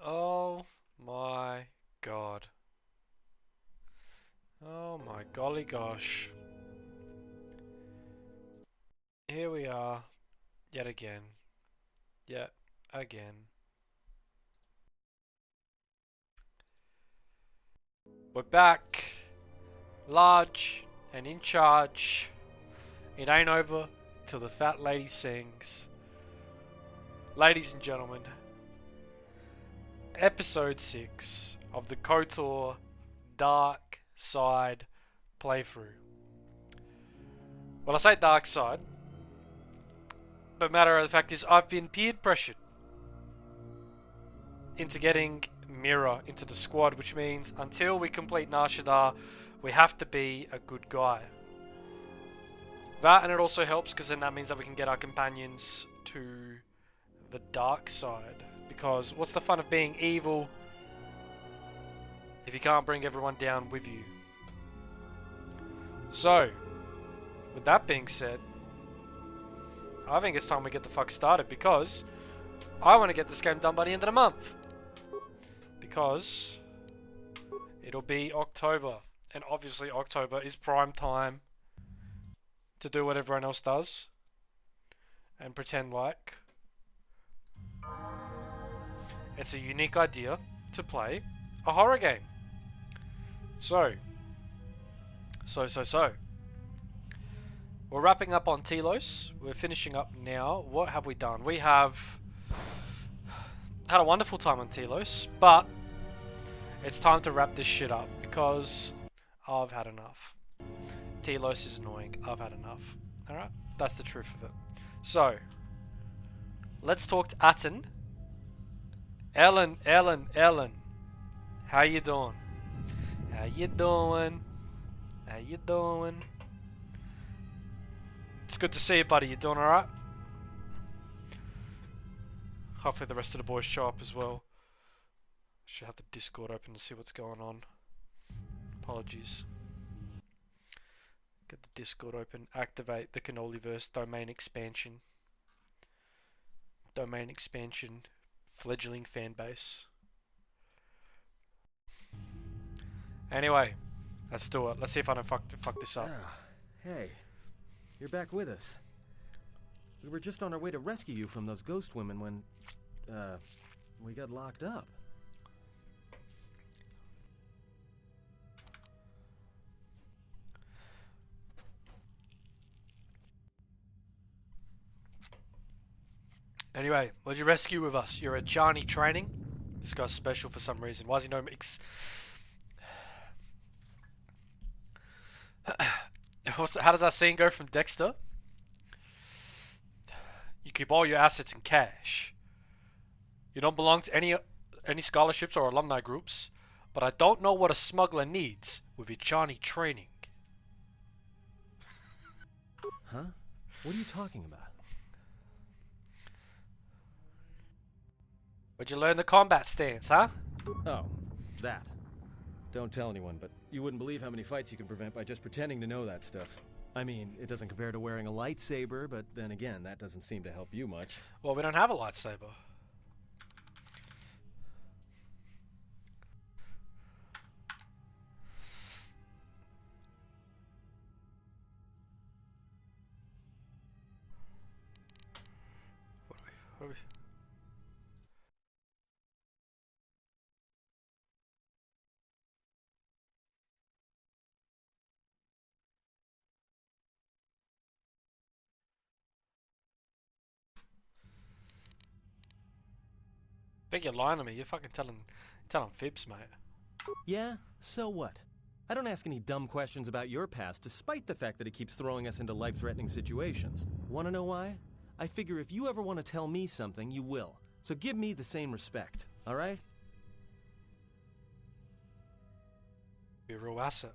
Oh my god. Oh my golly gosh. Here we are, yet again. Yet again. We're back. Large and in charge. It ain't over till the fat lady sings. Ladies and gentlemen, episode 6 of the KOTOR Dark Side playthrough. Well, I say dark side, but matter of the fact is I've been peer pressured into getting Mira into the squad, which means until we complete Narshadar, we have to be a good guy. That, and it also helps because then that means that we can get our companions to the dark side. Because what's the fun of being evil if you can't bring everyone down with you? So, with that being said, I think it's time we get the fuck started because I want to get this game done by the end of the month. Because it'll be October, and obviously October is prime time to do what everyone else does and pretend like it's a unique idea to play a horror game. So. We're wrapping up on Telos. We're finishing up now. What have we done? We have had a wonderful time on Telos, but it's time to wrap this shit up because I've had enough. Telos is annoying. I've had enough. Alright? That's the truth of it. So, let's talk to Atten. Ellen. How you doing? How you doing? How you doing? It's good to see you, buddy. You doing alright? Hopefully the rest of the boys show up as well. Should have the Discord open to see what's going on. Apologies. Get the Discord open. Activate the Cannoliverse domain expansion. Domain expansion. Fledgling fan base. Anyway, let's do it. Let's see if I don't fuck this up. Hey, you're back with us. We were just on our way to rescue you from those ghost women when, we got locked up. Anyway, what'd you rescue with us? You're a Johnny training? This guy's special for some reason. Why is he no mix? How does that scene go from Dexter? You keep all your assets in cash. You don't belong to any scholarships or alumni groups, but I don't know what a smuggler needs with your Johnny training. Huh? What are you talking about? Where'd you learn the combat stance, huh? Oh, that. Don't tell anyone, but you wouldn't believe how many fights you can prevent by just pretending to know that stuff. I mean, it doesn't compare to wearing a lightsaber, but then again, that doesn't seem to help you much. Well, we don't have a lightsaber. What are we? Think you're lying to me. You're fucking telling fibs, mate. Yeah? So what? I don't ask any dumb questions about your past, despite the fact that it keeps throwing us into life-threatening situations. Wanna know why? I figure if you ever want to tell me something, you will. So give me the same respect, alright? Be a real asset.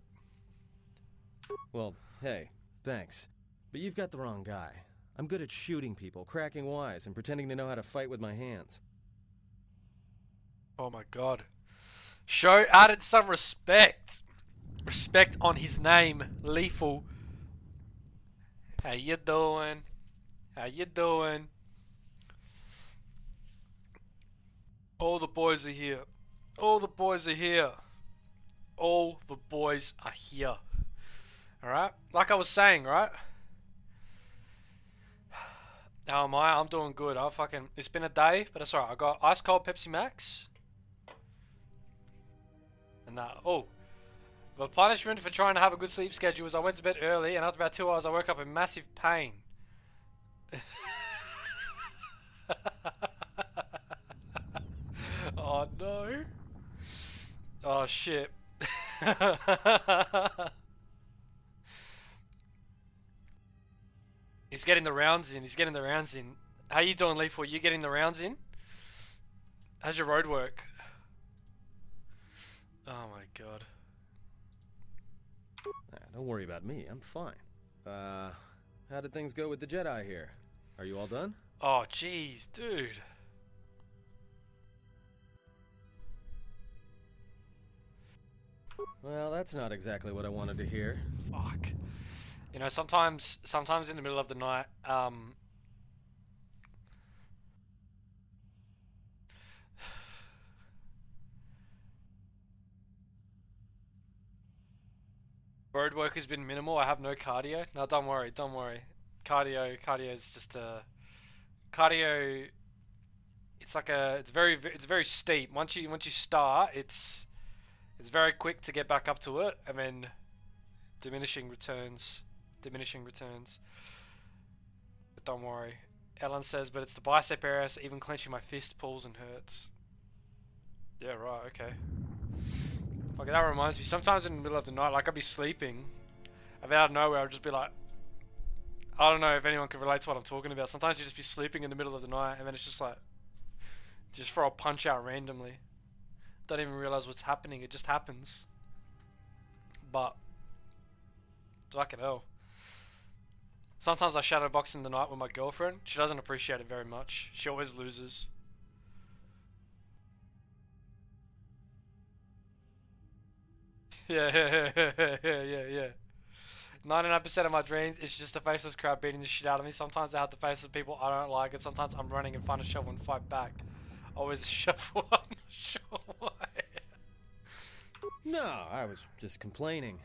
Well, hey, thanks. But you've got the wrong guy. I'm good at shooting people, cracking wise, and pretending to know how to fight with my hands. Oh my god. Show added some respect. Respect on his name, Lethal. How you doing? How you doing? All the boys are here. All the boys are here. All the boys are here. Alright? Like I was saying, right? How am I? I'm doing good. It's been a day, but it's alright. I got ice cold Pepsi Max. And that. Oh. The punishment for trying to have a good sleep schedule was I went to bed early, and after about 2 hours I woke up in massive pain. Oh no. Oh shit. He's getting the rounds in. He's getting the rounds in. How you doing, Leaf? Are you getting the rounds in? How's your road work? Oh my god. Don't worry about me. I'm fine. How did things go with the Jedi here? Are you all done? Oh jeez, dude. Well, that's not exactly what I wanted to hear. Fuck. You know, sometimes in the middle of the night, road work has been minimal. I have no cardio. No, don't worry, don't worry. Cardio is just cardio. It's very steep. Once you start, it's very quick to get back up to it, and then diminishing returns. But don't worry. Ellen says, but it's the bicep area, so even clenching my fist pulls and hurts. Yeah, right, okay. Fuck, that reminds me, sometimes in the middle of the night, like I'd be sleeping, and then out of nowhere I'd just be like, I don't know if anyone can relate to what I'm talking about. Sometimes you just be sleeping in the middle of the night, and then it's just like, just throw a punch out randomly. Don't even realize what's happening, it just happens. But, fucking hell. Sometimes I shadowbox in the night with my girlfriend. She doesn't appreciate it very much. She always loses. Yeah. 99% of my dreams is just a faceless crowd beating the shit out of me. Sometimes I have the faces of people I don't like, and sometimes I'm running and find a shovel and fight back. Always a shovel, I'm not sure why. No, I was just complaining.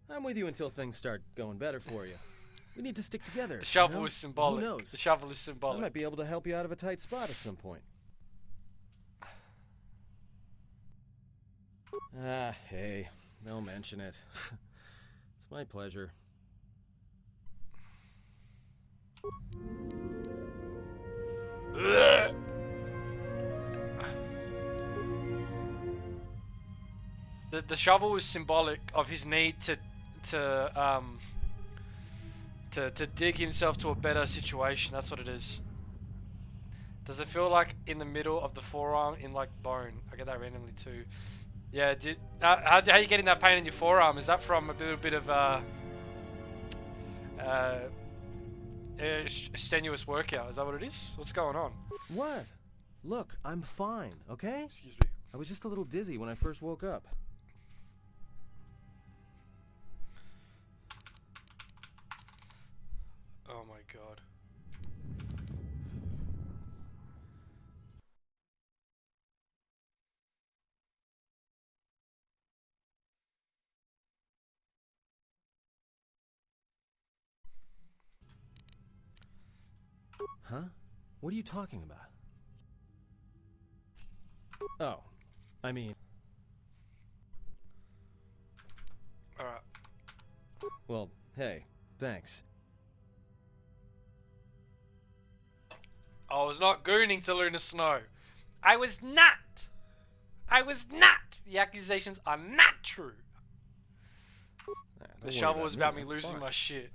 I'm with you until things start going better for you. We need to stick together. The shovel is symbolic. Who knows? The shovel is symbolic. I might be able to help you out of a tight spot at some point. Hey, don't mention it. It's my pleasure. The shovel is symbolic of his need to dig himself to a better situation. That's what it is. Does it feel like in the middle of the forearm in like bone? I get that randomly too. Yeah, how are you getting that pain in your forearm? Is that from a little bit of strenuous workout? Is that what it is? What's going on? What? Look, I'm fine, okay? Excuse me. I was just a little dizzy when I first woke up. Oh my god. Huh? What are you talking about? Oh, I mean... Alright. Well, hey, thanks. I was not gooning to Luna Snow. I was not! I was not! The accusations are not true. The shovel was about me losing my shit.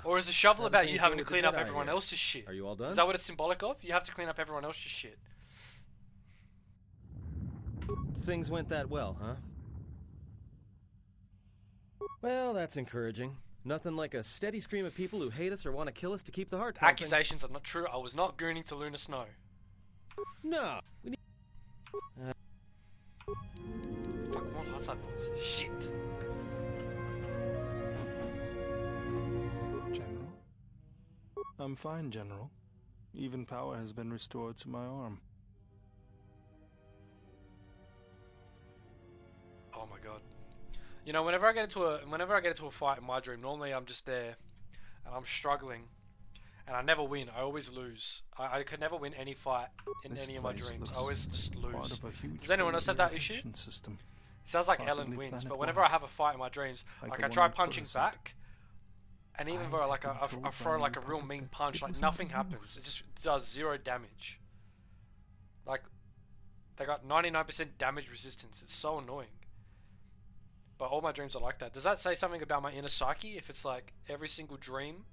Or is the shovel about you having to clean up everyone else's shit? Are you all done? Is that what it's symbolic of? You have to clean up everyone else's shit. Things went that well, huh? Well, that's encouraging. Nothing like a steady stream of people who hate us or want to kill us to keep the heart pumping. Accusations are not true. I was not gooning to Luna Snow. No. We need... Fuck, more outside boys. Shit. General? I'm fine, General. Even power has been restored to my arm. Oh my god. You know, whenever I get into a fight in my dream, normally I'm just there and I'm struggling and I never win. I always lose. I could never win any fight in any of my dreams. I always just lose. Does anyone else have that issue? System. It sounds like Ellen wins, but whenever I have a fight in my dreams, like I try punching back, and even though like I throw like a real mean punch, like nothing happens. It just does 0 damage. Like they got 99% damage resistance. It's so annoying. But all my dreams are like that. Does that say something about my inner psyche? If it's like every single dream,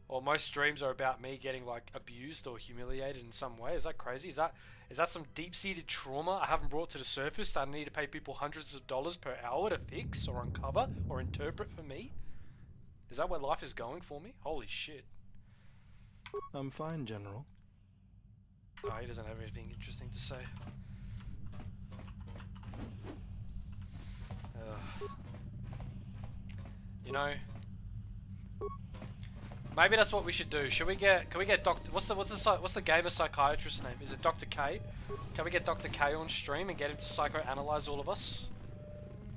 or most dreams are about me getting like abused or humiliated in some way? Is that crazy? Is that some deep-seated trauma I haven't brought to the surface that I need to pay people hundreds of dollars per hour to fix or uncover or interpret for me? Is that where life is going for me? Holy shit. I'm fine, General. Oh, he doesn't have anything interesting to say. You know, maybe that's what we should do. Should we get? Can we get Doctor? What's the gamer psychiatrist's name? Is it Dr. K? Can we get Dr. K on stream and get him to psychoanalyze all of us?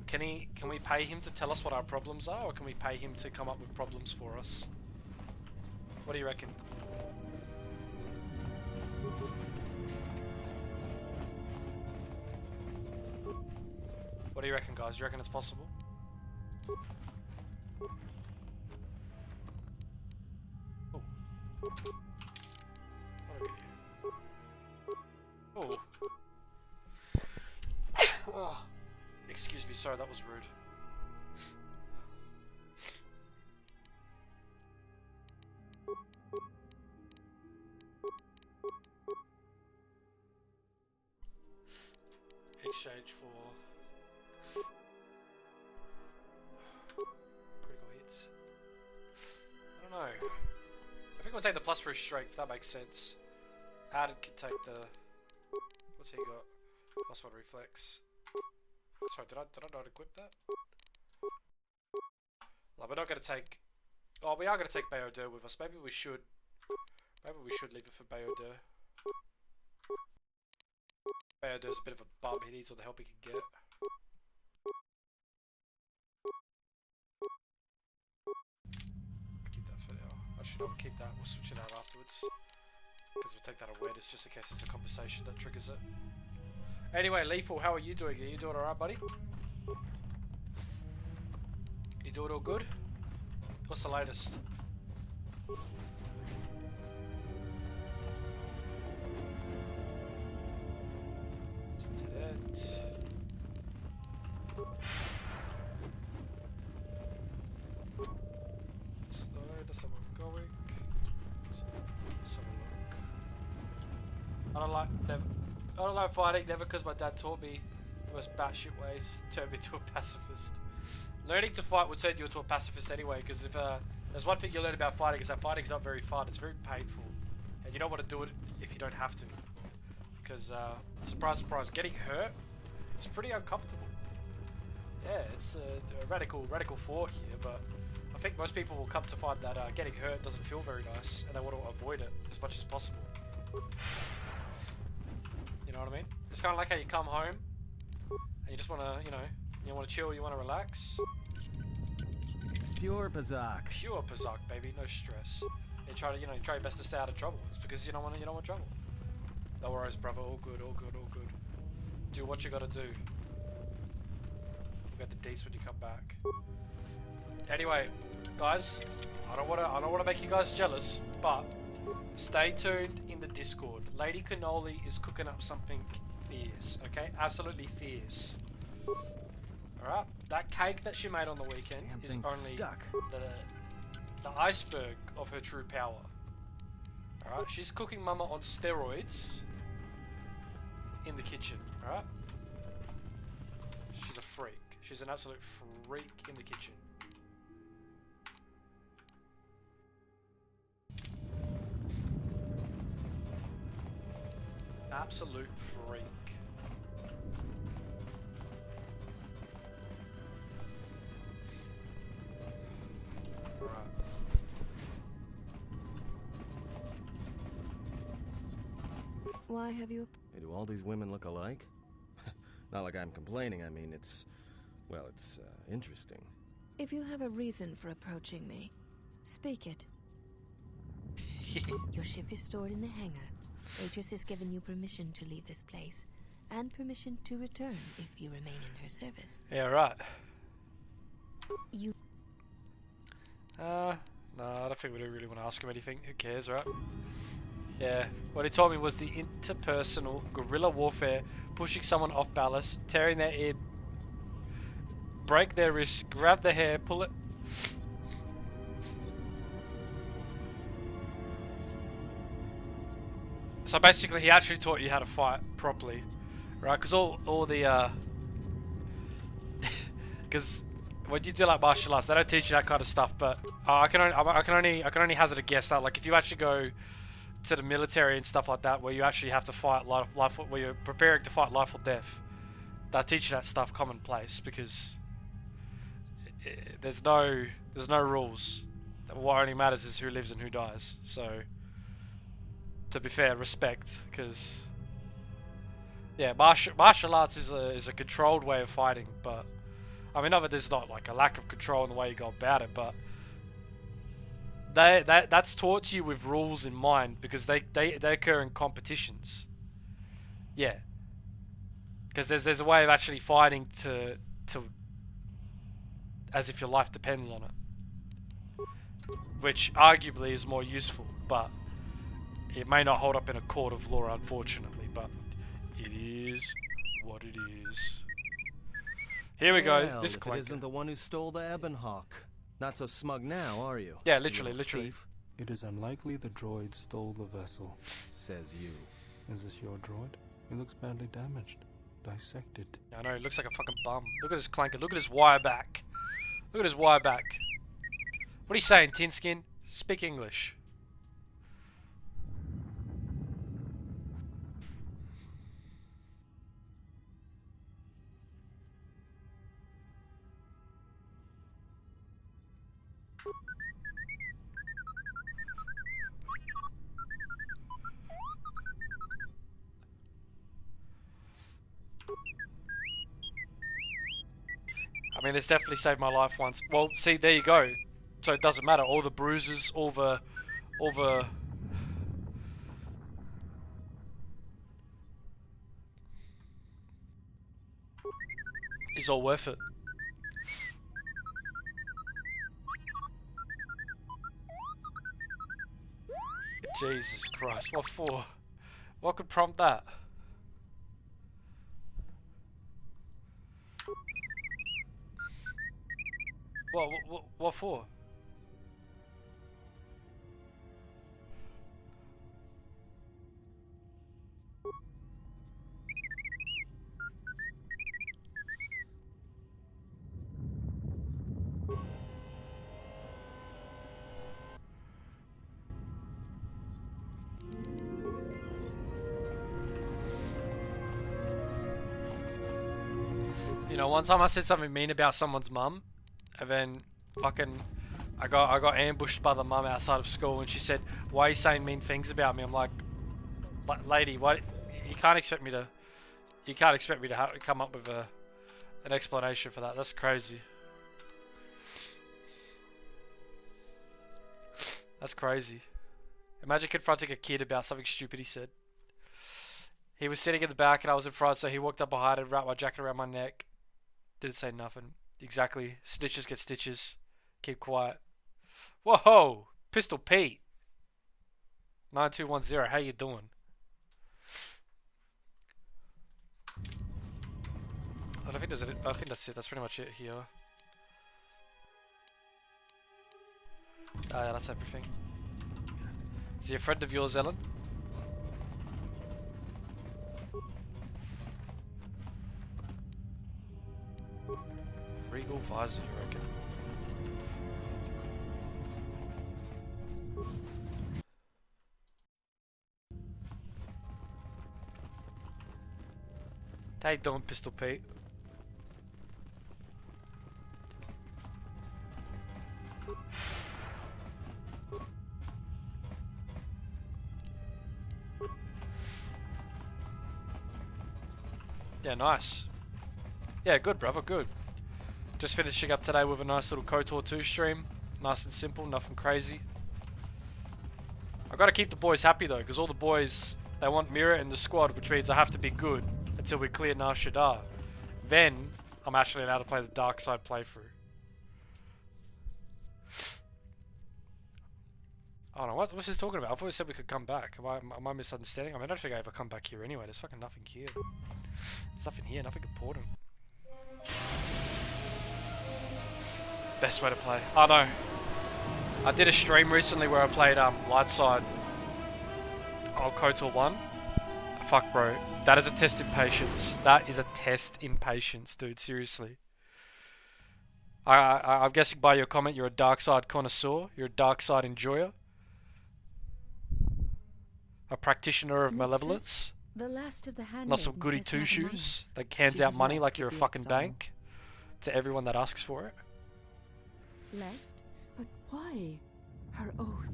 Can we pay him to tell us what our problems are, or can we pay him to come up with problems for us? What do you reckon? What do you reckon, guys? Do you reckon it's possible? Oh. Oh. Oh. Excuse me, sorry, that was rude. Exchange for critical hits. I don't know. I think we'll take the plus for his strength, that makes sense. Added could take the... What's he got? Plus 1 reflex. Sorry, did I not equip that? Like, we're not gonna take... Oh, we are gonna take Bayodur with us. Maybe we should leave it for Bayodur. Bayodur's a bit of a bum. He needs all the help he can get. Keep that for now. Actually, no, we'll keep that. We'll switch it out afterwards. Because we'll take that awareness just in case it's a conversation that triggers it. Anyway, Lethal, how are you doing? Are you doing alright, buddy? You doing all good? What's the latest? I don't like fighting, never, because my dad taught me the most batshit ways, turned me into a pacifist. Learning to fight would turn you into a pacifist anyway, because if there's one thing you learn about fighting, is that fighting's not very fun, it's very painful. And you don't want to do it if you don't have to. Because, surprise, surprise, getting hurt is pretty uncomfortable. Yeah, it's a radical thought here, but I think most people will come to find that getting hurt doesn't feel very nice, and they want to avoid it as much as possible. You know what I mean? It's kind of like how you come home and you just want to, you want to chill, you want to relax. Pure Pazak. Pure Pazak, baby, no stress. You try to, try your best to stay out of trouble. It's because you don't want trouble. No worries, brother. All good, all good, all good. Do what you gotta do. We'll get the deets when you come back. Anyway, guys, I don't wanna make you guys jealous, but stay tuned in the Discord. Lady Cannoli is cooking up something fierce, okay? Absolutely fierce. Alright? That cake that she made on the weekend is only the iceberg of her true power. Alright? She's cooking mama on steroids in the kitchen, alright? She's a freak. She's an absolute freak in the kitchen. Absolute freak. Right. Why have you... Hey, do all these women look alike? Not like I'm complaining, I mean, it's... well, it's, interesting. If you have a reason for approaching me, speak it. Your ship is stored in the hangar. Aegis has given you permission to leave this place, and permission to return if you remain in her service. Yeah, right. You... No, I don't think we do really want to ask him anything. Who cares, right? Yeah, what he told me was the interpersonal guerrilla warfare, pushing someone off ballast, tearing their ear, break their wrist, grab the hair, pull it. So basically, he actually taught you how to fight properly, right? Because all the because when you do like martial arts, they don't teach you that kind of stuff. But I can only hazard a guess that like if you actually go to the military and stuff like that, where you actually have to fight life, where you're preparing to fight life or death, they'll teach you that stuff commonplace because there's no rules. What only matters is who lives and who dies. So, to be fair, respect, because yeah, martial arts is a controlled way of fighting. But I mean, not that there's not like a lack of control in the way you go about it, but that's taught to you with rules in mind because they occur in competitions. Yeah, because there's a way of actually fighting to as if your life depends on it, which arguably is more useful, but it may not hold up in a court of law, unfortunately. But it is what it is. Here we go. Well, This if it clanker. isn't the one who stole the Ebonhawk. Not so smug now, are you? Yeah, you literally. thief? It is unlikely the droid stole the vessel. Says you. Is this your droid? It looks badly damaged. Dissected. I know, he looks like a fucking bum. Look at this clanker. Look at his wire back. Look at his wire back. What are you saying, Tinskin? Speak English. I mean, it's definitely saved my life once. Well, see, there you go. So it doesn't matter. All the bruises, all the is all worth it. Jesus Christ, what for? What could prompt that? What for? You know, one time I said something mean about someone's mum, and then fucking I got ambushed by the mum outside of school, and she said, "Why are you saying mean things about me?" I'm like, "Lady, what? You can't expect me to come up with an explanation for that. That's crazy. That's crazy. Imagine confronting a kid about something stupid he said. He was sitting in the back and I was in front, so he walked up behind and wrapped my jacket around my neck. Didn't say nothing. Exactly. Snitches get stitches. Keep quiet. Whoa! Pistol Pete. 9210, how you doing? I don't think there's I think that's it. That's pretty much it here. Ah, yeah, that's everything. Is he a friend of yours, Ellen? Regal visor, you reckon? How you doing, Pistol Pete? Yeah, nice. Yeah, good, brother, good. Just finishing up today with a nice little KOTOR 2 stream. Nice and simple, nothing crazy. I gotta keep the boys happy though, because all the boys, they want Mira in the squad, which means I have to be good until we clear Nar Shaddaa. Then, I'm actually allowed to play the dark side playthrough. I don't know, what's this talking about? I thought we said we could come back. Am I misunderstanding? I mean, I don't think I ever come back here anyway. There's fucking nothing here. There's nothing here, nothing important. Best way to play. Oh no. I did a stream recently where I played light side. Oh, KOTOR 1. Fuck bro. That is a test in patience. That is a test in patience, dude. Seriously. I'm guessing by your comment you're a dark side connoisseur. You're a dark side enjoyer. A practitioner of malevolence. The last of the Not some goody two shoes that hands out money like you're a fucking bank to everyone that asks for it. Left? But why? Her oath.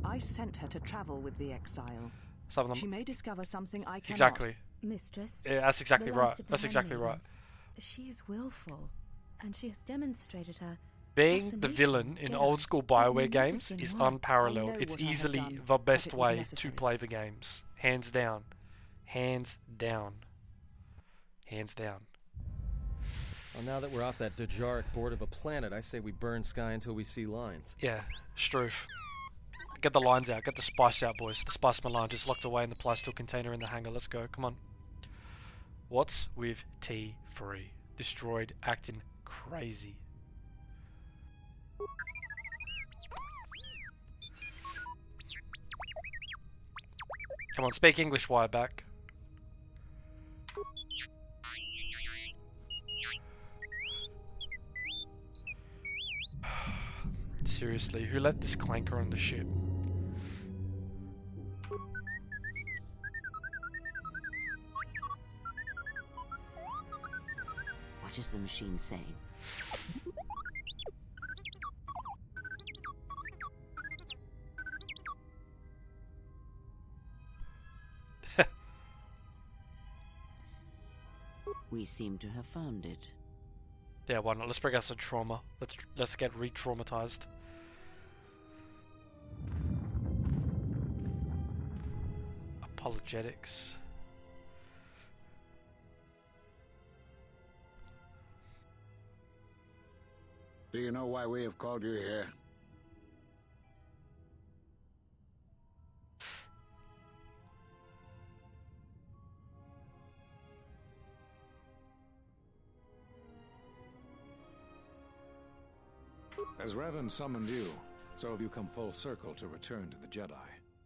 I sent her to travel with the exile. Some of them. She may discover something I cannot. Exactly. Mistress. Yeah, that's exactly the right. last of the That's exactly right. handmaidens. She is willful, and she has demonstrated her Being the fascination villain with in Jedi. old school It may BioWare never games been is won. I unparalleled. know It's what I have easily done, the but best it was way to necessary. play the games. Hands down. Hands down. Hands down. Well, now that we're off that Dejaric board of a planet, I say we burn sky until we see lines. Yeah, Struth. Get the lines out. Get the spice out, boys. The spice melange is locked away in the plastic container in the hangar. Let's go. Come on. What's with T3? Destroyed, acting crazy. Come on, speak English, Wireback. Seriously, who let this clanker on the ship? What is the machine saying? We seem to have found it. Yeah, why not? Let's bring us some trauma. Let's get re-traumatized. Apologetics. Do you know why we have called you here? As Revan summoned you, so have you come full circle to return to the Jedi.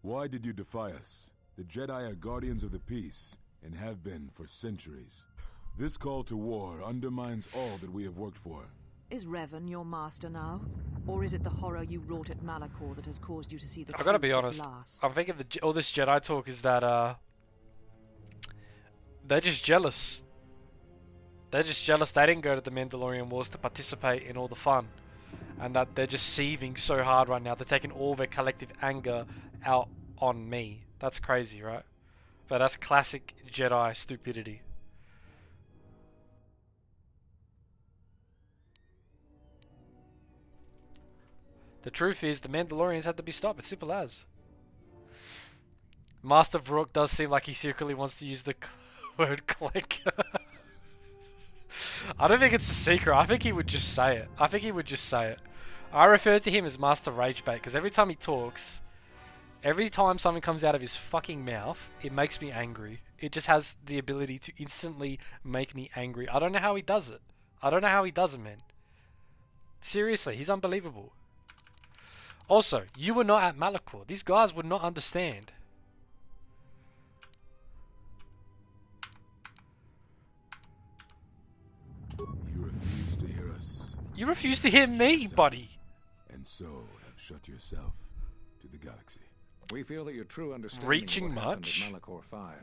Why did you defy us? The Jedi are guardians of the peace, and have been for centuries. This call to war undermines all that we have worked for. Is Revan your master now? Or is it the horror you wrought at Malachor that has caused you to see the I gotta truth be at honest. last? I'm thinking all this Jedi talk is that they're just jealous. They're just jealous they didn't go to the Mandalorian Wars to participate in all the fun. And that they're just seething so hard right now. They're taking all their collective anger out on me. That's crazy, right? But that's classic Jedi stupidity. The truth is, the Mandalorians had to be stopped. It's simple as. Master Vrook does seem like he secretly wants to use the word clank. I don't think it's a secret. I think he would just say it. I think he would just say it. I refer to him as Master Ragebait because every time he talks, every time something comes out of his fucking mouth, it makes me angry. It just has the ability to instantly make me angry. I don't know how he does it. I don't know how he does it, man. Seriously, he's unbelievable. Also, you were not at Malachor. These guys would not understand. You refuse to hear us. You refuse to hear me, buddy. And so have shut yourself to the galaxy. We feel that your true understanding Reaching of what happened much? at Malachor 5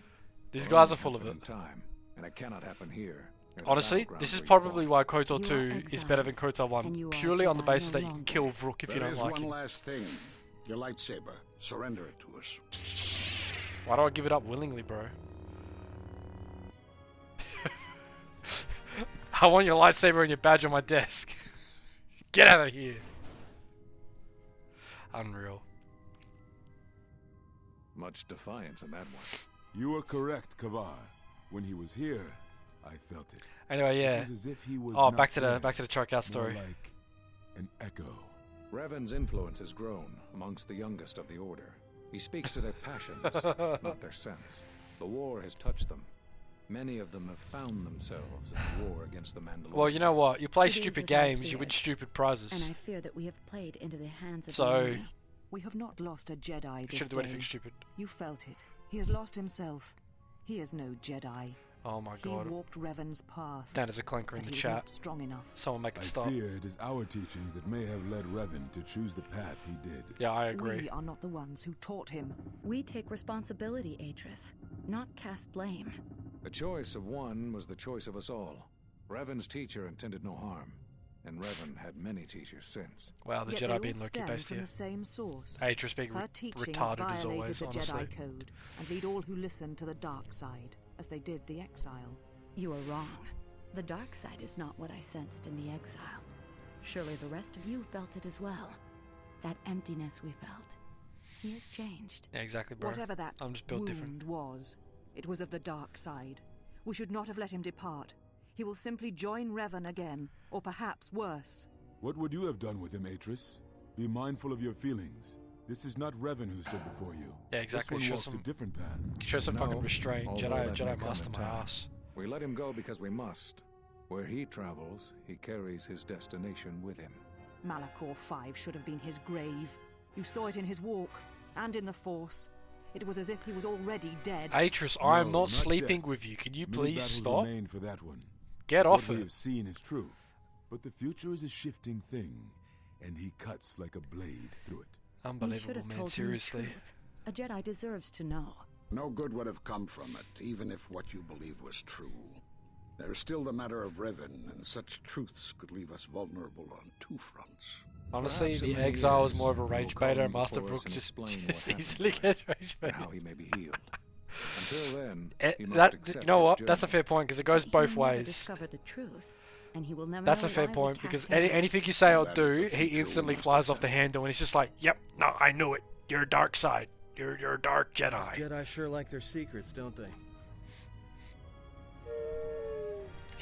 These will guys only are full of happen it. in time, and it cannot happen here. near the Honestly, battleground this is where you probably fought. why KOTOR You 2 are is better than exiled, KOTOR and 1, you are purely on the Jedi basis no that you can longer. kill Vrook if you There don't is like one him. last thing. Your lightsaber. Surrender it to us. Why do I give it up willingly, bro? I want your lightsaber and your badge on my desk. Get out of here. Unreal. Much defiance in that one. You were correct, Kavar. When he was here, I felt it. Anyway, yeah. It was as if he was Oh, not back to there, the chokeout more story. like an echo. Revan's influence has grown amongst the youngest of the Order. He speaks to their passions, not their sense. The war has touched them. Many of them have found themselves in the war against the Mandalorians. Well, you know what? You play It is stupid as I games, you win feared. stupid And prizes. I fear that we have played into the hands of So- the enemy. We have not lost a Jedi You this shouldn't do anything day. stupid. You felt it. He has lost himself. He is no Jedi. Oh my He god. walked Revan's path. That is a clanker in but the he was chat. not strong enough. Someone make it I stop. fear it is our teachings that may have led Revan to choose the path he did. Yeah, I agree. We are not the ones who taught him. We take responsibility, Atris, not cast blame. The choice of one was the choice of us all. Revan's teacher intended no harm, and Revan had many teachers since. Wow, the Yet Jedi they being all Loki stem based from here. the same source. Atris being Her teachings retarded as violated always, the honestly. Jedi Code and lead all who listen to the dark side, as they did the Exile. You are wrong. The dark side is not what I sensed in the exile. Surely the rest of you felt it as well. That emptiness we felt. He has changed. Yeah, exactly, bro. Whatever that I'm just built wound different. was, it was of the dark side. We should not have let him depart. He will simply join Revan again, or perhaps worse. What would you have done with him, Atris? Be mindful of your feelings. This is not Revan who stood before you. Yeah, exactly. This one Show walks some, a different path. show some fucking No, restraint. although Jedi, that may Jedi come master in my time. ass. We let him go because we must. Where he travels, he carries his destination with him. Malachor 5 should have been his grave. You saw it in his walk, and in the Force. It was as if he was already dead. Atris, I am No, not sleeping death. with you. Can you Many please battles stop? remain for that one. Get off What we it. have seen is true, but the future is a shifting thing, and he cuts like a blade through it. We should Unbelievable, have man. told him the Seriously. truth. A Jedi deserves to know. No good would have come from it, even if what you believed was true. There's still the matter of Revan, and such truths could leave us vulnerable on two fronts. Honestly, Perhaps in the many Exile is years, more of a we'll rage call beta, him and Master before us Vrook and just, explain what just happened easily to him gets rage and baited. how he may be healed. Until then, he must That, accept you know his what? That's a journey. fair point because it goes But both he'll never ways. discover the truth, and he will never That's know a fair why we point cast because him out. anything you say or That is do, the he future instantly we must flies off the accept. handle and he's just like, "Yep, no, I knew it. You're a dark side. You're a dark Jedi." Jedi sure like their secrets, don't they?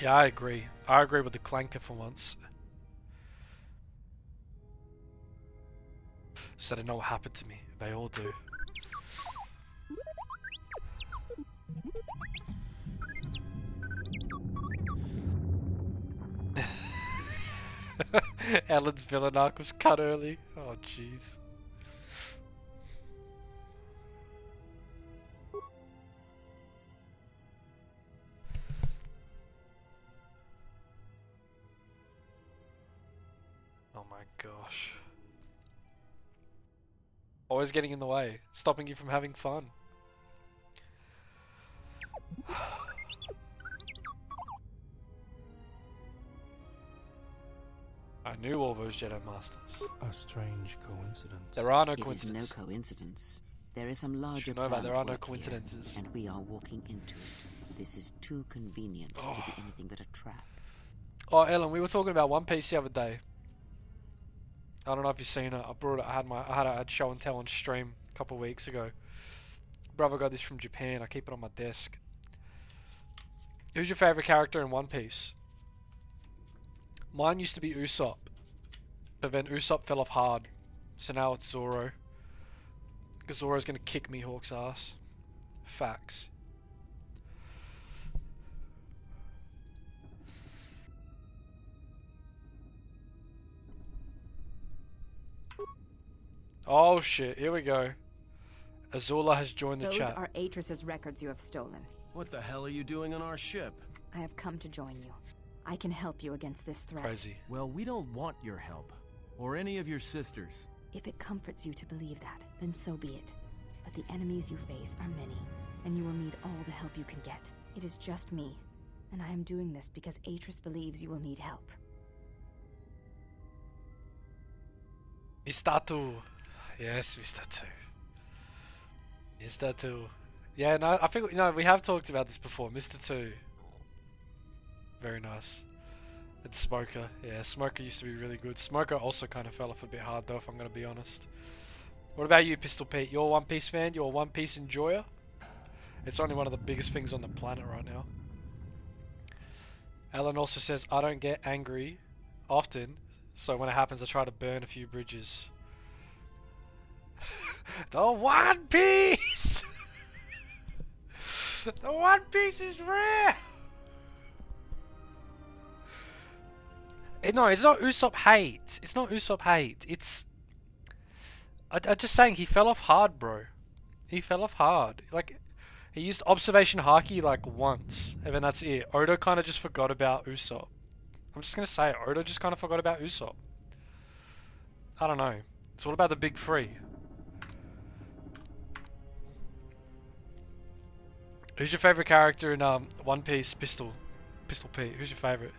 Yeah, I agree. I agree with the clanker for once. So they know what happened to me. They all do. Ellen's villain arc was cut early. Oh, jeez. Oh my gosh. Always getting in the way, stopping you from having fun. I knew all those Jedi Masters. A strange coincidence. There are no It is coincidences. no coincidence. There is some larger should know that plan there at are no work here, coincidences. and we are walking into it. This is too convenient to be anything but a trap. Oh, Ellen, we were talking about One Piece the other day. I don't know if you've seen it. I had a show and tell on stream a couple of weeks ago. Brother got this from Japan. I keep it on my desk. Who's your favorite character in One Piece? Mine used to be Usopp, but then Usopp fell off hard, so now it's Zoro. Because Zoro's gonna kick Mihawk's ass. Facts. Oh shit, here we go. Azula has joined the Those chat. are Atris's records you have stolen. What the hell are you doing on our ship? I have come to join you. I can help you against this threat. Crazy. Well, we don't want your help. Or any of your sisters. If it comforts you to believe that, then so be it. But the enemies you face are many, and you will need all the help you can get. It is just me, and I am doing this because Atris believes you will need help. Mr. 2. Yes, Mr. 2. Mr. 2. Yeah, no, I think, we have talked about this before. Mr. 2. Very nice. It's Smoker. Yeah, Smoker used to be really good. Smoker also kind of fell off a bit hard though, if I'm going to be honest. What about you, Pistol Pete? You're a One Piece fan? You're a One Piece enjoyer? It's only one of the biggest things on the planet right now. Ellen also says, I don't get angry often, so when it happens I try to burn a few bridges. The One Piece! The One Piece is rare! No, it's not Usopp hate. It's not Usopp hate. It's... I'm just saying, he fell off hard, bro. He fell off hard. Like, he used observation haki like once, and then that's it. Oda kind of just forgot about Usopp. I'm just gonna say it. Oda just kind of forgot about Usopp. I don't know. It's all about the big three. Who's your favorite character in One Piece? Pistol Pete. Who's your favorite?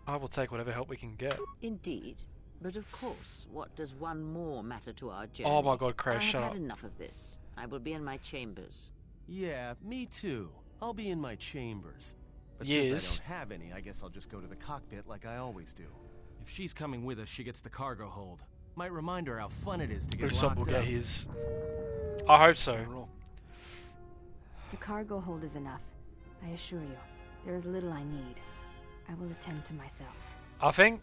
I will take whatever help we can get. Indeed. But of course, what does one more matter to our journey? Oh my god, Crash, shut I've up. had enough of this. I will be in my chambers. Yeah, me too. I'll be in my chambers. But Yes. since I don't have any, I guess I'll just go to the cockpit like I always do. If she's coming with us, she gets the cargo hold. Might remind her how fun it is to get Usopp locked will up. get his. I hope so. The cargo hold is enough. I assure you, there is little I need. I will attend to myself. I think.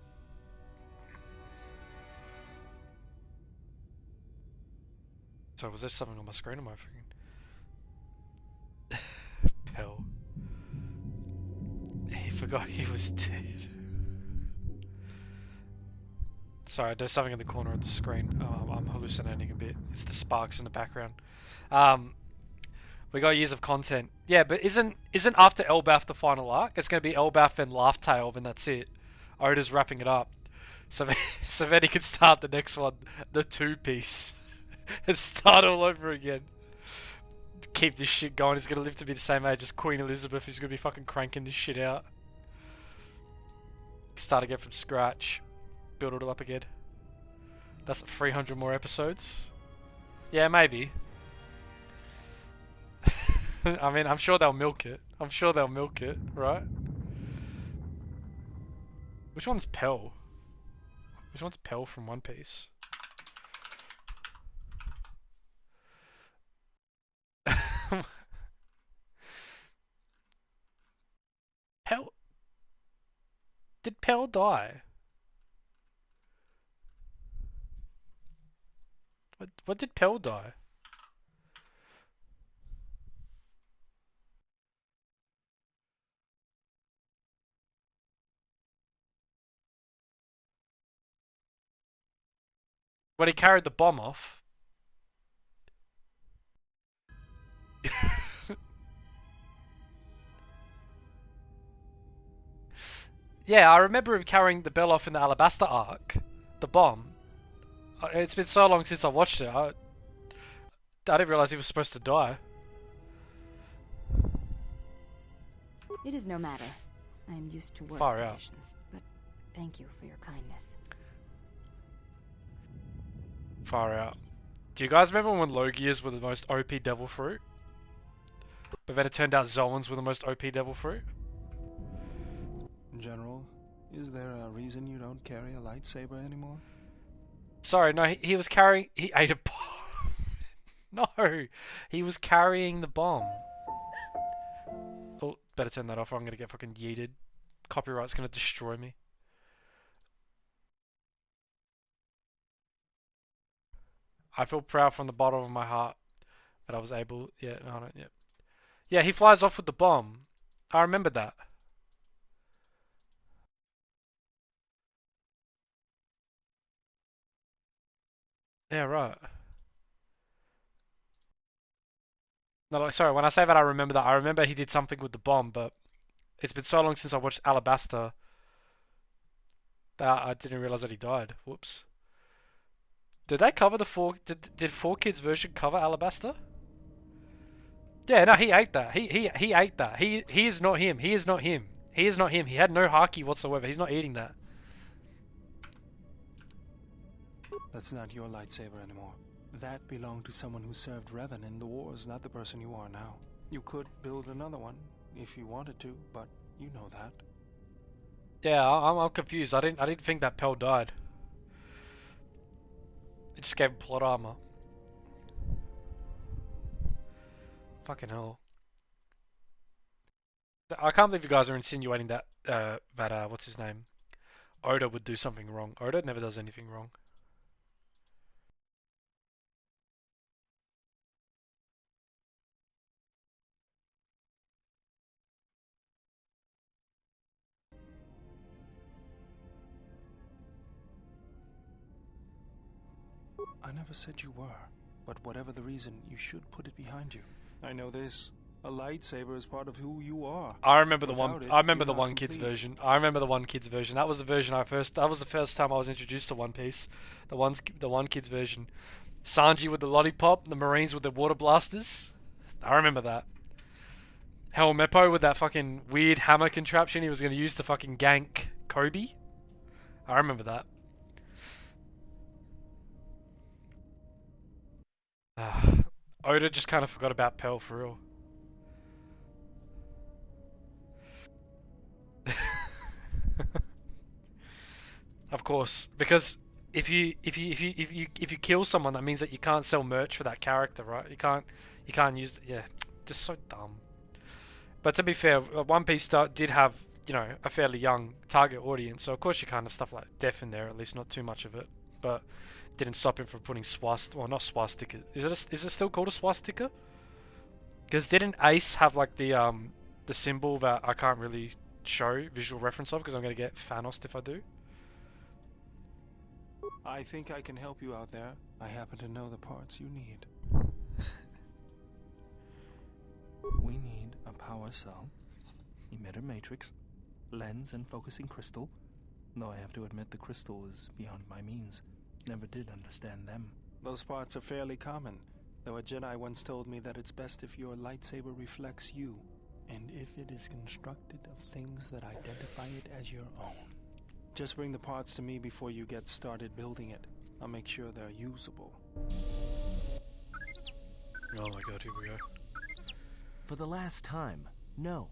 So was there something on my screen? Am I freaking Pell? He forgot he was dead. Sorry, there's something in the corner of the screen. I'm hallucinating a bit. It's the sparks in the background. We got years of content. Yeah, but isn't after Elbaf the final arc? It's going to be Elbaf and Laugh Tale, and that's it. Oda's wrapping it up. So then he can start the next one, the 2-piece. And start all over again. Keep this shit going. He's going to live to be the same age as Queen Elizabeth. He's going to be fucking cranking this shit out. Start again from scratch. Build it all up again. That's 300 more episodes. Yeah, maybe. I mean, I'm sure they'll milk it. I'm sure they'll milk it, right? Which one's Pell? Which one's Pell from One Piece? Pell? Did Pell die? What did Pell die? When he carried the bomb off. Yeah, I remember him carrying the bell off in the Alabaster arc. The bomb. It's been so long since I watched it. I didn't realize he was supposed to die. It is no matter. I am used to worse Far out. conditions, but thank you for your kindness. Far out. Do you guys remember when Logias were the most OP devil fruit? But then it turned out Zoans were the most OP devil fruit? General, is there a reason you don't carry a lightsaber anymore? Sorry, no, he was carrying... He ate a bomb. No, he was carrying the bomb. Oh, better turn that off or I'm going to get fucking yeeted. Copyright's going to destroy me. I feel proud from the bottom of my heart that I was able... Yeah, no, I don't... Yeah. Yeah, he flies off with the bomb. I remember that. Yeah, right. No, like, sorry, when I say that I remember that, I remember he did something with the bomb, but it's been so long since I watched Alabaster that I didn't realize that he died. Whoops. Did they cover the did 4Kids version cover Alabaster? Yeah, no, he ate that. He ate that. He is not him. He is not him. He is not him. He had no haki whatsoever. He's not eating that. That's not your lightsaber anymore. That belonged to someone who served Revan in the wars, not the person you are now. You could build another one, if you wanted to, but You know that. Yeah, I'm confused. I didn't think that Pell died. It just gave him plot armor. Fucking hell. I can't believe you guys are insinuating that what's his name? Oda would do something wrong. Oda never does anything wrong. I never said you were, but whatever the reason, you should put it behind you. I know this. A lightsaber is part of who you are. I remember the Without one. it, I remember you're the not One Kids complete. version. I remember the One Kids version. That was the version I first. That was the first time I was introduced to One Piece. The One Kids version. Sanji with the lollipop, the Marines with the water blasters. I remember that. Hell Meppo with that fucking weird hammer contraption he was going to use to fucking gank Kobe. I remember that. Oda just kind of forgot about Pell for real. Of course, because if you kill someone, that means that you can't sell merch for that character, right? You can't use, yeah, just so dumb. But to be fair, One Piece did have, you know, a fairly young target audience, so of course you can't have stuff like death in there, at least not too much of it. But didn't stop him from putting well, not swastika. Is it still called a swastika? Because didn't Ace have like the symbol that I can't really show visual reference of because I'm gonna get Thanos if I do? I think I can help you out there. I happen to know the parts you need. We need a power cell, emitter matrix, lens and focusing crystal. Though I have to admit the crystal is beyond my means. Never did understand them. Those parts are fairly common, though a Jedi once told me that it's best if your lightsaber reflects you, and if it is constructed of things that identify it as your own. Just bring the parts to me before you get started building it. I'll make sure they're usable. Oh my god, here we go. For the last time, no.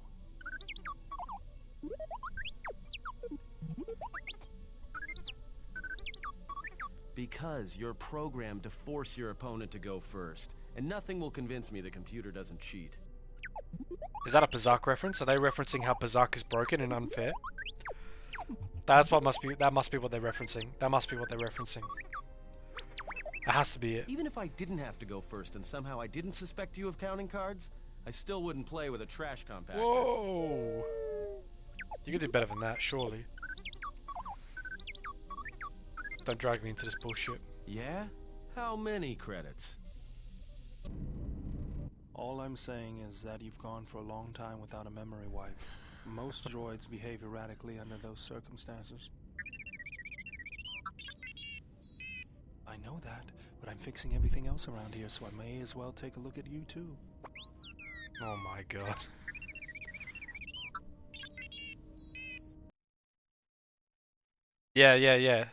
Because you're programmed to force your opponent to go first, and nothing will convince me the computer doesn't cheat. Is that a Berserk reference? Are they referencing how Berserk is broken and unfair? That must be what they're referencing. That must be what they're referencing. It has to be it. Even if I didn't have to go first and somehow I didn't suspect you of counting cards, I still wouldn't play with a trash compactor. Whoa! You could do better than that, surely. Don't drag me into this bullshit. Yeah? How many credits? All I'm saying is that you've gone for a long time without a memory wipe. Most droids behave erratically under those circumstances. I know that, but I'm fixing everything else around here, so I may as well take a look at you too. Oh my god. Yeah.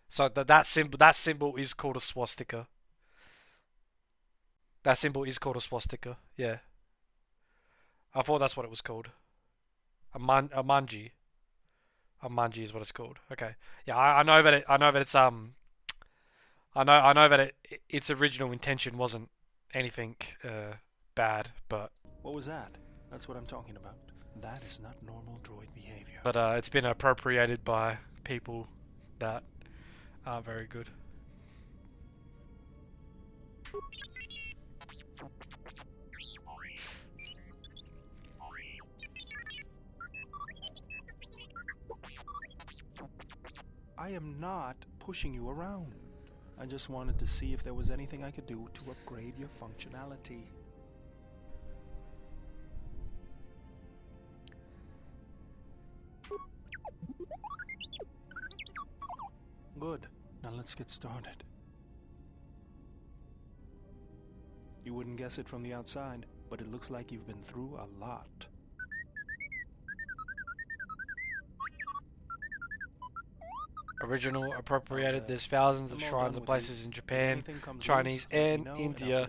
So that symbol is called a swastika. That symbol is called a swastika. Yeah. I thought that's what it was called. A manji. A manji is what it's called. Okay. Yeah, I know that its original intention wasn't anything bad, but What was that? That's what I'm talking about. That is not normal droid behavior. but it's been appropriated by people that aren't very good. I am not pushing you around. I just wanted to see if there was anything I could do to upgrade your functionality. Good. Now let's get started. You wouldn't guess it from the outside, but it looks like you've been through a lot. Original appropriated. There's thousands of shrines and places in Japan, Chinese, and India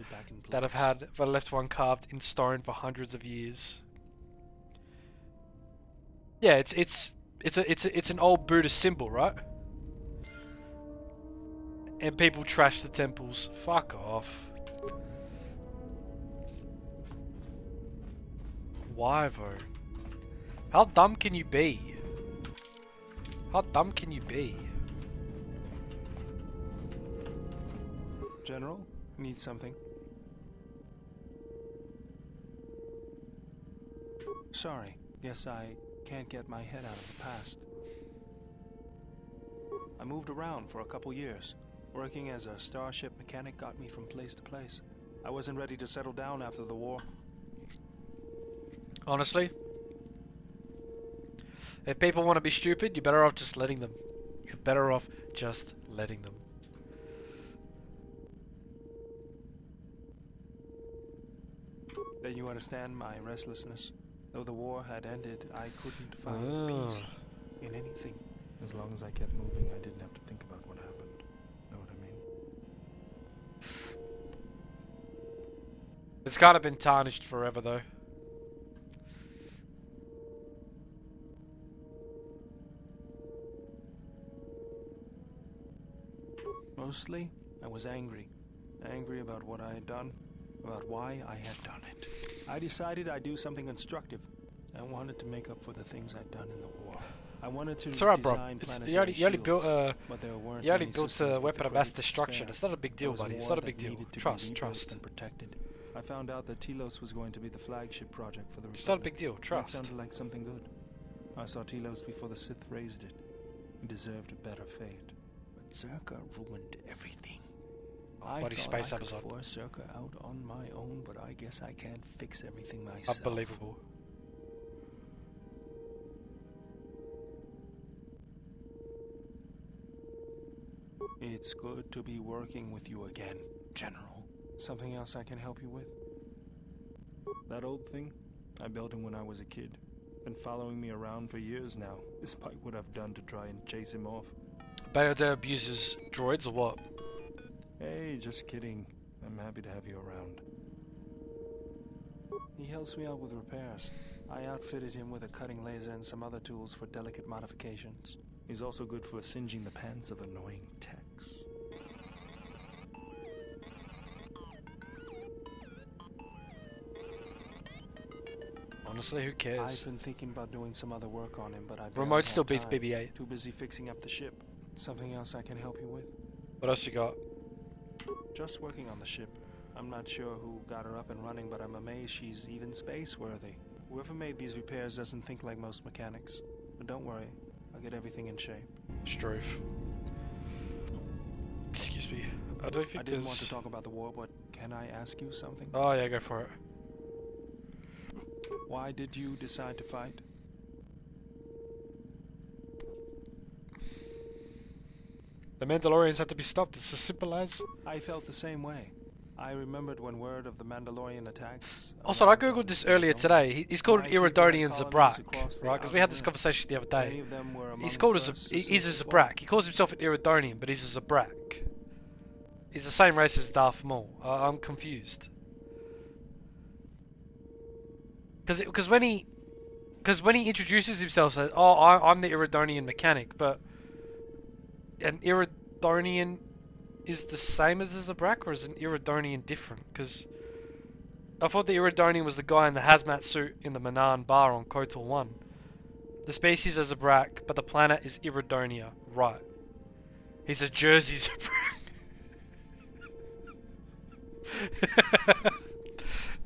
that have left one carved in stone for hundreds of years. Yeah, it's an old Buddhist symbol, right? And people trash the temples. Fuck off. Why though? How dumb can you be? How dumb can you be? General, need something? Sorry, guess I can't get my head out of the past. I moved around for a couple years. Working as a starship mechanic got me from place to place. I wasn't ready to settle down after the war. Honestly, if people want to be stupid, you're better off just letting them. You're better off just letting them. Then you understand my restlessness. Though the war had ended, I couldn't find peace in anything. As long as I kept moving, I didn't have to think about what happened. Know what I mean? It's kind of been tarnished forever, though. Mostly, I was angry. Angry about what I had done, about why I had done it. I decided I'd do something constructive. I wanted to make up for the things I'd done in the war. I wanted to It's alright, bro. design You already built a a weapon of mass destruction. It's not a big deal, buddy. It's not a big deal. Trust. And protected. I found out that Telos was going to be the flagship project for the Republic. It's not a big deal. That Trust. sounded like something good. I saw Telos before the Sith raised it. He deserved a better fate. But Zerka ruined everything. I Bloody thought space I could episode. force Zerka out on my own, but I guess I can't fix everything myself. Unbelievable. It's good to be working with you again, General. Something else I can help you with? That old thing? I built him when I was a kid. Been following me around for years now, despite what I've done to try and chase him off. Bayoda abuses droids or what? Hey, just kidding. I'm happy to have you around. He helps me out with repairs. I outfitted him with a cutting laser and some other tools for delicate modifications. He's also good for singeing the pants of annoying techs. Honestly, who cares? I've been thinking about doing some other work on him, but I Remote still beats time. BB-8. Too busy fixing up the ship. Something else I can help you with? What else you got? Just working on the ship. I'm not sure who got her up and running, but I'm amazed she's even space-worthy. Whoever made these repairs doesn't think like most mechanics. But don't worry, I'll get everything in shape. Struve. Excuse me. I don't think I didn't there's... want to talk about the war, but can I ask you something? Oh yeah, go for it. Why did you decide to fight? The Mandalorians have to be stopped. It's as simple as... I felt the same way. I remembered when word of the Mandalorian attacks... Also, I googled this earlier today. He's called an Iridonian Zabrak, right? Because we had this conversation the other day. He's called he's a Zabrak. He calls himself an Iridonian, but he's a Zabrak. He's the same race as Darth Maul. I'm confused. Because when he introduces himself, says, "Oh, I'm the Iridonian mechanic," but an Iridonian is the same as a Zabrak, or is an Iridonian different? Because I thought the Iridonian was the guy in the hazmat suit in the Manan bar on KOTOR 1. The species is Zabrak, but the planet is Iridonia. Right. He's a Jersey Zabrak.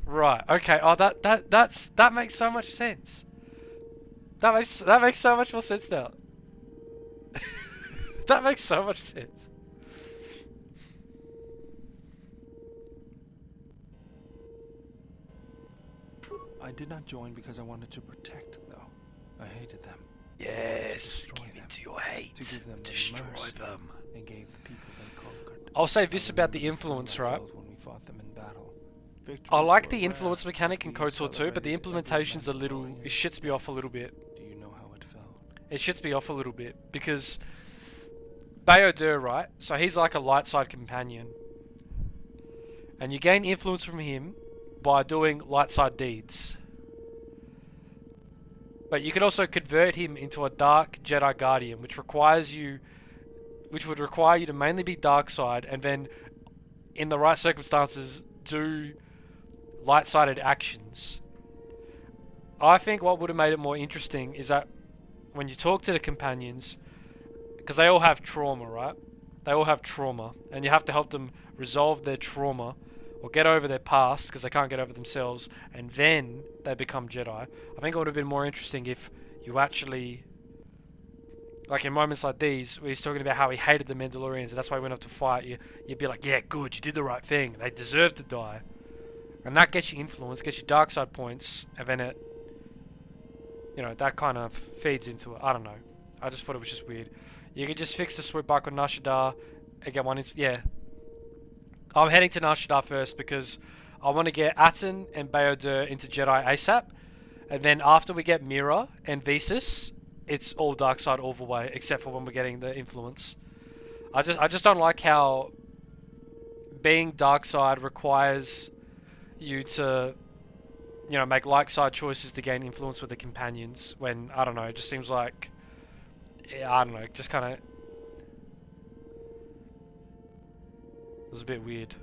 Right. Okay. Oh, that makes so much sense. That makes so much more sense now. That makes so much sense. I did not join because I wanted to protect, though. I hated them. Yes. Give into your hate. To give them Destroy mercy them. They gave the people they conquered. I'll say this about the influence, right? When we fought them in battle. I like the influence mechanic in KOTOR 2, but the implementation's a little... It shits me off a little bit. Do you know how it felt? It shits me off a little bit, because... Bayodur, right? So he's like a light side companion. And you gain influence from him by doing light side deeds. But you could also convert him into a Dark Jedi Guardian, which would require you to mainly be dark side, and then, in the right circumstances, do light-sided actions. I think what would have made it more interesting is that when you talk to the companions, because they all have trauma, right? They all have trauma, and you have to help them resolve their trauma or get over their past because they can't get over themselves, and then they become Jedi. I think it would have been more interesting if you actually, like in moments like these, where he's talking about how he hated the Mandalorians and that's why he went off to fight, you'd be like, yeah, good, you did the right thing. They deserve to die. And that gets you influence, gets you dark side points, and then it, you know, that kind of feeds into it. I don't know. I just thought it was just weird. You could just fix the swoop bike on Nar Shaddaa and get one yeah. I'm heading to Nar Shaddaa first because I want to get Atten and Bayodur into Jedi ASAP. And then after we get Mira and Visas, it's all dark side all the way, except for when we're getting the influence. I just don't like how being dark side requires you to, you know, make light side choices to gain influence with the companions, when, I don't know, it just seems like, yeah, I don't know, just kind of, it was a bit weird.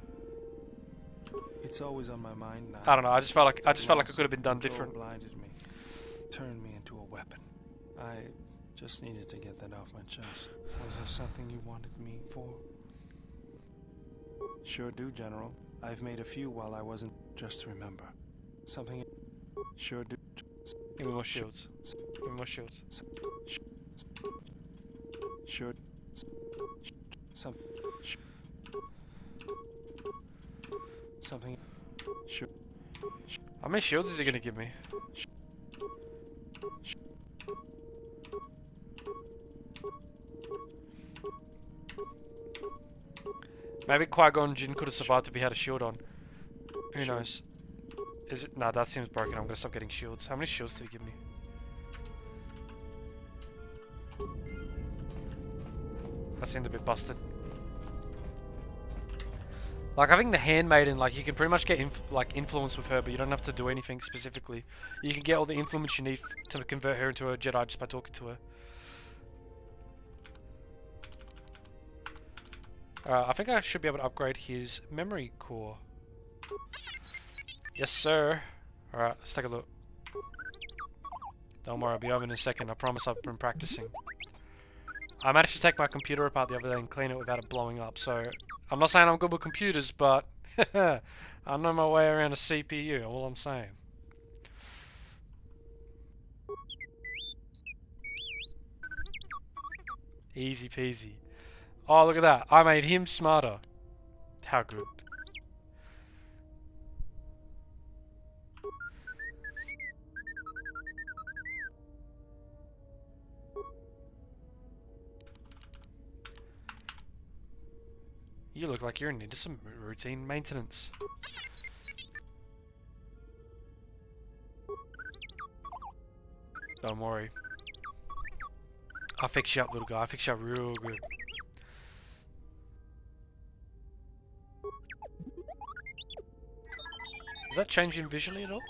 It's always on my mind now. I don't know, I just felt like it could have been done different. Blinded me, turned me into a weapon. I just needed to get that off my chest. Was there something you wanted me for? Sure do, General. I've made a few while I wasn't. Just remember. Something. Sure do. Give me more shields. Give me more shields. Sure. Something. Sure. How many shields is he gonna give me? Maybe Qui-Gon Jinn could have survived if he had a shield on. Who knows? Is it? Nah, that seems broken. I'm gonna stop getting shields. How many shields did he give me? That seemed a bit busted. Like, I think the Handmaiden, like, you can pretty much get influence with her, but you don't have to do anything specifically. You can get all the influence you need to convert her into a Jedi just by talking to her. I think I should be able to upgrade his memory core. Yes, sir. Alright, let's take a look. Don't worry, I'll be over in a second. I promise I've been practicing. I managed to take my computer apart the other day and clean it without it blowing up, so I'm not saying I'm good with computers, but I know my way around a CPU, all I'm saying. Easy peasy. Oh, look at that. I made him smarter. How good. You look like you're into some routine maintenance. Don't worry. I'll fix you up, little guy. I'll fix you up real good. Does that change him visually at all?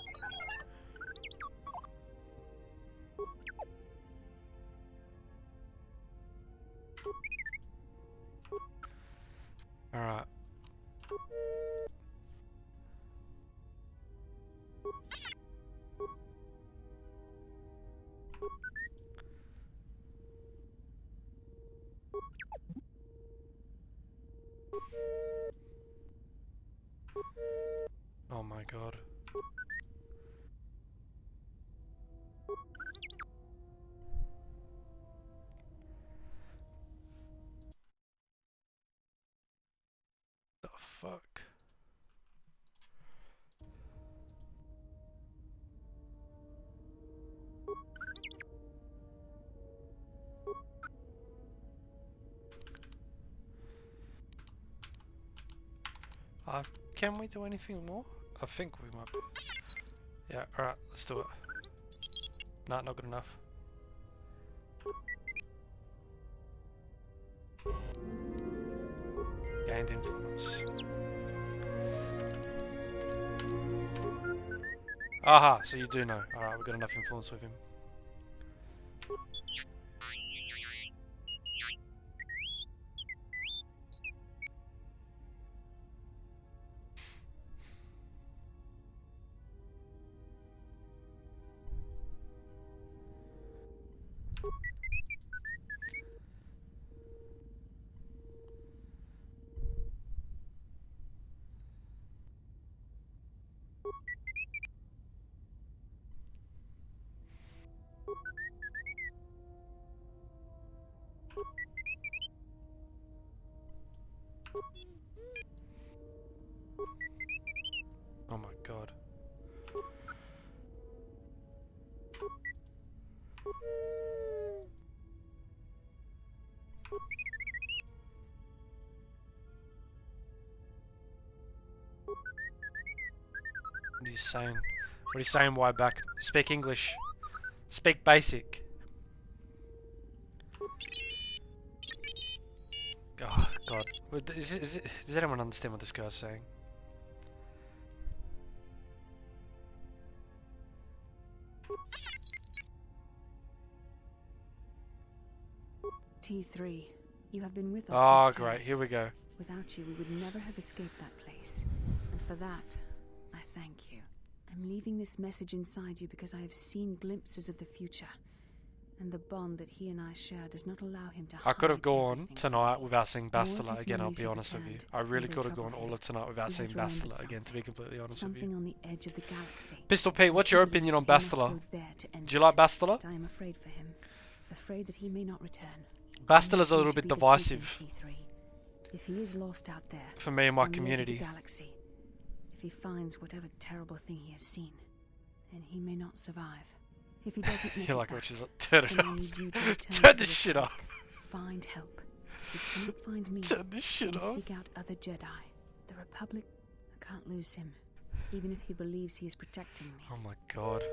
Alright. Oh my god. The fuck? Can we do anything more? I think we might. Yeah, alright, let's do it. Nah, not good enough. Gained influence. Aha, so you do know. Alright, we've got enough influence with him. Oh my god. What are you saying? What are you saying, why back? Speak English. Speak basic. Oh god. Does anyone understand what this guy's saying? T3, you have been with us Oh since great, Terrace. here we go. Without you, we would never have escaped that place. And for that, I thank you. I'm leaving this message inside you because I have seen glimpses of the future. And the bond that he and I share does not allow him to I could have hide gone everything. tonight without seeing More Bastila his again, I'll memories be of the honest with you. hand I really and could they have gone trouble all him. of tonight without He seeing has remembered Bastila again, to be completely honest with something you. on the edge of the galaxy. Pistol Pete, what's your opinion on Bastila? Do you like Bastila? I am afraid for him. Afraid that he may not return. Bastila's a I little need bit to be the divisive beacon, T3. If he is lost out there, for me and my on the edge of the community. galaxy, if he finds whatever terrible thing he has seen, then he may not survive. If he doesn't make You're it like, back, which is like, turn it then I off. need you to return Turn to this the shit Republic. off. Find help. If you cannot find me, Turn this shit then off. seek out other Jedi. The Republic, I can't lose him, even if he believes he is protecting me. Oh my god.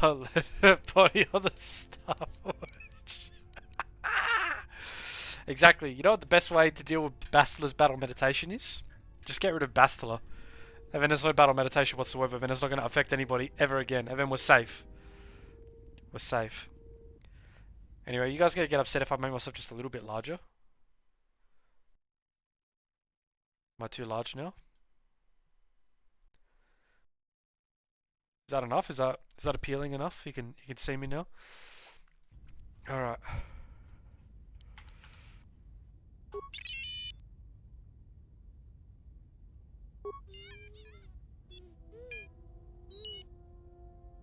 I'll let her body on the Star Wars. Exactly. You know what the best way to deal with Bastila's battle meditation is? Just get rid of Bastila. And then there's no battle meditation whatsoever. Then it's not going to affect anybody ever again. And then we're safe. We're safe. Anyway, you guys going to get upset if I make myself just a little bit larger? Am I too large now? Is that enough? Is that appealing enough? You can see me now? Alright.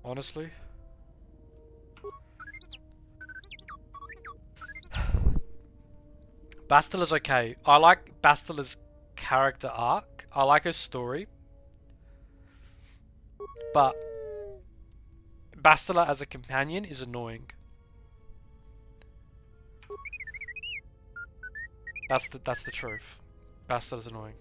Honestly? Bastila's okay. I like Bastila's character arc. I like her story. But Bastila as a companion is annoying. That's the truth. Bastila's annoying.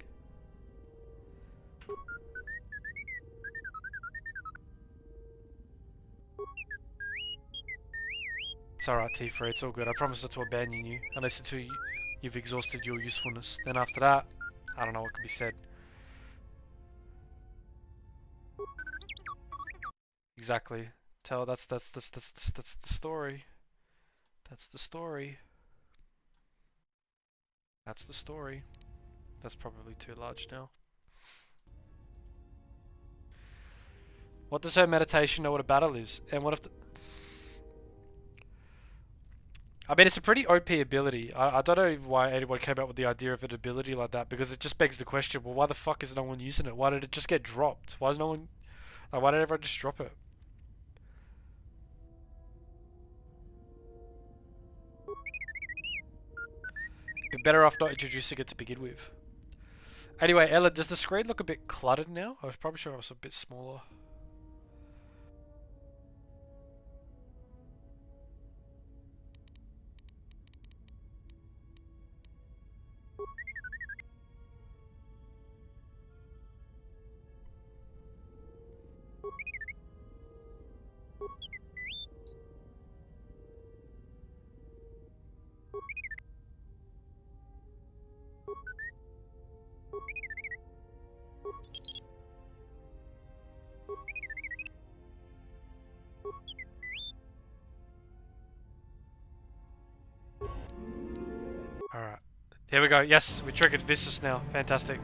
It's alright, T3, it's all good. I promise not to abandon you unless until you've exhausted your usefulness. Then after that, I don't know what can be said. Exactly. That's the story. That's the story. That's the story. That's probably too large now. What does her meditation know what a battle is? And what if the... I mean, it's a pretty OP ability. I don't know why anyone came up with the idea of an ability like that, because it just begs the question, well, why the fuck is no one using it? Why did it just get dropped? Why is no one... Like, why did everyone just drop it? Be better off not introducing it to begin with. Anyway, Ella, does the screen look a bit cluttered now? I was probably sure it was a bit smaller. Alright. Here we go. Yes, we triggered Vistus now. Fantastic.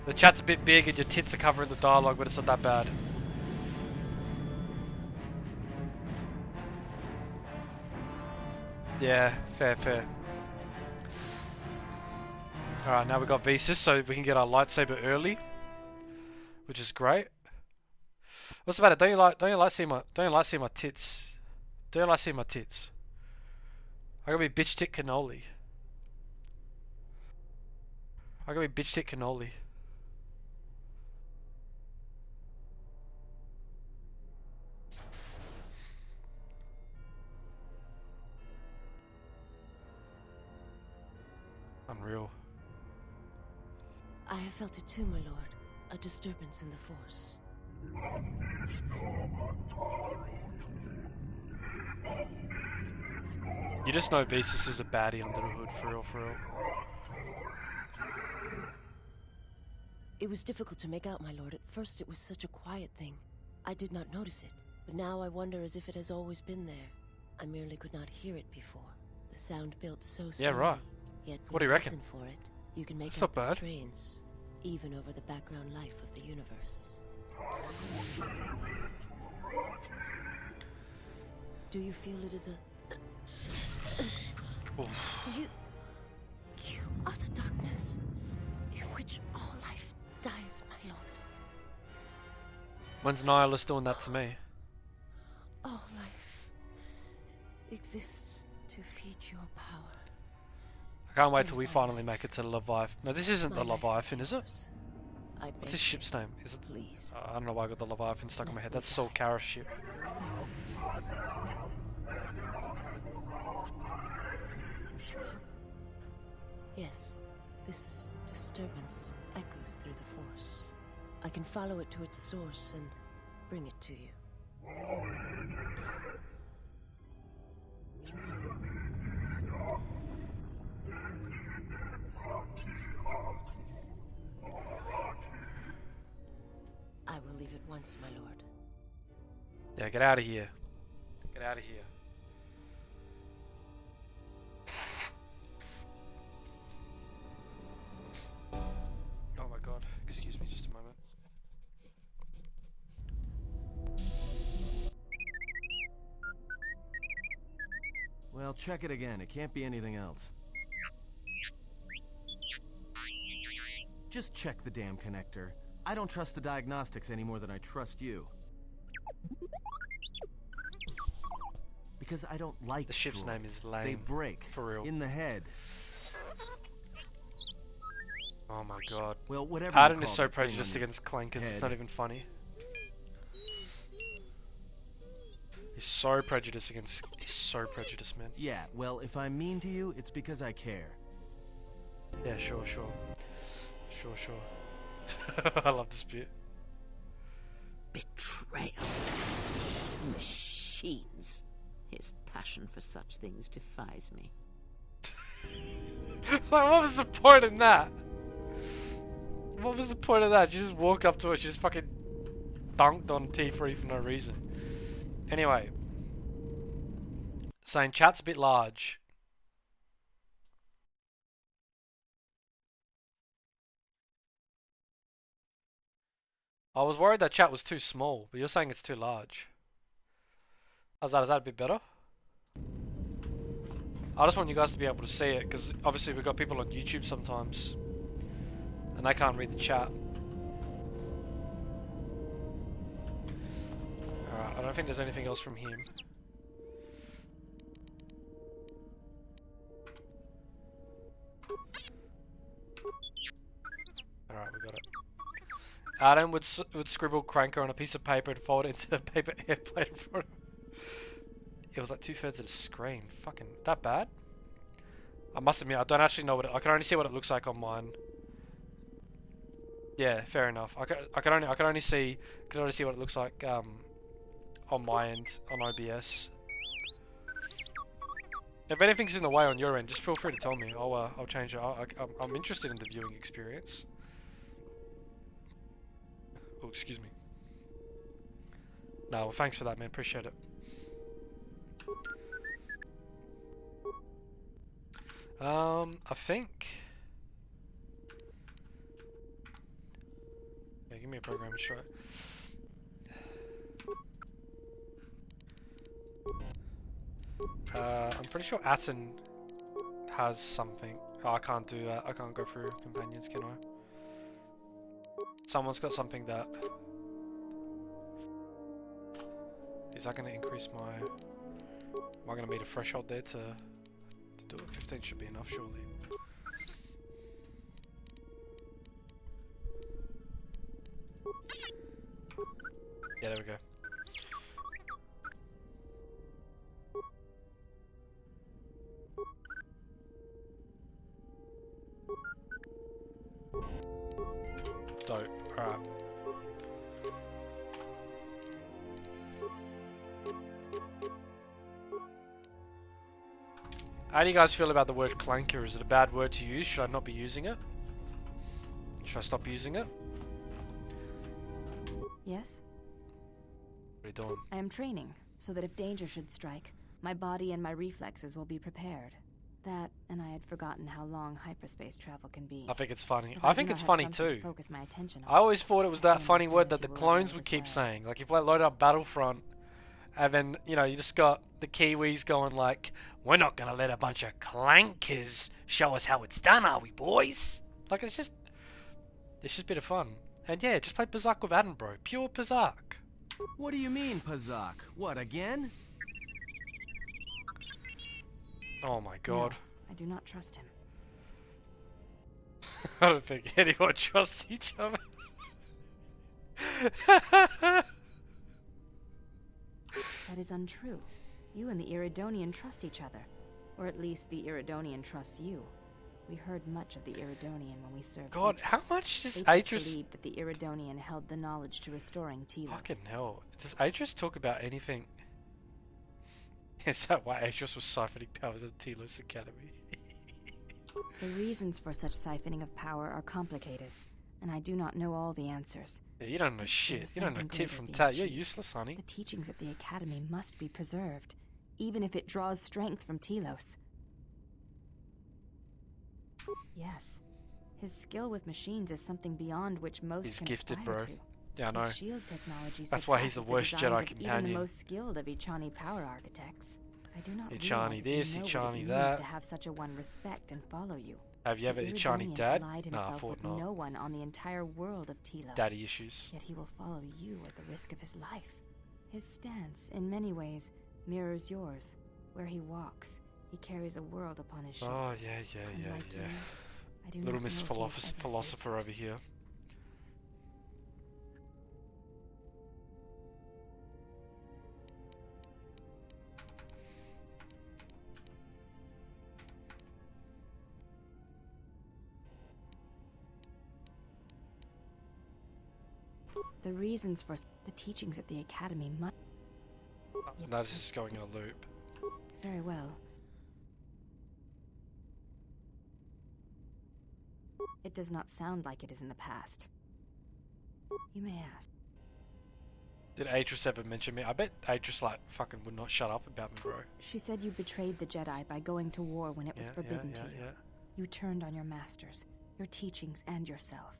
The chat's a bit big and your tits are covering the dialogue, but it's not that bad. Yeah, fair. Alright, now we got Visas, so we can get our lightsaber early. Which is great. What's about it? Don't you like seeing my tits? Don't you like seeing my tits? I gotta be bitch tit cannoli. Unreal. I have felt it too, my lord. A disturbance in the Force. You just know Visas is a baddie under the hood, for real. It was difficult to make out, my lord. At first it was such a quiet thing. I did not notice it. But now I wonder as if it has always been there. I merely could not hear it before. The sound built so slowly. Yeah, right. Yet What do you reckon? listen for it, you can make That's out not the bad. strains, even over the background life of the universe. Do you feel it is a... You are the darkness in which all life dies, my lord. When's Nihilus doing that to me? All life exists to feed your power. I can't wait till we finally make it to the Leviathan. No, this isn't the Leviathan, is it? What's this ship's name? Is it? Please. I don't know why I got the Leviathan stuck in my head. That's Saul Kara's ship. Yes, this disturbance echoes through the Force. I can follow it to its source and bring it to you. I will leave at once, my lord. Yeah, get out of here. Get out of here. Oh my god, excuse me just a moment. Well, check it again. It can't be anything else. Just check the damn connector. I don't trust the diagnostics any more than I trust you. Because I don't like The ship's droids. name is lame. They break. For real. In the head. Oh my god. Well, whatever. Arden you is call so that thing prejudiced on your against clankers, it's head. not even funny. He's so prejudiced, man. Yeah, well, if I'm mean to you, it's because I care. Yeah, sure. I love this bit. Betrayal. Machines. His passion for such things defies me. Like, what was the point in that? What was the point of that? You just walk up to it, she just fucking dunked on T3 for no reason. Anyway. Saying chat's a bit large. I was worried that chat was too small, but you're saying it's too large. Is that a bit better? I just want you guys to be able to see it, because obviously we've got people on YouTube sometimes, and they can't read the chat. Alright, I don't think there's anything else from him. Alright, we got it. Adam would scribble Cranker on a piece of paper and fold it into a paper airplane in front of him. It was like 2/3 of the screen. Fucking that bad? I must admit, I don't actually know what I can only see what it looks like on mine. Yeah, fair enough. I can only see what it looks like on my end on OBS. If anything's in the way on your end, just feel free to tell me. I'll change it. I'm interested in the viewing experience. Oh, excuse me. No, well, thanks for that, man. Appreciate it. I think give me a programming try. I'm pretty sure Atten has something. Oh, I can't do that. I can't go through companions, can I? Someone's got something that... Is that going to increase my... Am I going to meet a threshold there to do it? 15 should be enough, surely. Yeah, there we go. Dope. Alright. How do you guys feel about the word clanker? Is it a bad word to use? Should I not be using it? Should I stop using it? Yes? What are you doing? I am training, so that if danger should strike, my body and my reflexes will be prepared. That, and I had forgotten how long hyperspace travel can be. I think it's funny. If I think do it's not have funny something too. to focus my attention on, I always thought it was that then funny word that sanity the will clones run would its keep way. saying. Like, you play load up Battlefront, and then, you know, you just got the Kiwis going like, we're not gonna let a bunch of clankers show us how it's done, are we, boys? Like, it's just a bit of fun. And yeah, just play Pazak with Adam, bro. Pure Pazak. What do you mean, Pazak? What, again? Oh my god. No, I do not trust him. I don't think anyone trusts each other. That is untrue. You and the Iridonian trust each other. Or at least the Iridonian trusts you. We heard much of the Iridonian when we served God, Atris. how much does Atris Atris... believed that the Iridonian held the knowledge to restoring Telos. Fucking hell. Does Atris talk about anything? Is that why Atris was siphoning powers at Telos Academy? The reasons for such siphoning of power are complicated, and I do not know all the answers. Yeah, you don't know There shit. is You don't know something tit greater from being tat. You're achieved. useless, honey. The teachings at the Academy must be preserved, even if it draws strength from Telos. Yes. His skill with machines is something beyond which most He's can gifted, aspire bro. to. Yeah, I know. His shield technology That's why he's the surpasses worst designs Jedi of Even companion. the most skilled of Ichani power architects. I do not Ichani realize if you this, know what Ichani it means that. to have such a one respect and follow you. Have you ever The Ichani Iridonian dad? allied Nah, I himself thought with not. no one on the entire world of Telos. Daddy issues. Yet he will follow you at the risk of his life. His stance, in many ways, mirrors yours. Where he walks, he carries a world upon his shoulders. Oh, yeah, And yeah, like yeah. you, I do Little not Miss know if he has ever Philosopher faced over here. The reasons for the teachings at the Academy must... No, this is going in a loop. Very well. It does not sound like it is in the past. You may ask. Did Atris ever mention me? I bet Atris, like, fucking would not shut up about me, bro. She said you betrayed the Jedi by going to war when it was forbidden to you. Yeah. You turned on your masters, your teachings, and yourself.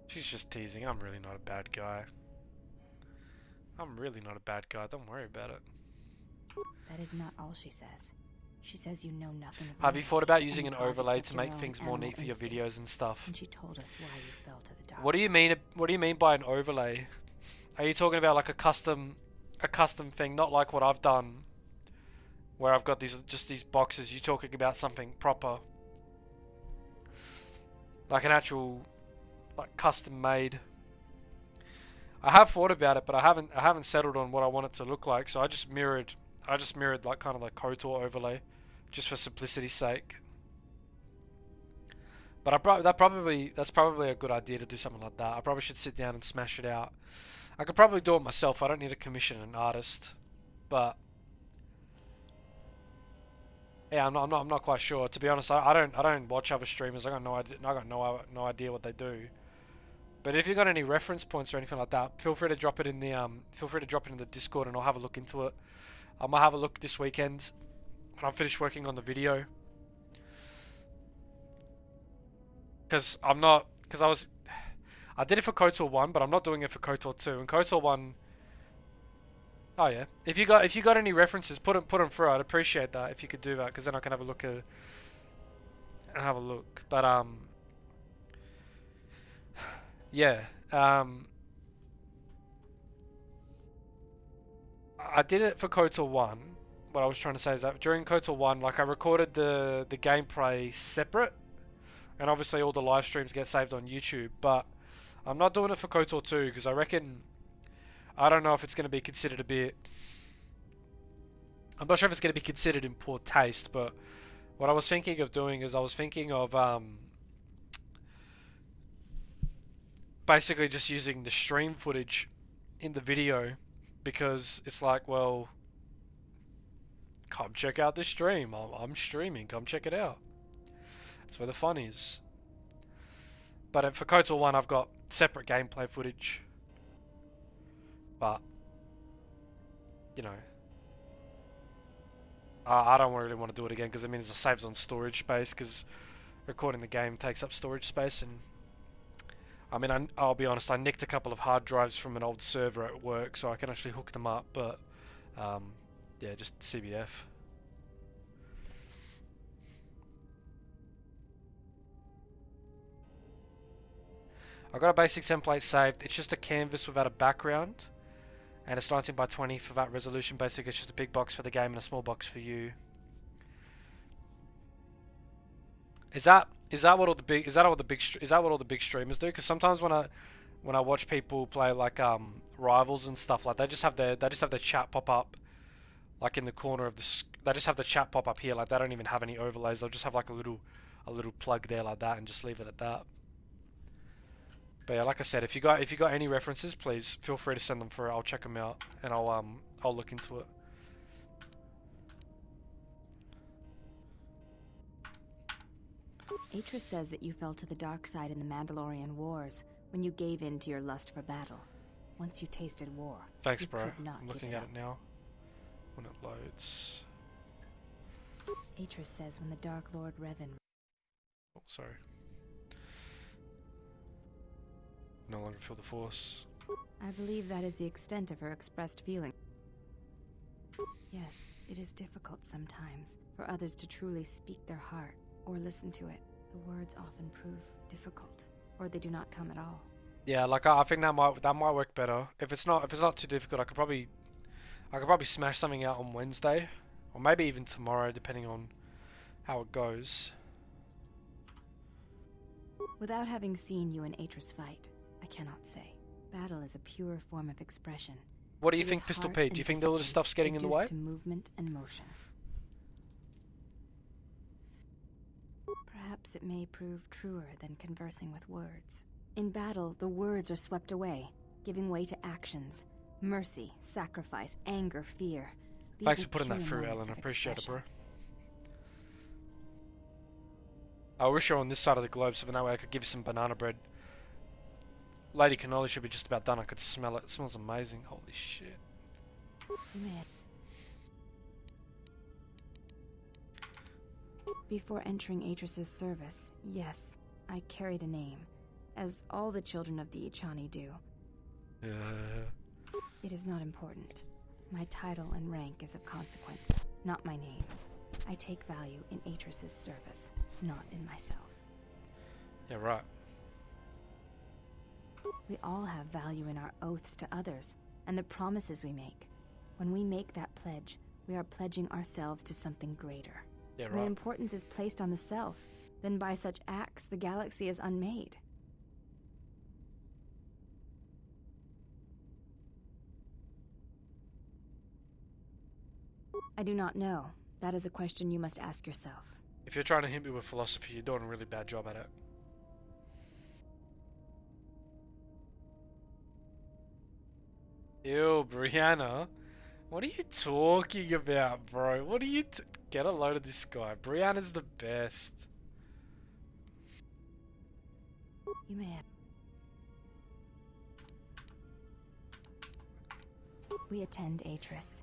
She's just teasing. I'm really not a bad guy. I'm really not a bad guy. Don't worry about it. That is not all she says. She says you know nothing of Have you magic thought about and using an cause overlay except to your make own things more animal neat for your instincts. videos and stuff? And she told us why you fell to the dark What do you mean? What do you mean by an overlay? Are you talking about like a custom thing, not like what I've done, where I've got these boxes? You talking about something proper, like an actual, like custom made? I have thought about it, but I haven't settled on what I want it to look like. So I just mirrored like kind of like KOTOR overlay, just for simplicity's sake. But that's probably a good idea to do something like that. I probably should sit down and smash it out. I could probably do it myself. I don't need to commission an artist, but yeah, I'm not quite sure. To be honest, I don't watch other streamers. I got no idea what they do. But if you got any reference points or anything like that, feel free to drop it in the Discord, and I'll have a look into it. I might have a look this weekend when I'm finished working on the video. Because I did it for KOTOR 1, but I'm not doing it for KOTOR 2. And KOTOR 1, oh yeah. If you got any references, put them through. I'd appreciate that if you could do that, because then I can have a look at it and have a look. But yeah. I did it for KOTOR 1. What I was trying to say is that during KOTOR 1, like I recorded the gameplay separate, and obviously all the live streams get saved on YouTube, but I'm not doing it for KOTOR 2 because I reckon, I don't know if it's going to be considered a bit, I'm not sure if it's going to be considered in poor taste, but what I was thinking of doing is I was thinking of basically just using the stream footage in the video, because it's like, well, come check out this stream, I'm streaming, come check it out. That's where the fun is. But for KOTOR 1, I've got separate gameplay footage. But, you know, I don't really want to do it again, because it means it saves on storage space, because recording the game takes up storage space. And I mean, I'll be honest, I nicked a couple of hard drives from an old server at work, so I can actually hook them up, but yeah, just CBF. I've got a basic template saved. It's just a canvas without a background, and it's 19 by 20 for that resolution. Basically, it's just a big box for the game and a small box for you. Is that what all the big streamers do? Because sometimes when I watch people play like Rivals and stuff, like they just have their chat pop up like in the corner of the they just have the chat pop up here, like they don't even have any overlays. They'll just have like a little plug there like that and just leave it at that. But yeah, like I said, if you got any references, please feel free to send them through. I'll check them out and I'll look into it. Atris says that you fell to the dark side in the Mandalorian Wars when you gave in to your lust for battle. Once you tasted war, thanks, you bro. could not I'm looking at it now when it loads. Atris says when the Dark Lord Revan... Oh, sorry. No longer feel the Force. I believe that is the extent of her expressed feeling. Yes, it is difficult sometimes for others to truly speak their heart or listen to it. The words often prove difficult, or they do not come at all. Yeah, like I think that might work better. If it's not too difficult, I could probably smash something out on Wednesday, or maybe even tomorrow, depending on how it goes. Without having seen you and Atris fight, I cannot say. Battle is a pure form of expression. What do you think, Pistol Pete? Do you think all this stuff's getting in the way? To movement and motion. Perhaps it may prove truer than conversing with words. In battle, the words are swept away, giving way to actions. Mercy, sacrifice, anger, fear. Thanks for putting that through, Ellen. I appreciate it, bro. I wish you were on this side of the globe so that way I could give you some banana bread. Lady Cannoli should be just about done. I could smell it. It smells amazing. Holy shit. Before entering Atris's service, yes, I carried a name, as all the children of the Ichani do. It is not important. My title and rank is of consequence, not my name. I take value in Atris's service, not in myself. Yeah, right. We all have value in our oaths to others, and the promises we make. When we make that pledge, we are pledging ourselves to something greater. Yeah, right. When importance is placed on the self, then by such acts the galaxy is unmade. I do not know. That is a question you must ask yourself. If you're trying to hit me with philosophy, you're doing a really bad job at it. Ew, Brianna. What are you talking about, bro? What are you get a load of this guy. Brianna's the best. You may have. We attend Atris.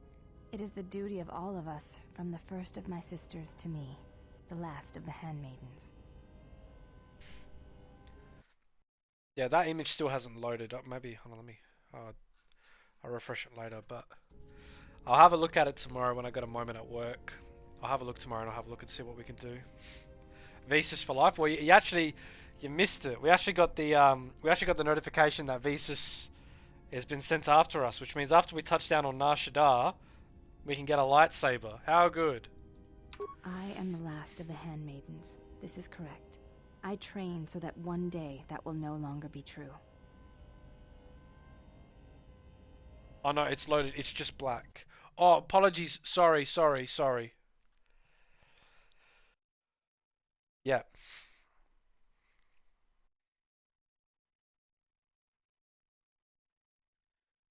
It is the duty of all of us, from the first of my sisters to me, the last of the handmaidens. Yeah, that image still hasn't loaded up. Maybe, hold on, let me... I'll refresh it later, but... I'll have a look at it tomorrow when I got a moment at work. I'll have a look tomorrow and I'll have a look and see what we can do. Visas for life. Well, you missed it. We actually got the notification that Visas has been sent after us, which means after we touch down on Nar Shaddaa, we can get a lightsaber. How good. I am the last of the handmaidens. This is correct. I train so that one day that will no longer be true. Oh no, it's loaded. It's just black. Oh, apologies. Sorry. Yeah.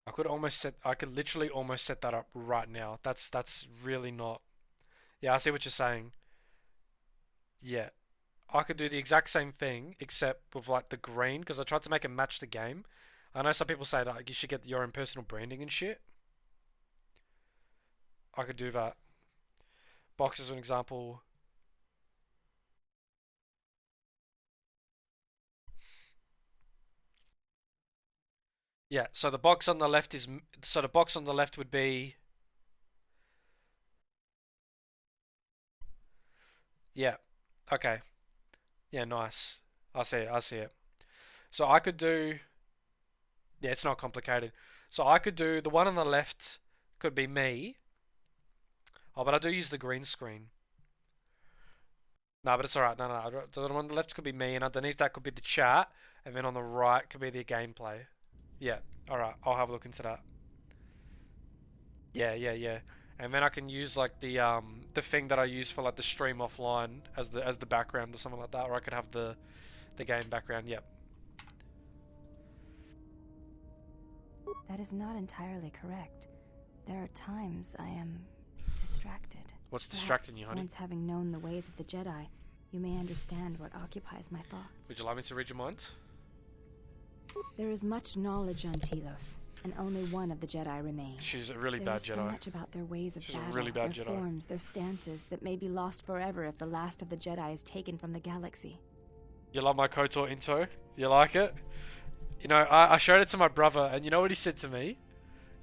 I could literally almost set that up right now. That's really not. Yeah, I see what you're saying. Yeah. I could do the exact same thing except with like the green because I tried to make it match the game. I know some people say that like, you should get your own personal branding and shit. I could do that. Box as an example. Yeah, so the box on the left is so the box on the left would be yeah. Okay. Yeah, nice. I see it. So I could do yeah, it's not complicated. So I could do the one on the left could be me. Oh, but I do use the green screen. No, but it's alright. No. The one on the left could be me, and underneath that could be the chat, and then on the right could be the gameplay. Yeah, alright. I'll have a look into that. Yeah. And then I can use like the thing that I use for like the stream offline as the background or something like that, or I could have the game background. Yep. That is not entirely correct. There are times I am distracted. What's distracting you, honey? Once having known the ways of the Jedi, you may understand what occupies my thoughts. Would you like me to read your mind? There is much knowledge on Telos, and only one of the Jedi remains. She's a really there bad is Jedi. So much about their ways of She's battle, a really bad their Jedi. forms, their stances that may be lost forever if the last of the Jedi is taken from the galaxy. You love my KOTOR intro? You like it? You know, I showed it to my brother, and you know what he said to me?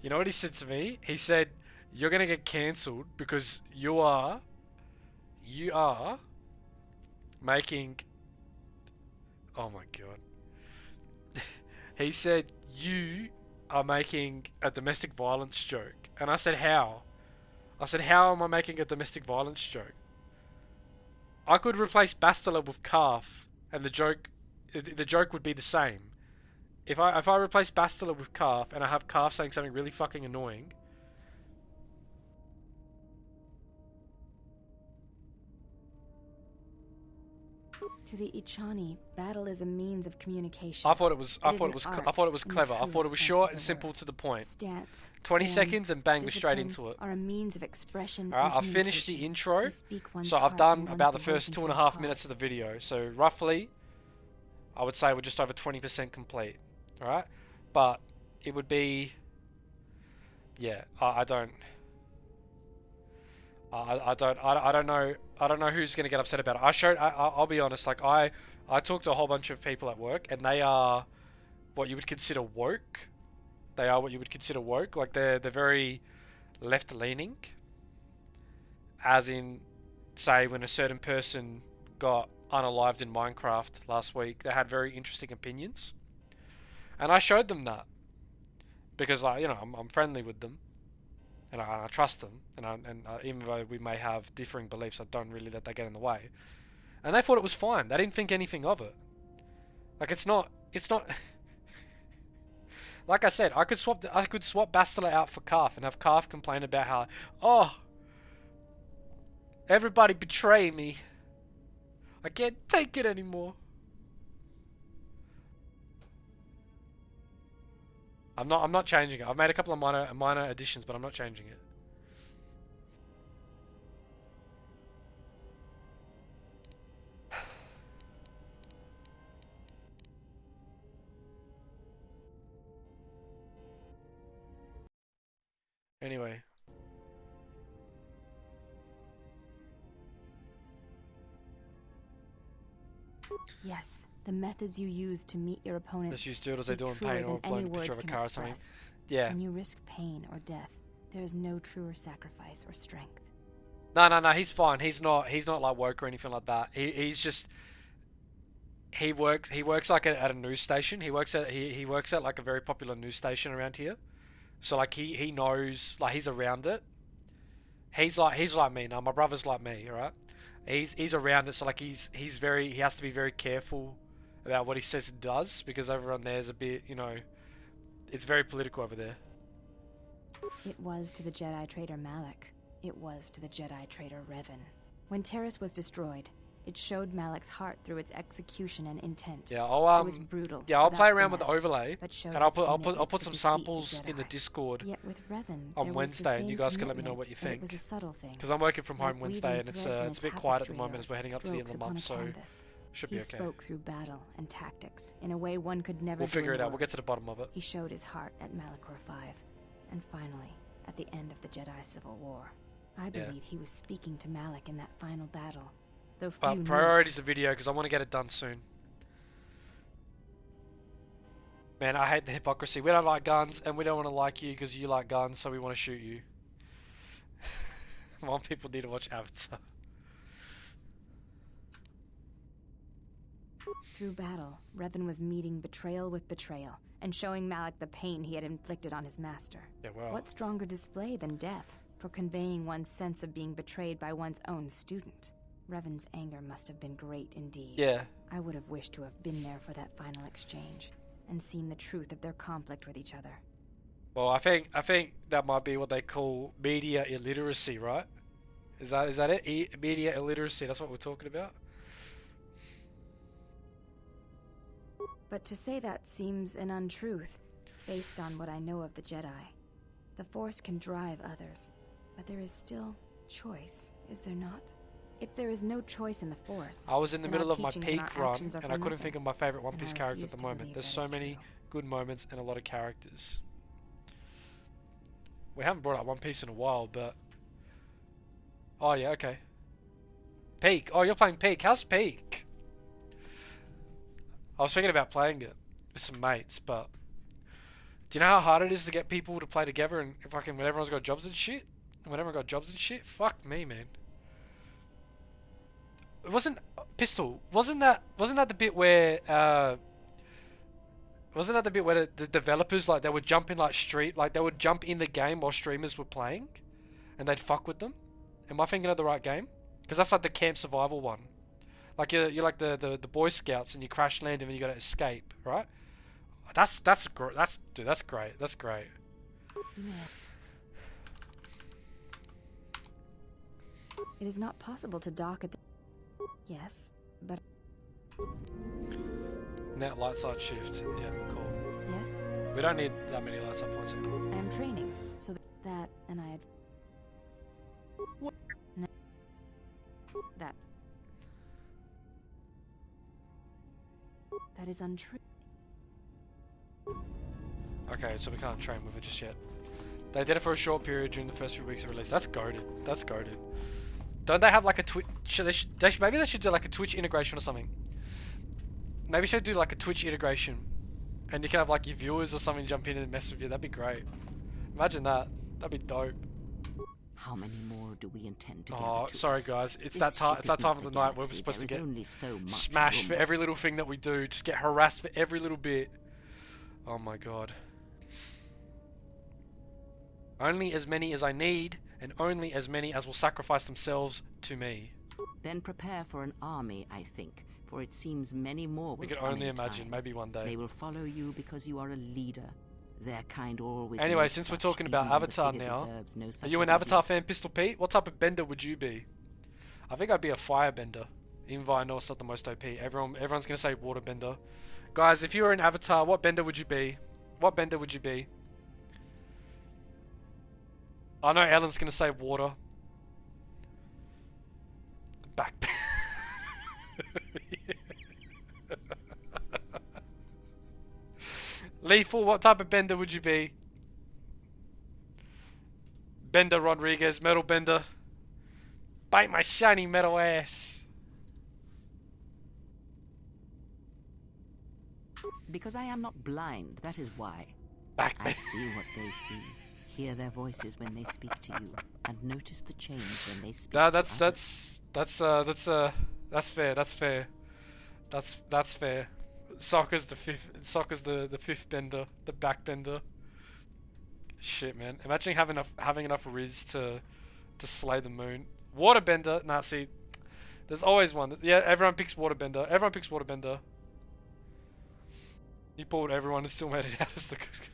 He said, "You're gonna get cancelled because you are making." Oh my god. He said, "You are making a domestic violence joke," and I said, "How?" I said, "How am I making a domestic violence joke?" I could replace Bastila with Calf, and the joke would be the same. If I replace Bastila with Calf and I have Calf saying something really fucking annoying. To the Ichani, battle is a means of communication. I thought it was clever. I thought it was short and simple to the point. Stance, 20 form, seconds and bang, we're straight into it. Are a means of expression. Alright, I've finished the intro, so I've done about the first 2.5 minutes of the video. So roughly, I would say we're just over 20% complete. Alright, but it would be, yeah, I don't know who's gonna get upset about it. I'll be honest, like I talked to a whole bunch of people at work, and they are what you would consider woke. Like they're very left leaning. As in, say, when a certain person got unalived in Minecraft last week, they had very interesting opinions, and I showed them that because, like, you know, I'm friendly with them. And I trust them, and even though we may have differing beliefs, I don't really let that get in the way. And they thought it was fine. They didn't think anything of it. Like it's not. Like I said, I could swap Bastila out for Calf and have Calf complain about how, oh, everybody betray me. I can't take it anymore. I'm not changing it. I've made a couple of minor additions, but I'm not changing it. Anyway. Yes, The methods you use to meet your opponents Let's use duels as they speak do in truer pain or than blowing any a picture words of a can car or something. express. Yeah. When you risk pain or death, there is no truer sacrifice or strength. No, he's fine. He's not like woke or anything like that. He's just he works like at a news station. He works at like a very popular news station around here. So like he knows, like he's around it. He's like me now. My brother's like me, right? He's around it, so like he has to be very careful about what he says and does, because everyone there's a bit, you know, it's very political over there. It was to the Jedi traitor Malak. It was to the Jedi traitor Revan. When Terrace was destroyed, it showed Malak's heart through its execution and intent. Yeah, It was brutal. I'll without play around with the finesse, overlay, but showed and I'll his put commitment some to defeat samples the in the Jedi. Discord Yet with Revan, on there was the Wednesday, and you same guys can let me know commitment, what you but it think. was a subtle thing. Because I'm working from home Like Wednesday, weaving and it's threads in a bit quiet at the tapestry moment or as we're heading up to the end of the strokes month, so upon a canvas. should be He okay. spoke through battle and tactics in a way one could never We'll do figure in it out. We'll get to words. the bottom of it. He showed his heart at Malachor 5, and finally, at the end of the Jedi Civil War. I Yeah. believe he was speaking to Malak in that final battle, though few But knew priority's the video, because I want to get it done soon. Man, I hate the hypocrisy. We don't like guns, and we don't want to like you because you like guns, so we want to shoot you. More people need to watch Avatar. Through battle, Revan was meeting betrayal with betrayal, and showing Malak the pain he had inflicted on his master. Yeah, well. What stronger display than death for conveying one's sense of being betrayed by one's own student? Revan's anger must have been great indeed. Yeah. I would have wished to have been there for that final exchange, and seen the truth of their conflict with each other. Well, I think that might be what they call media illiteracy, right? Is that it? Media illiteracy. That's what we're talking about. But to say that seems an untruth, based on what I know of the Jedi. The Force can drive others, but there is still choice, is there not? If there is no choice in the Force, I was in the then our middle of my teachings and peak our run, actions are and for I couldn't nothing. think of my favorite One And Piece I character at refuse the to moment. believe There's that so is many true. good moments and a lot of characters. We haven't brought up One Piece in a while, but... Oh, yeah, okay. Peak. Oh, you're playing Peak. How's Peak? I was thinking about playing it with some mates, but... Do you know how hard it is to get people to play together and fucking when everyone's got jobs and shit? When everyone got jobs and shit? Fuck me, man. It wasn't... Pistol. Wasn't that the bit where... Wasn't that the bit where the developers, like, they would jump in, like, they would jump in the game while streamers were playing? And they'd fuck with them? Am I thinking of the right game? Because that's like the camp survival one. Like, you're like the Boy Scouts and you crash land and then you gotta escape, right? That's great. That's great. That's great. It is not possible to dock at the... Yes, but... Net light side shift. Yeah, cool. Yes? We don't need that many light side points anymore. I am training, so that and I had... No. That... That is untrue. Okay, so we can't train with it just yet. They did it for a short period during the first few weeks of release. That's goated. That's goated. Don't they have like a Twitch? Maybe they should do like a Twitch integration or something. Maybe they should do like a Twitch integration, and you can have like your viewers or something jump in and mess with you. That'd be great. Imagine that. That'd be dope. How many more do we intend to gather Oh, to sorry us? guys. It's This that time. ship It's is that time not of the the night where we're galaxy. supposed to There get is only so much smashed for room. every little thing that we do. Just get harassed for every little bit. Oh my god. Only as many as I need, and only as many as will sacrifice themselves to me. Then prepare for an army, I think, for it seems many more will We could come only in imagine, time. maybe one day. They will follow you because you are a leader. Their kind always Anyway, need since we're such, talking about even though the Avatar figure now, deserves no are such you an Avatar obedience. fan, Pistol Pete? What type of bender would you be? I think I'd be a firebender. Even though I know it's not the most OP. Everyone's gonna say waterbender. Guys, if you were an Avatar, what bender would you be? What bender would you be? I know Ellen's gonna say water. Back. Lethal, what type of bender would you be? Bender Rodriguez, metal bender. Bite my shiny metal ass. Because I am not blind, that is why. Back I see what they see, hear their voices when they speak to you, and notice the change when they speak No, to that's others. that's fair. That's fair. That's fair. Soccer's the fifth bender, the back bender. Shit, man. Imagine having enough riz to slay the moon. Waterbender. Nah, see, there's always one. Yeah, everyone picks waterbender. Everyone picks waterbender. He pulled everyone and still made it out as the good guy.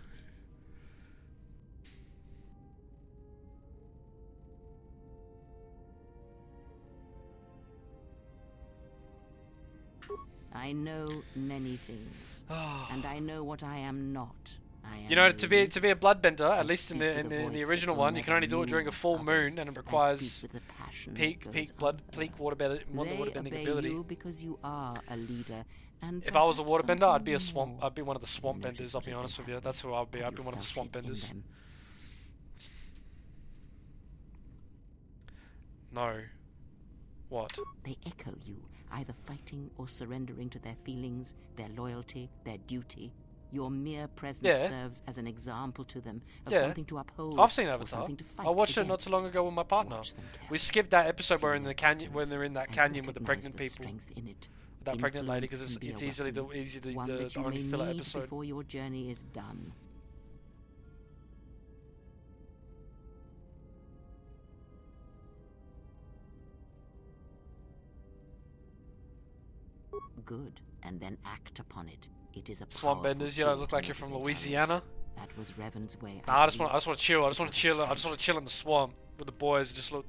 I know many things, and I know what I am not. You know, to be a bloodbender, at least in the original one, you can only do it during a full moon, and it requires peak waterbending ability. You because you are a leader, and if I was a waterbender, I'd be a swamp. I'd be one of the swamp benders. I'll be honest with you. That's who I'd be. I'd be one of the swamp benders. No. What? They echo you, either fighting or surrendering to their feelings, their loyalty, their duty. Your mere presence serves as an example to them of something to uphold. I've seen Avatar. To fight I watched against. it not too long ago with my partner. We skipped that episode where in the canyon, when they're in that canyon with the pregnant people, that pregnant lady, because it's easily the only filler episode. Before your journey is done. Good, and then act upon it. It is a swamp benders. You don't look like you're from Louisiana. That was Revan's way. Nah, I just want to chill. I just want to chill in the swamp with the boys. Just look.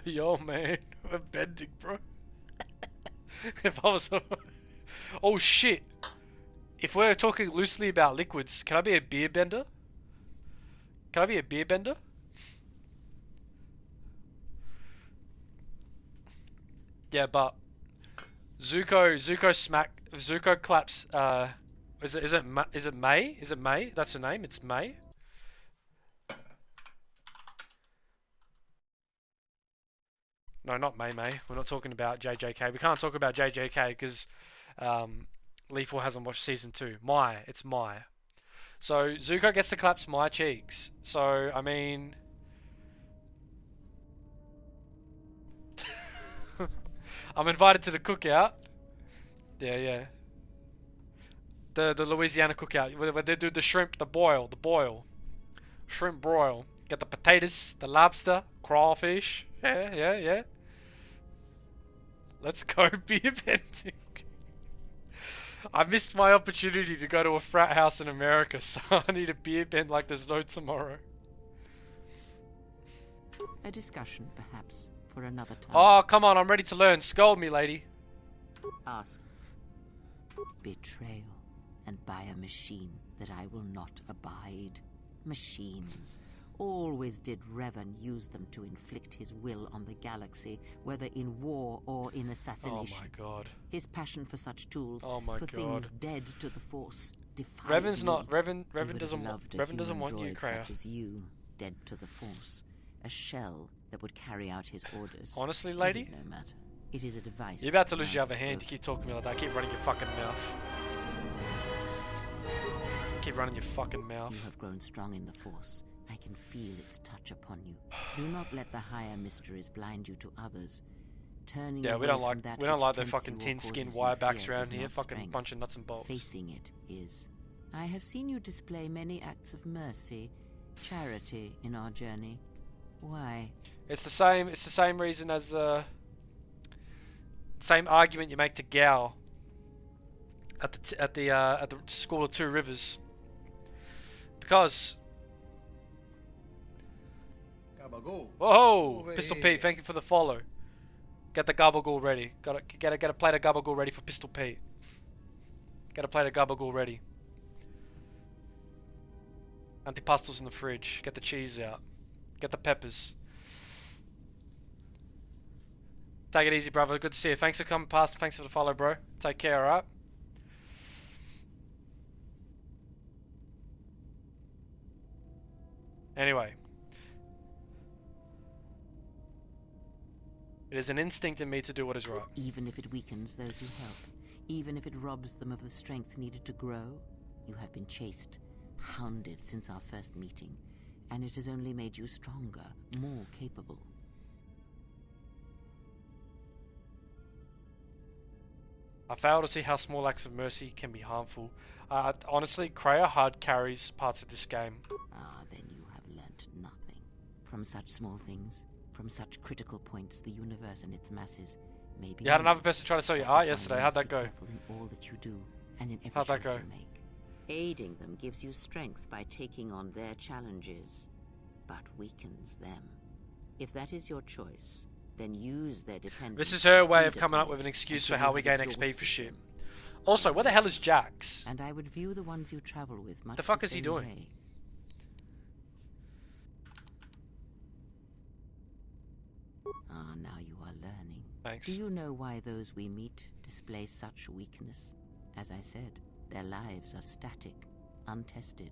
Yo, man, we're bending, bro. If I was, oh shit. If we're talking loosely about liquids, can I be a beer bender? Can I be a beer bender? Yeah, but Zuko claps. Is it May? Is it May? That's her name. It's May. No, not May. We're not talking about JJK. We can't talk about JJK because Lethal hasn't watched season 2. It's Mai. So Zuko gets to claps my cheeks. So I mean. I'm invited to the cookout. Yeah. The Louisiana cookout where they do the shrimp, the boil. Shrimp broil. Get the potatoes, the lobster, crawfish. Yeah. Let's go beer bending. I missed my opportunity to go to a frat house in America, so I need a beer bend like there's no tomorrow. A discussion, perhaps. For another time. Oh, come on, I'm ready to learn. Scold me, lady. Ask. Betrayal, and by a machine that I will not abide. Machines. Always did Revan use them to inflict his will on the galaxy, whether in war or in assassination. Oh my god. His passion for such tools, for things dead to the Force, defies Revan's me. not. Revan Revan doesn't want you, Kreia. Such as you, dead to the Force. A shell that would carry out his orders. Honestly, lady? It is no matter. It is a device. You're about to lose your other hand. You keep talking to me like that. Keep running your fucking mouth. Keep running your fucking mouth. You have grown strong in the Force. I can feel its touch upon you. Do not let the higher mysteries blind you to others. Turning we don't like the fucking tin-skinned wirebacks around here. Fucking strength. bunch of nuts and bolts. Facing it is. I have seen you display many acts of mercy, charity in our journey. Why? It's the same reason as same argument you make to Gao at the School of Two Rivers. Because whoa, Pistol Pete, thank you for the follow. Get the gabagool ready. Get a plate of gabagool ready for Pistol Pete. Get a plate of gabagool ready. Antipastos in the fridge. Get the cheese out. Get the peppers. Take it easy, brother. Good to see you. Thanks for coming past. Thanks for the follow, bro. Take care, alright? Anyway. It is an instinct in me to do what is right. Even if it weakens those you help, even if it robs them of the strength needed to grow, you have been chased, hounded since our first meeting, and it has only made you stronger, more capable. I fail to see how small acts of mercy can be harmful. Honestly, Kreia hard carries parts of this game. Ah, then you have learnt nothing. From such small things, from such critical points, the universe and its masses may be. You had another person try to sell you art yesterday. How'd that go? In all that you do, and in every How'd that choice go? you make. Aiding them gives you strength by taking on their challenges, but weakens them. If that is your choice, then use their dependence. This is her way of coming up with an excuse for how we gain XP for shit. Also, where the hell is Jax? And I would view the ones you travel with much The fuck the is he same doing? way. Ah, now you are learning. Thanks. Do you know why those we meet display such weakness? As I said, their lives are static, untested.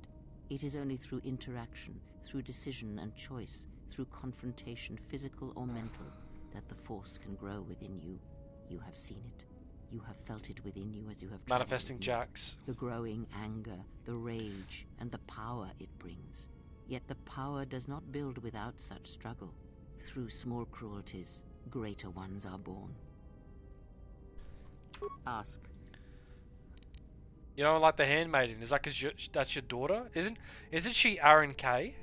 It is only through interaction, through decision and choice, through confrontation, physical or mental, that the force can grow within you. You have seen it. You have felt it within you as you have traveled Manifesting with me. Jax. The growing anger, the rage, and the power it brings. Yet the power does not build without such struggle. Through small cruelties, greater ones are born. Ask. You don't like the handmaiden? Is that because that's your daughter? Isn't she Aaron K?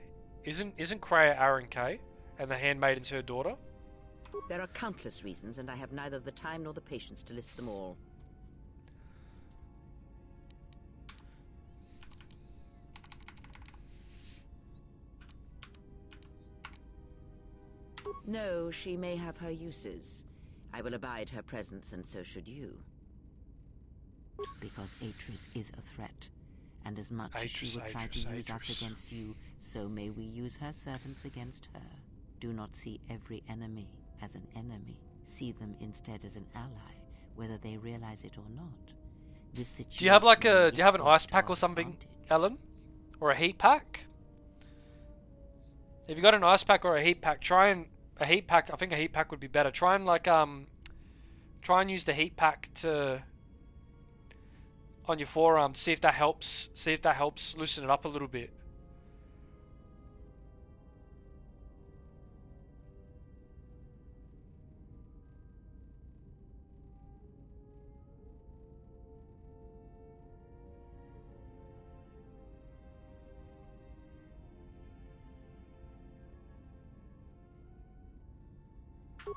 Isn't Kreia Aaron K? And the handmaiden's her daughter? There are countless reasons, and I have neither the time nor the patience to list them all. No, she may have her uses. I will abide her presence, and so should you. Because Atris is a threat, and as much as she would try to use us against you, so may we use her servants against her. Do not see every enemy as an enemy. See them instead as an ally, whether they realize it or not. This situation Do you have like a? Do you have an may ice work to pack our or something, advantage. Ellen? Or a heat pack? If you got an ice pack or a heat pack, a heat pack. I think a heat pack would be better. Try and use the heat pack to on your forearm. See if that helps. See if that helps loosen it up a little bit.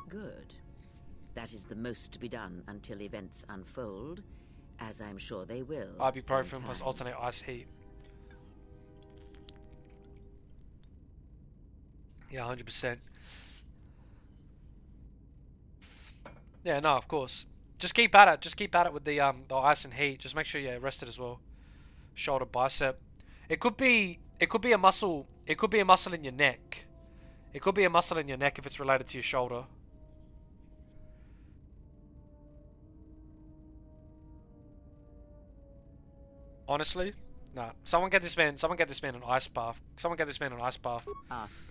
Good. That is the most to be done until events unfold, as I'm sure they will. Ibuprofen in plus time. alternate ice heat. Yeah, 100%. Yeah, no, of course. Just keep at it. Just keep at it with the ice and heat. Just make sure you're rested as well. Shoulder, bicep. It could be a muscle. It could be a muscle in your neck. It could be a muscle in your neck if it's related to your shoulder. Honestly, nah. Someone get this man an ice bath. Someone get this man an ice bath. Ask.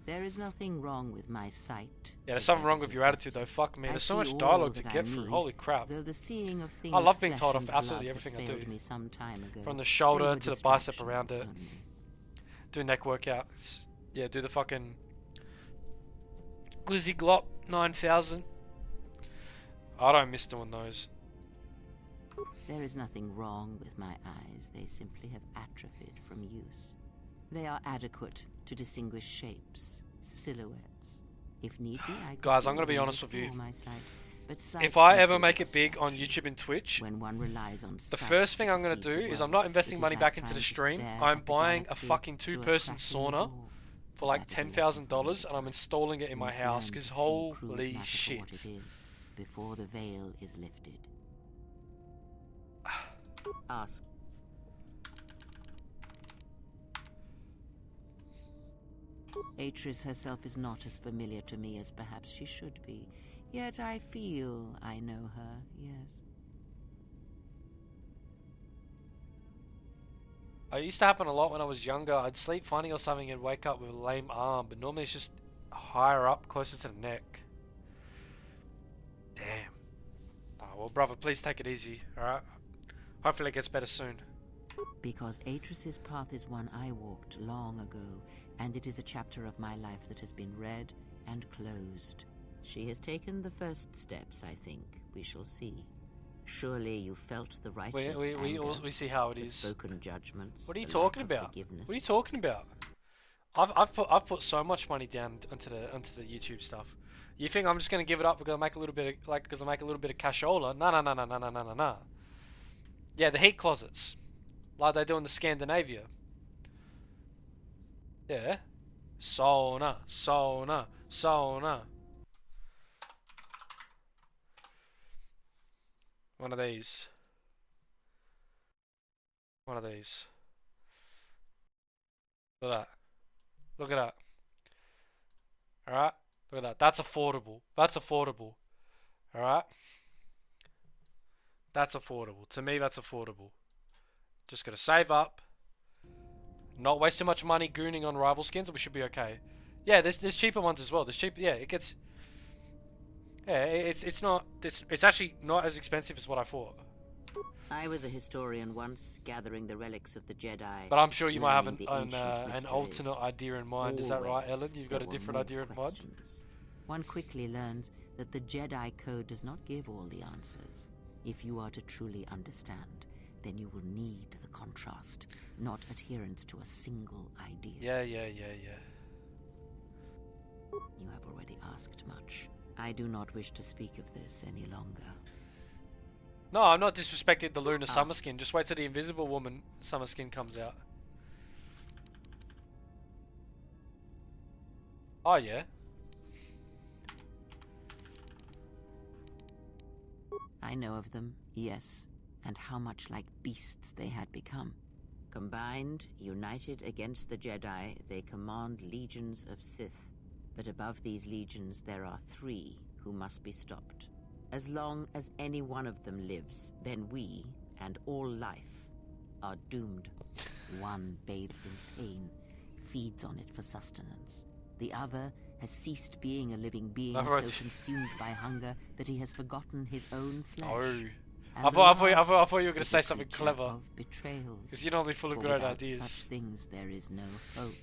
There is nothing wrong with my sight. Yeah, there's something wrong with your attitude though. Fuck me. There's so much dialogue to get through. Holy crap. Though the seeing of things I love being flesh told off and absolutely blood everything has I do. failed me some time ago. From the They shoulder were to the bicep around it. distractions only. Do neck workouts. Yeah, do the fucking Glizzy Glop 9000. I don't miss doing those. There is nothing wrong with my eyes. They simply have atrophied from use. They are adequate to distinguish shapes, silhouettes. If need be, I could Guys, I'm build gonna be and honest with you. restore my sight, but sight If I may ever be make it big distraction. on YouTube and Twitch, When one relies on the sight first thing to I'm going to perceive do the is I'm world, not investing it is money like back into trying the to stream. stare I'm at the buying a galaxy fucking through a two-person crack in the sauna door. for like That is a lesson for $10,000 and I'm installing it in my Must house learn because to see crude holy matter for shit. what it is, before the veil is lifted. Ask. Atris herself is not as familiar to me as perhaps she should be, yet I feel I know her, yes. It used to happen a lot when I was younger. I'd sleep funny or something and wake up with a lame arm, but normally it's just Higher up, closer to the neck. Damn. Oh, well, brother, please take it easy, alright? Hopefully it gets better soon. Because Atris's path is one I walked long ago, and it is a chapter of my life that has been read and closed. She has taken the first steps, I think. We shall see. Surely you felt the righteous we see how it the is. spoken judgments. What are you the talking lack of about? forgiveness. What are you talking about? I've put so much money down onto the YouTube stuff. You think I'm just gonna give it up because I make a little bit of cashola? No. Yeah, the heat closets, like they do in the Scandinavia. Yeah, sauna. One of these. Look at that. Look at that. Alright? Look at that. That's affordable. Alright? That's affordable. To me, that's affordable. Just gotta save up. Not waste too much money gooning on rival skins, and we should be okay. Yeah, there's cheaper ones as well. Yeah, it gets... Yeah, it's actually not as expensive as what I thought. I was a historian once, gathering the relics of the Jedi. But I'm sure you might have an mysteries. alternate idea in mind. Is that right, Ellen? You've got a different idea in mind? One quickly learns that the Jedi Code does not give all the answers. If you are to truly understand, then you will need the contrast, not adherence to a single idea. Yeah. You have already asked much. I do not wish to speak of this any longer. No, I'm not disrespecting the Luna summer skin. Just wait till the Invisible Woman summer skin comes out. Oh, yeah. I know of them, yes, and how much like beasts they had become. Combined, united against the Jedi, they command legions of Sith. But above these legions, there are 3 who must be stopped. As long as any one of them lives, then we, and all life, are doomed. One bathes in pain, feeds on it for sustenance. The other has ceased being a living being, so consumed by hunger that he has forgotten his own flesh. Oh. I thought you were going to say something clever. Because you're normally full of great ideas. Such things there is no hope.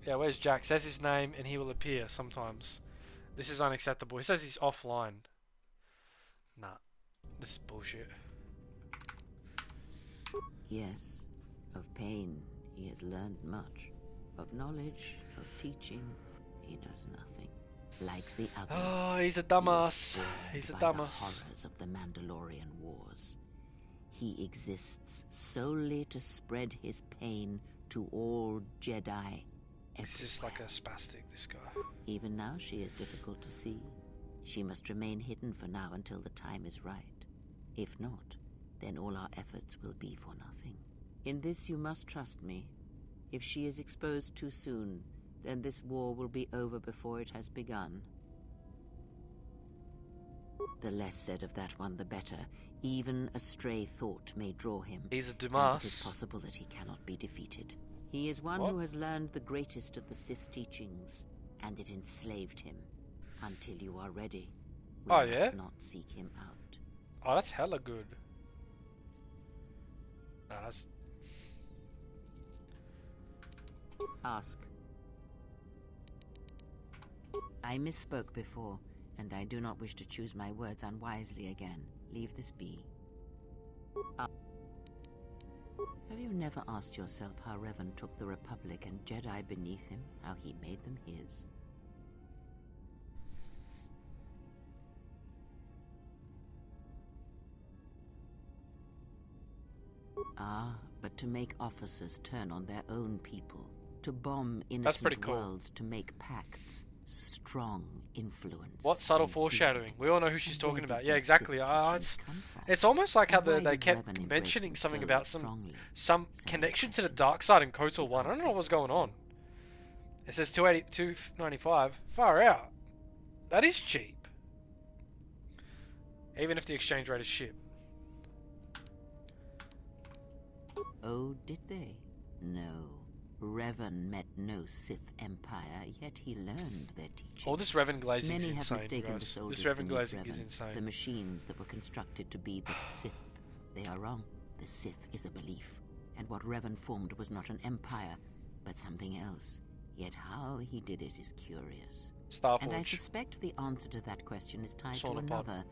Yeah, where's Jack? Says his name and he will appear sometimes. This is unacceptable. He says he's offline. Nah, this is bullshit. Yes, of pain he has learned much. Of knowledge, of teaching, he knows nothing. Like the others. Oh, he's a dumbass. He's a dumbass. The horrors of the Mandalorian Wars. He exists solely to spread his pain to all Jedi. He's just like a spastic, this guy. Even now she is difficult to see. She must remain hidden for now until the time is right. If not, then all our efforts will be for nothing. In this you must trust me. If she is exposed too soon, then this war will be over before it has begun. The less said of that one, the better. Even a stray thought may draw him. He's a And Dumas. it is possible that he cannot be defeated. He is one who has learned the greatest of the Sith teachings, and it enslaved him. Until you are ready, we must not seek him out. Oh, that's hella good. Nah, that's... Ask. I misspoke before, and I do not wish to choose my words unwisely again. Leave this be. Have you never asked yourself how Revan took the Republic and Jedi beneath him, how he made them his? Ah, but to make officers turn on their own people, to bomb innocent worlds, to make pacts, strong influence. What subtle foreshadowing. We all know who she's talking about. Yeah, exactly. It's almost like how they kept mentioning something about some connection to the dark side in KOTOR 1. I don't know what was going on. It says 295. Far out. That is cheap. Even if the exchange rate is shit. Oh, did they? No. Revan met no Sith Empire, yet he learned their teachings. All this Revan glazing is Many have insane, mistaken the guys. soldiers This Revan beneath glazing is Revan, insane. the machines that were constructed to be the Sith. They are wrong. The Sith is a belief, and what Revan formed was not an empire, but something else. Yet how he did it is curious. Starforge. And I suspect the answer to that question is tied Sauna to pod. another.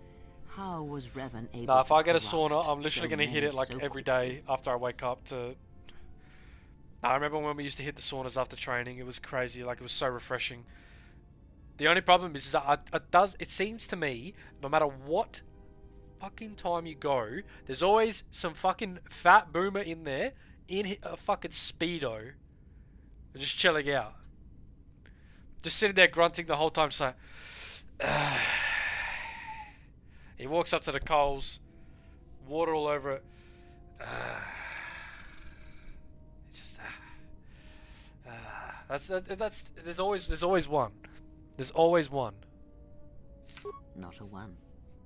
How was Revan able Nah, to if I get a corrupt sauna, I'm literally so going to hit many it like so every quickly? day after I wake up to... I remember when we used to hit the saunas after training. It was crazy. Like, it was so refreshing. The only problem is that it seems to me, no matter what fucking time you go, there's always some fucking fat boomer in there in a fucking Speedo. Just chilling out. Just sitting there grunting the whole time, just like... He walks up to the coals, water all over it. That's there's always one. There's always one. Not a one,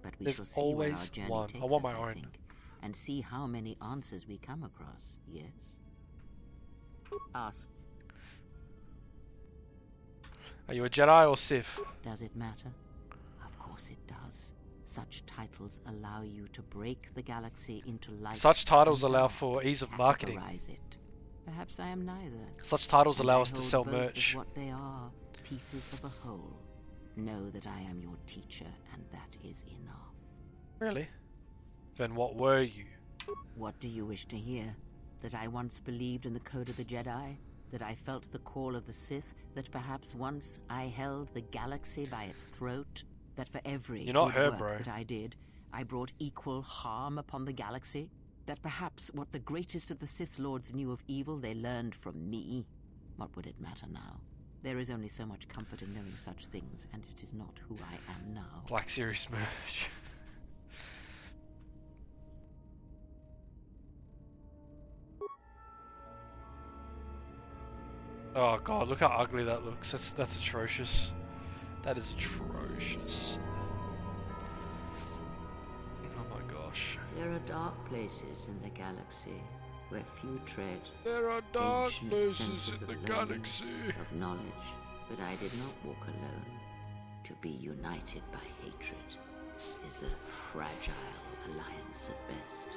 but we There's shall see where our always journey one. takes I want us, my I own. think, and see how many answers we come across. Yes. Ask. Are you a Jedi or Sith? Does it matter? Of course it does. Such titles allow you to break the galaxy into light. Such titles and allow dark, for ease of marketing. categorize it. Perhaps I am neither. Such titles And allow I us to hold sell both merch. as what they are, pieces of a whole. Know that I am your teacher, and that is enough. Really? Then what were you? What do you wish to hear? That I once believed in the code of the Jedi? That I felt the call of the Sith? That perhaps once I held the galaxy by its throat? That for every You're not good her, work bro. that I did, I brought equal harm upon the galaxy? That perhaps what the greatest of the Sith Lords knew of evil they learned from me? What would it matter now? There is only so much comfort in knowing such things, and it is not who I am now. Black Series merch. Oh god, look how ugly that looks. That's atrocious. That is atrocious. Oh my gosh. There are dark places in the galaxy where few tread. There are dark ancient places centers in of the learning, galaxy. Of knowledge, but I did not walk alone. To be united by hatred is a fragile alliance at best.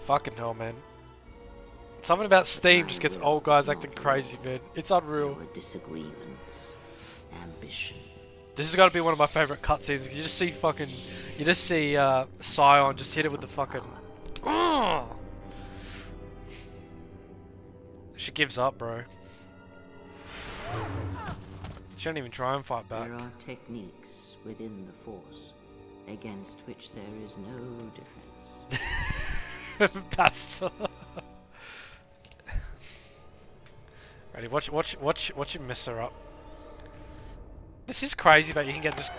Fucking hell, man. Something about Steam just gets old guys acting crazy, man. It's unreal. There were disagreements, ambition. This has got to be one of my favorite cutscenes. You just see fucking, you just see Scion just hit it with the fucking. She gives up, bro. She don't even try and fight back. There are techniques within the Force against which there is no defense. Bastard. Ready? Watch him mess her up. This is crazy that you can get this.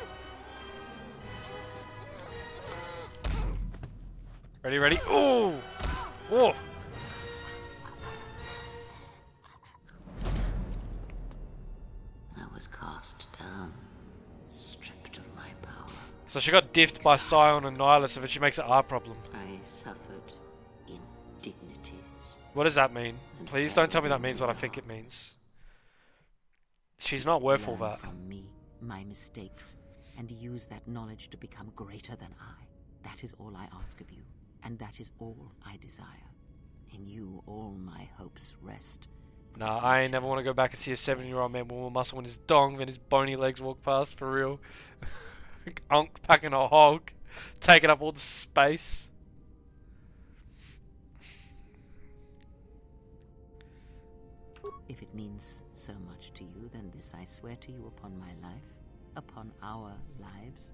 Ready? Ready? Ooh! Whoa! I was cast down, stripped of my power. So she got diffed by Scion and Nihilus, and she makes it our problem. I suffered indignities. What does that mean? Please don't tell me that means what I think it means. She's not worth all Learn that. from me, my mistakes, and use that knowledge to become greater than I. That is all I ask of you, and that is all I desire. In you, all my hopes rest. Nah, I ain't never want to go back and see a 7-year-old man with more muscle in his dong than his bony legs walk past, for real. Unk packing a hog, taking up all the space. If it means so much to you, then this I swear to you upon my life, upon our lives,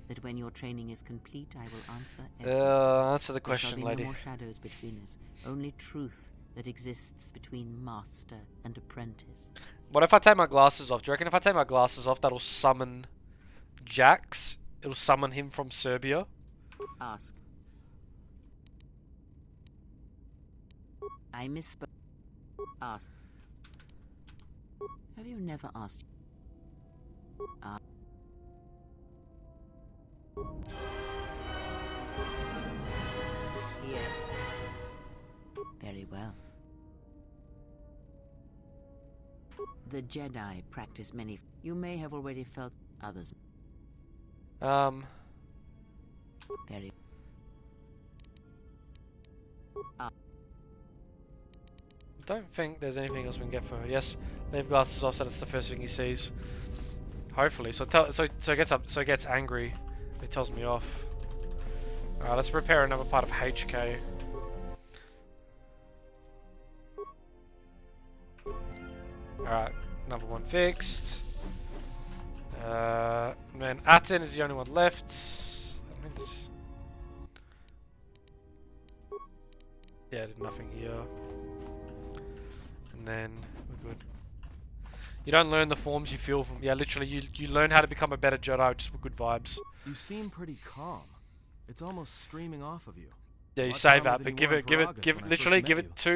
that when your training is complete, I will answer everything. Answer the question, there shall be lady. no more shadows between us, only truth that exists between master and apprentice. What if I take my glasses off? Do you reckon if I take my glasses off, that'll summon Jax? It'll summon him from Serbia? Ask. I misspoke. Ask. Have you never asked? The Jedi practice many. You may have already felt others. Very. Don't think there's anything else we can get for her. Yes, leave glasses off so that's the first thing he sees. Hopefully. So it gets angry. It tells me off. Alright, let's repair another part of HK. Alright, another one fixed. Man, Aten is the only one left. Yeah, there's nothing here. And then we're good. You don't learn the forms you feel from. Yeah, literally, you learn how to become a better Jedi just with good vibes. You seem pretty calm. It's almost streaming off of you. Yeah, you say that, but give it 2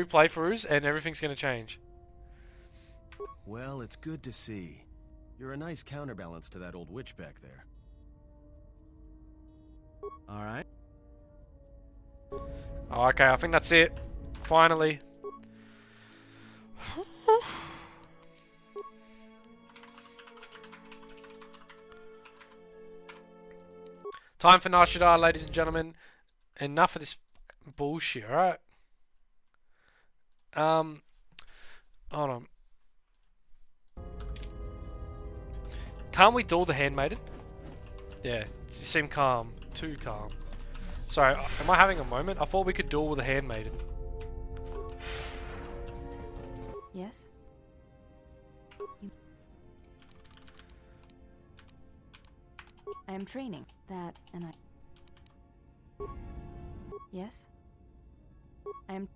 playthroughs and everything's gonna change. Well, it's good to see. You're a nice counterbalance to that old witch back there. Alright. Oh, okay, I think that's it. Finally. Time for Nar Shaddaa, ladies and gentlemen. Enough of this bullshit, alright? Hold on. Can't we duel the handmaiden? Yeah, you seem calm. Too calm. Sorry, am I having a moment? I thought we could duel with the handmaiden. Yes? I am training. That and I... Yes? I am...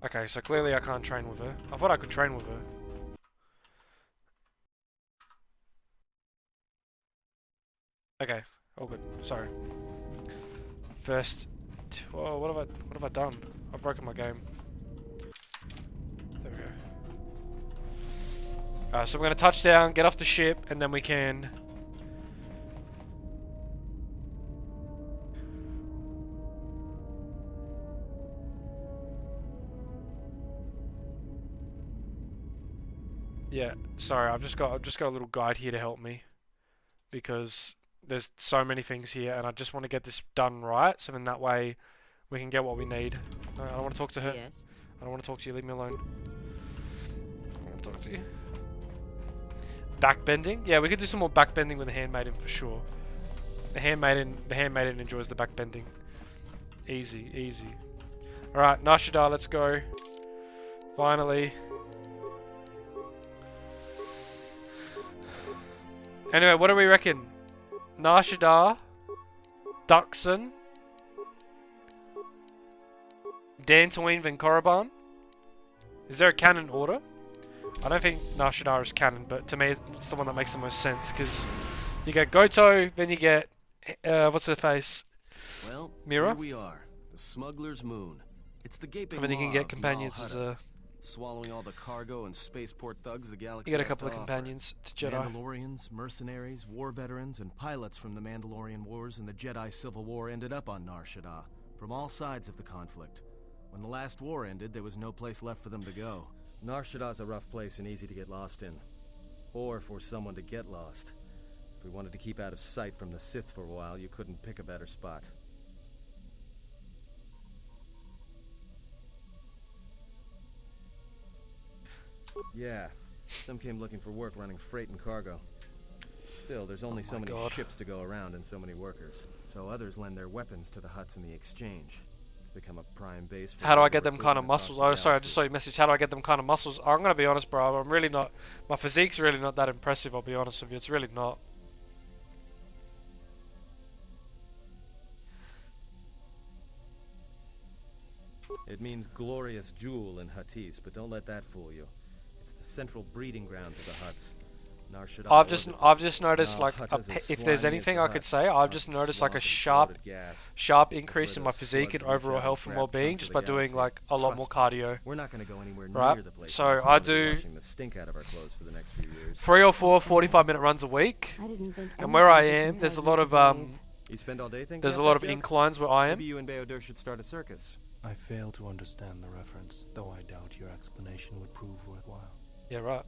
Okay, so clearly I can't train with her. I thought I could train with her. Okay, all good. Sorry. First... Whoa, what have I done? I've broken my game. There we go. Alright, so we're gonna touch down, get off the ship, and then we can... Yeah, sorry, I've just got a little guide here to help me. Because there's so many things here and I just want to get this done right, so then that way we can get what we need. No, I don't want to talk to her. Yes. I don't want to talk to you, leave me alone. I don't want to talk to you. Backbending? Yeah, we could do some more backbending with the handmaiden for sure. The handmaiden enjoys the backbending. Easy, easy. Alright, Nar Shaddaa, let's go. Finally. Anyway, what do we reckon? Nar Shaddaa, Duxon, Dantooine, then Korriban. Is there a canon order? I don't think Nar Shaddaa is canon, but to me it's the one that makes the most sense, because you get Goto, then you get, what's her face? Well, Mira? Here we are, the Smuggler's Moon. It's the gaping And then you can maw get of companions Mal as Hutta, a... swallowing all the cargo and spaceport thugs the galaxy You get a has couple to of offer. companions to Jedi. Mandalorians, mercenaries, war veterans, and pilots from the Mandalorian Wars and the Jedi Civil War ended up on Nar Shaddaa, from all sides of the conflict. When the last war ended, there was no place left for them to go. Nar Shaddaa's a rough place and easy to get lost in. Or for someone to get lost. If we wanted to keep out of sight from the Sith for a while, you couldn't pick a better spot. Yeah, some came looking for work running freight and cargo. Still, there's only so many ships to go around and so many workers. So others lend their weapons to the Hutts in the exchange. It's become a prime base for... How do I get them kind of muscles? Oh, sorry, I just saw your message. How do I get them kind of muscles? I'm going to be honest, bro. I'm really not... My physique's really not that impressive, I'll be honest with you. It's really not. It means glorious jewel in Huttese, but don't let that fool you. It's the central breeding grounds of the Hutts. Nar Shaddaa I've just noticed, Mal like, Hutta's as if there's slimy anything as I the could Hutts, say, I've just noticed like a sharp increase in my those physique and slugs reach overall out health and and grab well-being chunks just of by the doing galaxy. like a lot more Trust me, cardio. We're not going to go anywhere Right? near the place. So unless we're I gonna be do washing the stink out of our clothes for the next few years. 3 or 4 45-minute runs a week. I didn't think And where I anything could am, there's a compel lot you of to believe. You spend all day thinking there's a up lot that of joke? inclines where I am. Maybe you and Beodur should start a circus. I fail to understand the reference, though I doubt your explanation would prove worthwhile. Yeah, right.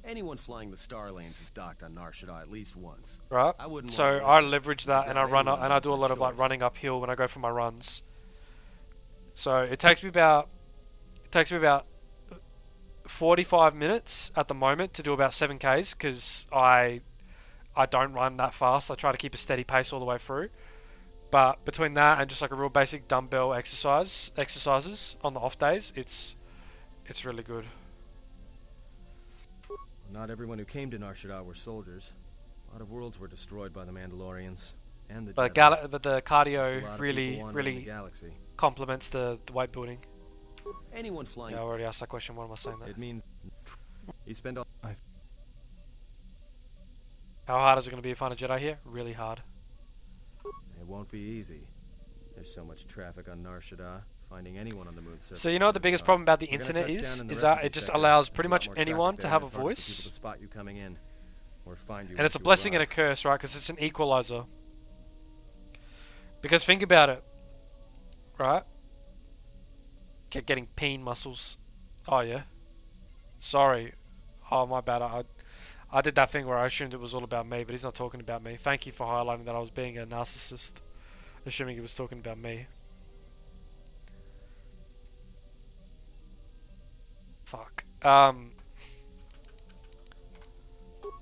Anyone flying the star lanes is docked on Nar Shaddaa at least once. Right. I wouldn't So want to I leverage that and I without run up, anyone and I has do a my lot of like choice. running uphill when I go for my runs. So it takes me about 45 minutes at the moment to do about 7Ks because I don't run that fast. I try to keep a steady pace all the way through. But between that and just like a real basic dumbbell exercises on the off days, it's really good. Not everyone who came to Nar Shaddaa were soldiers. A lot of worlds were destroyed by the Mandalorians and the But Jedi. but the A lot cardio of people really wandering the galaxy. complements the weight building. Anyone flying. Yeah, I already asked that question. Why am I saying that? It means you spend all. How hard is it going to be to find a Jedi here? Really hard. It won't be easy. There's so much traffic on Nar Shaddaa. Finding anyone on the moon's surface. So you know what the biggest problem about the internet is that it just allows pretty much anyone to have a voice. To spot you coming in, or find you And it's a blessing and a curse, right? Because it's an equalizer. Because think about it, right? Getting peen muscles. Oh yeah. Sorry. Oh my bad. I did that thing where I assumed it was all about me, but he's not talking about me. Thank you for highlighting that I was being a narcissist, assuming he was talking about me. Fuck.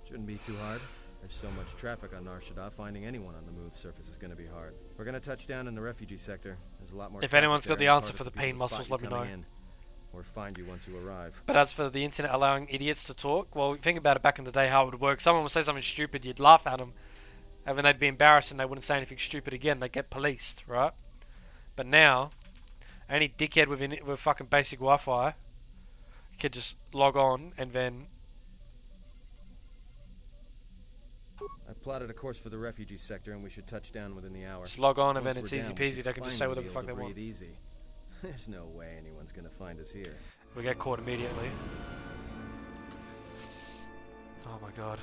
Shouldn't be too hard. There's so much traffic on Nar Shaddaa, finding anyone on the moon's surface is going to be hard. We're going to touch down in the refugee sector. There's a lot more. If anyone's got the traffic there, answer and for the it's harder pain people to spot muscles, you let me know. coming in, or find you once you arrive. But as for the internet allowing idiots to talk, well, think about it back in the day how it would work. Someone would say something stupid, you'd laugh at them, and then they'd be embarrassed and they wouldn't say anything stupid again. They'd get policed, right? But now, any dickhead with fucking basic Wi-Fi could just log on and then... I plotted a course for the refugee sector, and we should touch down within the hour. Just log on and Once then it's we're easy down, we peasy. should They can just say finally whatever the be fuck able they to want. breathe easy. There's no way anyone's gonna find us here. We get caught immediately. Oh my god.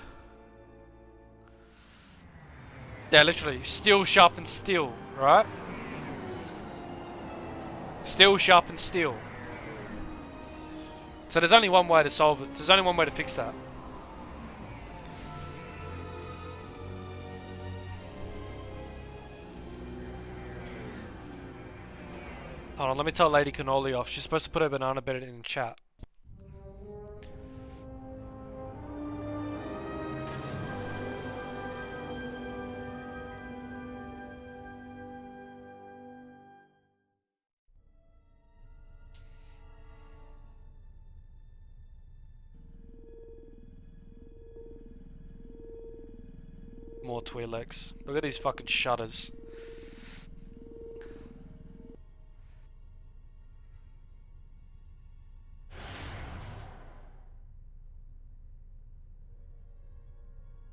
Yeah, literally, steel sharpens steel, right? Steel sharpens steel. So there's only one way to solve it. There's only one way to fix that. Hold on, let me tell Lady Cannoli off. She's supposed to put her banana bread in chat. More Twi'leks. Look at these fucking shutters.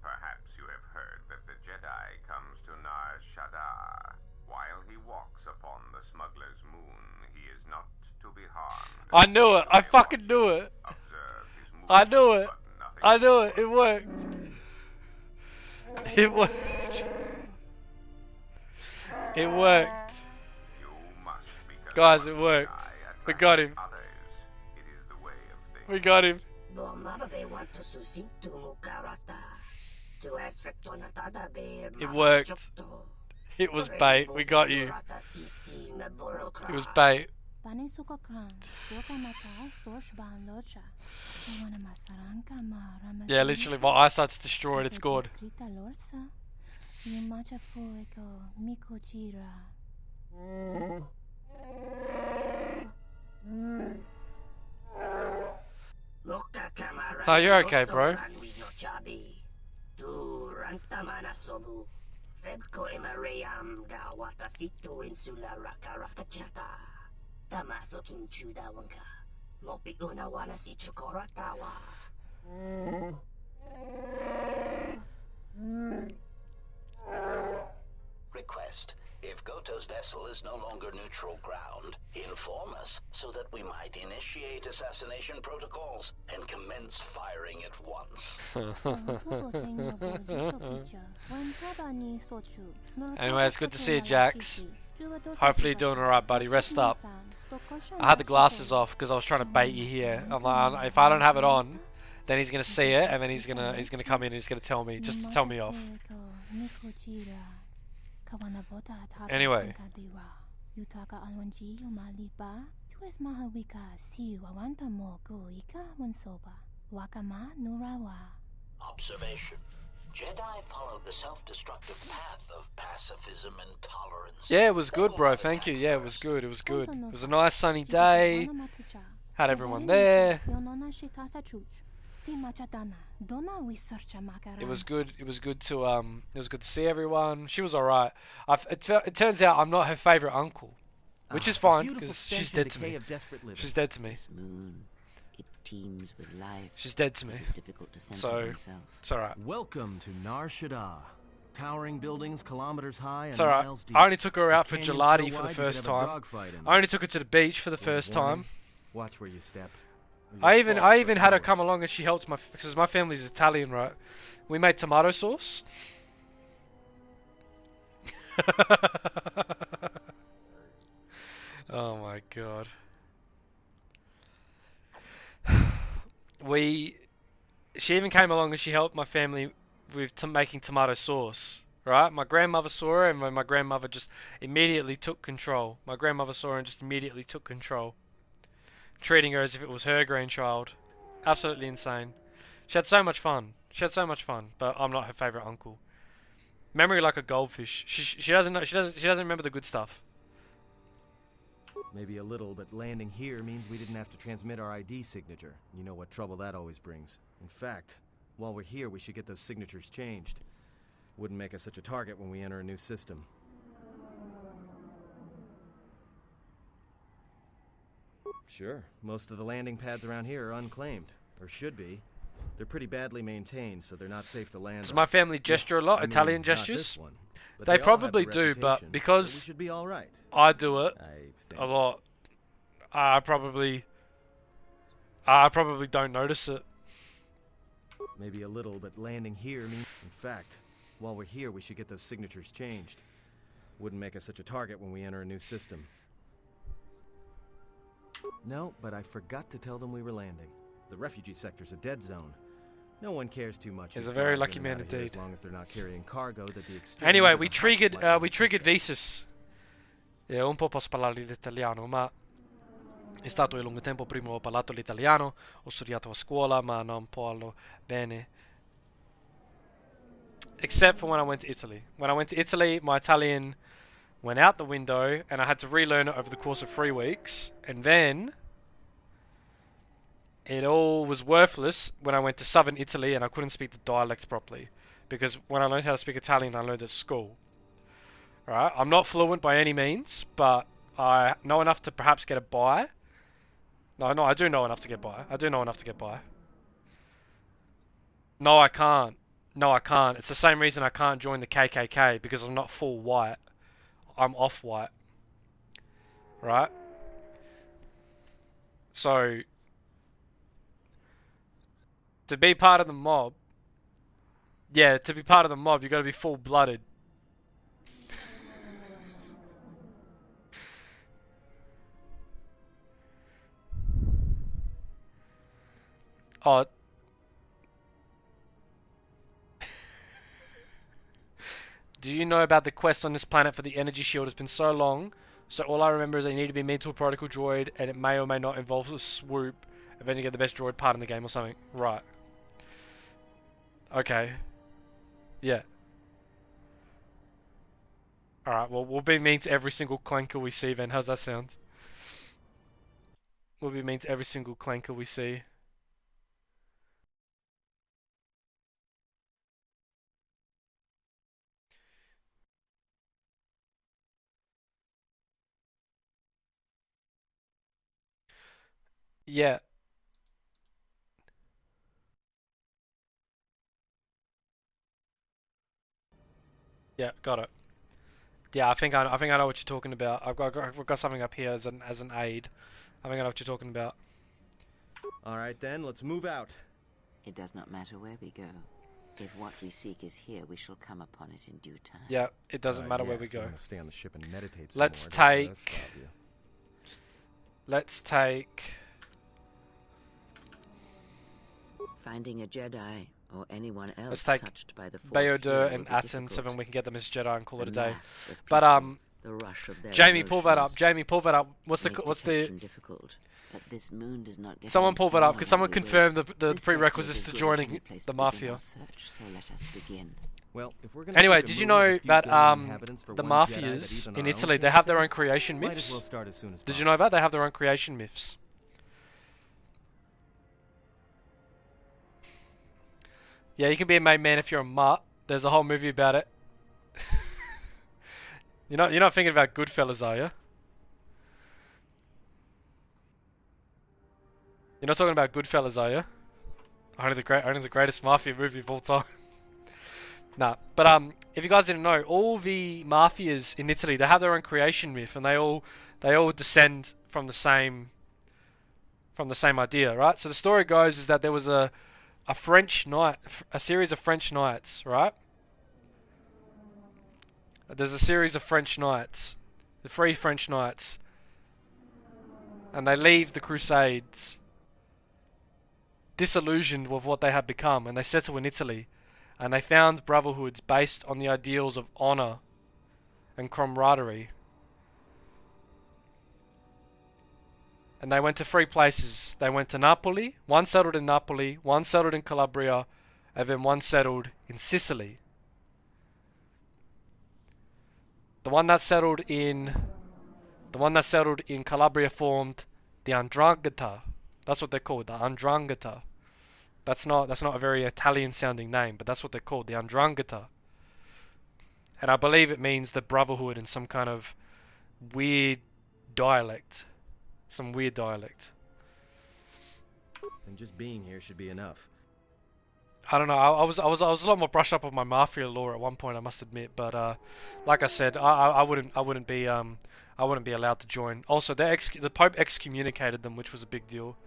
Perhaps you have heard that the Jedi comes to Nar Shaddaa. While he walks upon the smuggler's moon, he is not to be harmed. I knew it. I fucking knew it. I knew it. I knew it. It worked. It worked. It worked. Guys, it worked. We got him. We got him. It worked. It was bait. We got you. It was bait. Yeah, literally, my eyesight's destroyed. It's gone. No, you're okay, bro. Request. If Goto's vessel is no longer neutral ground, inform us so that we might initiate assassination protocols and commence firing at once. Anyway, it's good to see you, Jax. Hopefully you're doing alright, buddy. Rest up. I had the glasses off because I was trying to bait you here. I'm like, if I don't have it on, Then he's gonna see it, and then he's gonna come in and he's gonna tell me, just to tell me off. Anyway. Observation. Jedi followed the self-destructive path of pacifism and tolerance. Yeah, it was good, bro. Thank you. Yeah, it was good. It was good. It was a nice sunny day. Had everyone there. It was good. It was good to see everyone. She was all right. It turns out I'm not her favorite uncle, which is fine because she's dead to me. She's dead to me. It teems with life. She's dead to me. It is difficult to So it's all right. Welcome to Nar Shaddaa. Towering buildings kilometers high and It's alright. miles deep. I only took her out for Canyons gelati so for the wide first you could have a time. dogfight in I only took her to the beach for the first time. Watch where you step. I even had her come along and she helped because my family's Italian, right? We made tomato sauce. Oh my god. She even came along and she helped my family with making tomato sauce, right? My grandmother saw her and my grandmother just immediately took control. My grandmother saw her and just immediately took control. Treating her as if it was her grandchild. Absolutely insane. She had so much fun. But I'm not her favorite uncle. Memory like a goldfish. She doesn't know. She doesn't remember the good stuff. Maybe a little, but landing here means we didn't have to transmit our ID signature. You know what trouble that always brings. In fact, while we're here, we should get those signatures changed. Wouldn't make us such a target when we enter a new system. Sure, most of the landing pads around here are unclaimed, or should be. They're pretty badly maintained, so they're not safe to land. Does my family gesture a lot? Italian gestures? They probably do, but because so we should be all right. I do it a lot, I probably don't notice it. Maybe a little, but landing here means... In fact, while we're here, we should get those signatures changed. Wouldn't make us such a target when we enter a new system. No, but I forgot to tell them we were landing. The refugee sector's a dead zone. No one cares too much. He's a very lucky man indeed. As long as they're not carrying cargo that the anyway, we triggered Visas. Un po' posso parlare l'italiano, ma è stato a lungo tempo prima ho parlato l'italiano, ho studiato a scuola, ma non parlo bene. Except for when I went to Italy. When I went to Italy, my Italian went out the window, and I had to relearn it over the course of 3 weeks, and then it all was worthless when I went to southern Italy and I couldn't speak the dialect properly. Because when I learned how to speak Italian, I learned at school. Right? I'm not fluent by any means, but I know enough to perhaps get a by. No, I do know enough to get by. No, I can't. It's the same reason I can't join the KKK, because I'm not full white. I'm off-white. Right? So... to be part of the mob, you gotta be full-blooded. Oh. Do you know about the quest on this planet for the energy shield? It's been so long, so all I remember is I need to be mean to a protocol droid, and it may or may not involve a swoop, and then you get the best droid part in the game or something. Right. Okay. Yeah. Alright, well, we'll be mean to every single clanker we see then. How's that sound? We'll be mean to every single clanker we see. Yeah. Yeah, got it. Yeah, I think I know what you're talking about. I've got something up here as an aid. I think I know what you're talking about. All right then, let's move out. It does not matter where we go. If what we seek is here, we shall come upon it in due time. Yeah, it doesn't matter where we go. Stay on the ship and meditate. Let's take. Finding a Jedi or anyone else Let's take touched by the Force Bayodur here and will be Atten, so difficult. then we can get them as Jedi and call it a day. mass of But people, the rush of their Jamie, pull that up. emotions Jamie, pull that up. What's the makes what's the? detection difficult. But this moon does not get Someone any pull that up, because smaller someone while we confirmed wait. the This prerequisites sector to is as good as joining any place the to begin mafia. our search, so let us begin. Well, if we're gonna Anyway, take a did you moon with know a few that billion inhabitants for the one Jedi that mafias even in our own Italy, they king have their own says, creation might as myths? well start as soon as Did you know that? They have their own creation myths. Yeah, you can be a made man if you're a mutt. There's a whole movie about it. You're not thinking about Goodfellas, are you? You're not talking about Goodfellas, are you? Only the greatest mafia movie of all time. Nah, but if you guys didn't know, all the mafias in Italy, they have their own creation myth, and they all descend from the same idea, right? So the story goes is that there was a French knight, a series of French knights, right? There's a series of French knights, the three French knights, and they leave the Crusades disillusioned with what they had become, and they settle in Italy, and they found brotherhoods based on the ideals of honor and camaraderie. And they went to three places. They went to Napoli, one settled in Napoli, one settled in Calabria, and then one settled in Sicily. The one that settled in Calabria formed the 'Ndrangheta. That's what they're called, the 'Ndrangheta. That's not a very Italian sounding name, but that's what they're called, the 'Ndrangheta. And I believe it means the brotherhood in some kind of weird dialect. Some weird dialect. And just being here should be enough. I don't know. I was a lot more brushed up on my mafia lore at one point, I must admit. But like I said, I wouldn't be allowed to join. Also, the Pope excommunicated them, which was a big deal.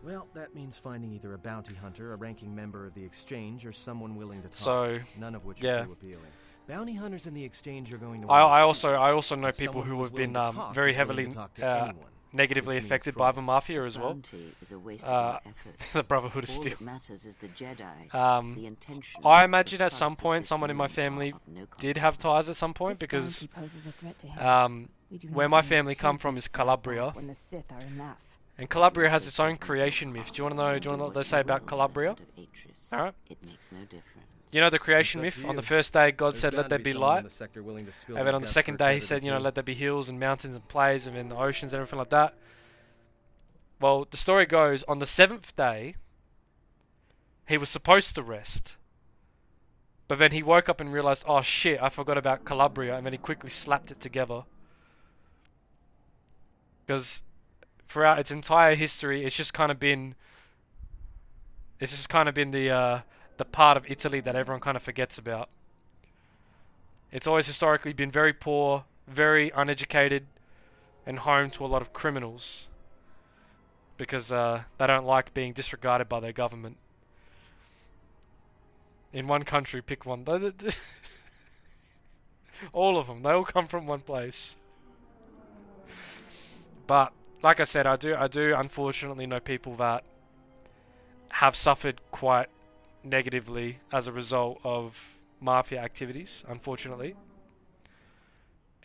Well, that means finding either a bounty hunter, a ranking member of the Exchange, or someone willing to talk. So, none of which yeah. are too appealing. Bounty hunters in the Exchange are going to. I also know But people someone who who's have been willing to talk very is willing to heavily talk to anyone, negatively which means affected by the trouble. mafia as well. Bounty is a waste of our efforts. The Brotherhood of All Steel. that matters is the Jedi. The intentions I of imagine the at some thugs of point this someone in my moon are family of no did have ties at some point, This because bounty poses a threat to him. We do where not my want family to come kill from him is so Calabria. when the Sith are enough. And Calabria has its own creation myth. Do you want to know what they say about Calabria? Alright. It makes no difference. You know the creation It's up myth? to On you. the first day, God There's said, bound let to there be be someone in light. the sector willing to spill And their then on the guts second for day, he credit said, too. let there be hills and mountains and plains and then the oceans and everything like that. Well, the story goes, on the seventh day, he was supposed to rest. But then he woke up and realized, oh shit, I forgot about Calabria, and then he quickly slapped it together. Because throughout its entire history, it's just kind of been the part of Italy that everyone kind of forgets about. It's always historically been very poor, very uneducated, and home to a lot of criminals. Because they don't like being disregarded by their government. In one country, pick one. All of them. They all come from one place. But like I said, I do unfortunately know people that have suffered quite negatively as a result of mafia activities, unfortunately.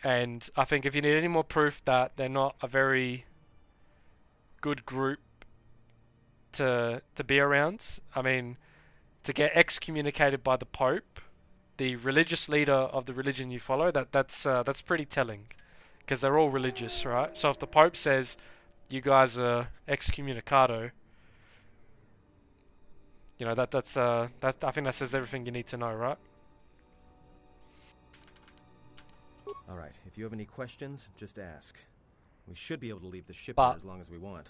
And I think if you need any more proof that they're not a very good group to be around, I mean, to get excommunicated by the Pope, the religious leader of the religion you follow, that's pretty telling, because they're all religious, right? So if the Pope says you guys are excommunicado, you know, that I think that says everything you need to know, right? Alright, if you have any questions, just ask. We should be able to leave the ship But here as long as we want.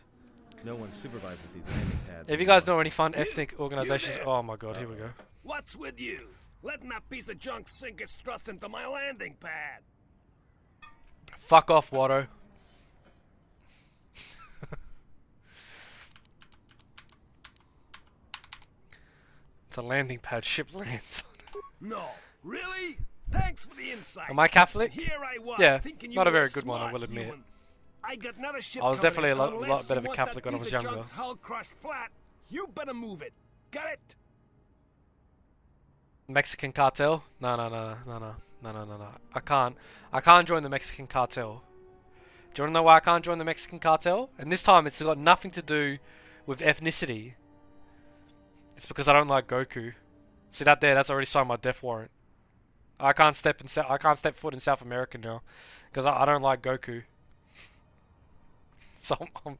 No one supervises these landing pads. If you guys know any fun ethnic organizations, oh my god, here we go. What's with you? Letting that piece of junk sink its thrust into my landing pad. Fuck off, Watto. It's a landing pad, ship lands. No, really? Thanks for the insight. Am I Catholic? Here I was, Yeah, thinking you not a were very good one, I smart will admit. human. I got another ship I was coming definitely a in, lot unless better you of a want Catholic that when I was piece of younger. junk's hull crushed flat, You better move it. Got it? Mexican cartel? No. I can't join the Mexican cartel. Do you want to know why I can't join the Mexican cartel? And this time it's got nothing to do with ethnicity. It's because I don't like Goku. See that there? That's already signed my death warrant. I can't step foot in South America now because I don't like Goku. So I'm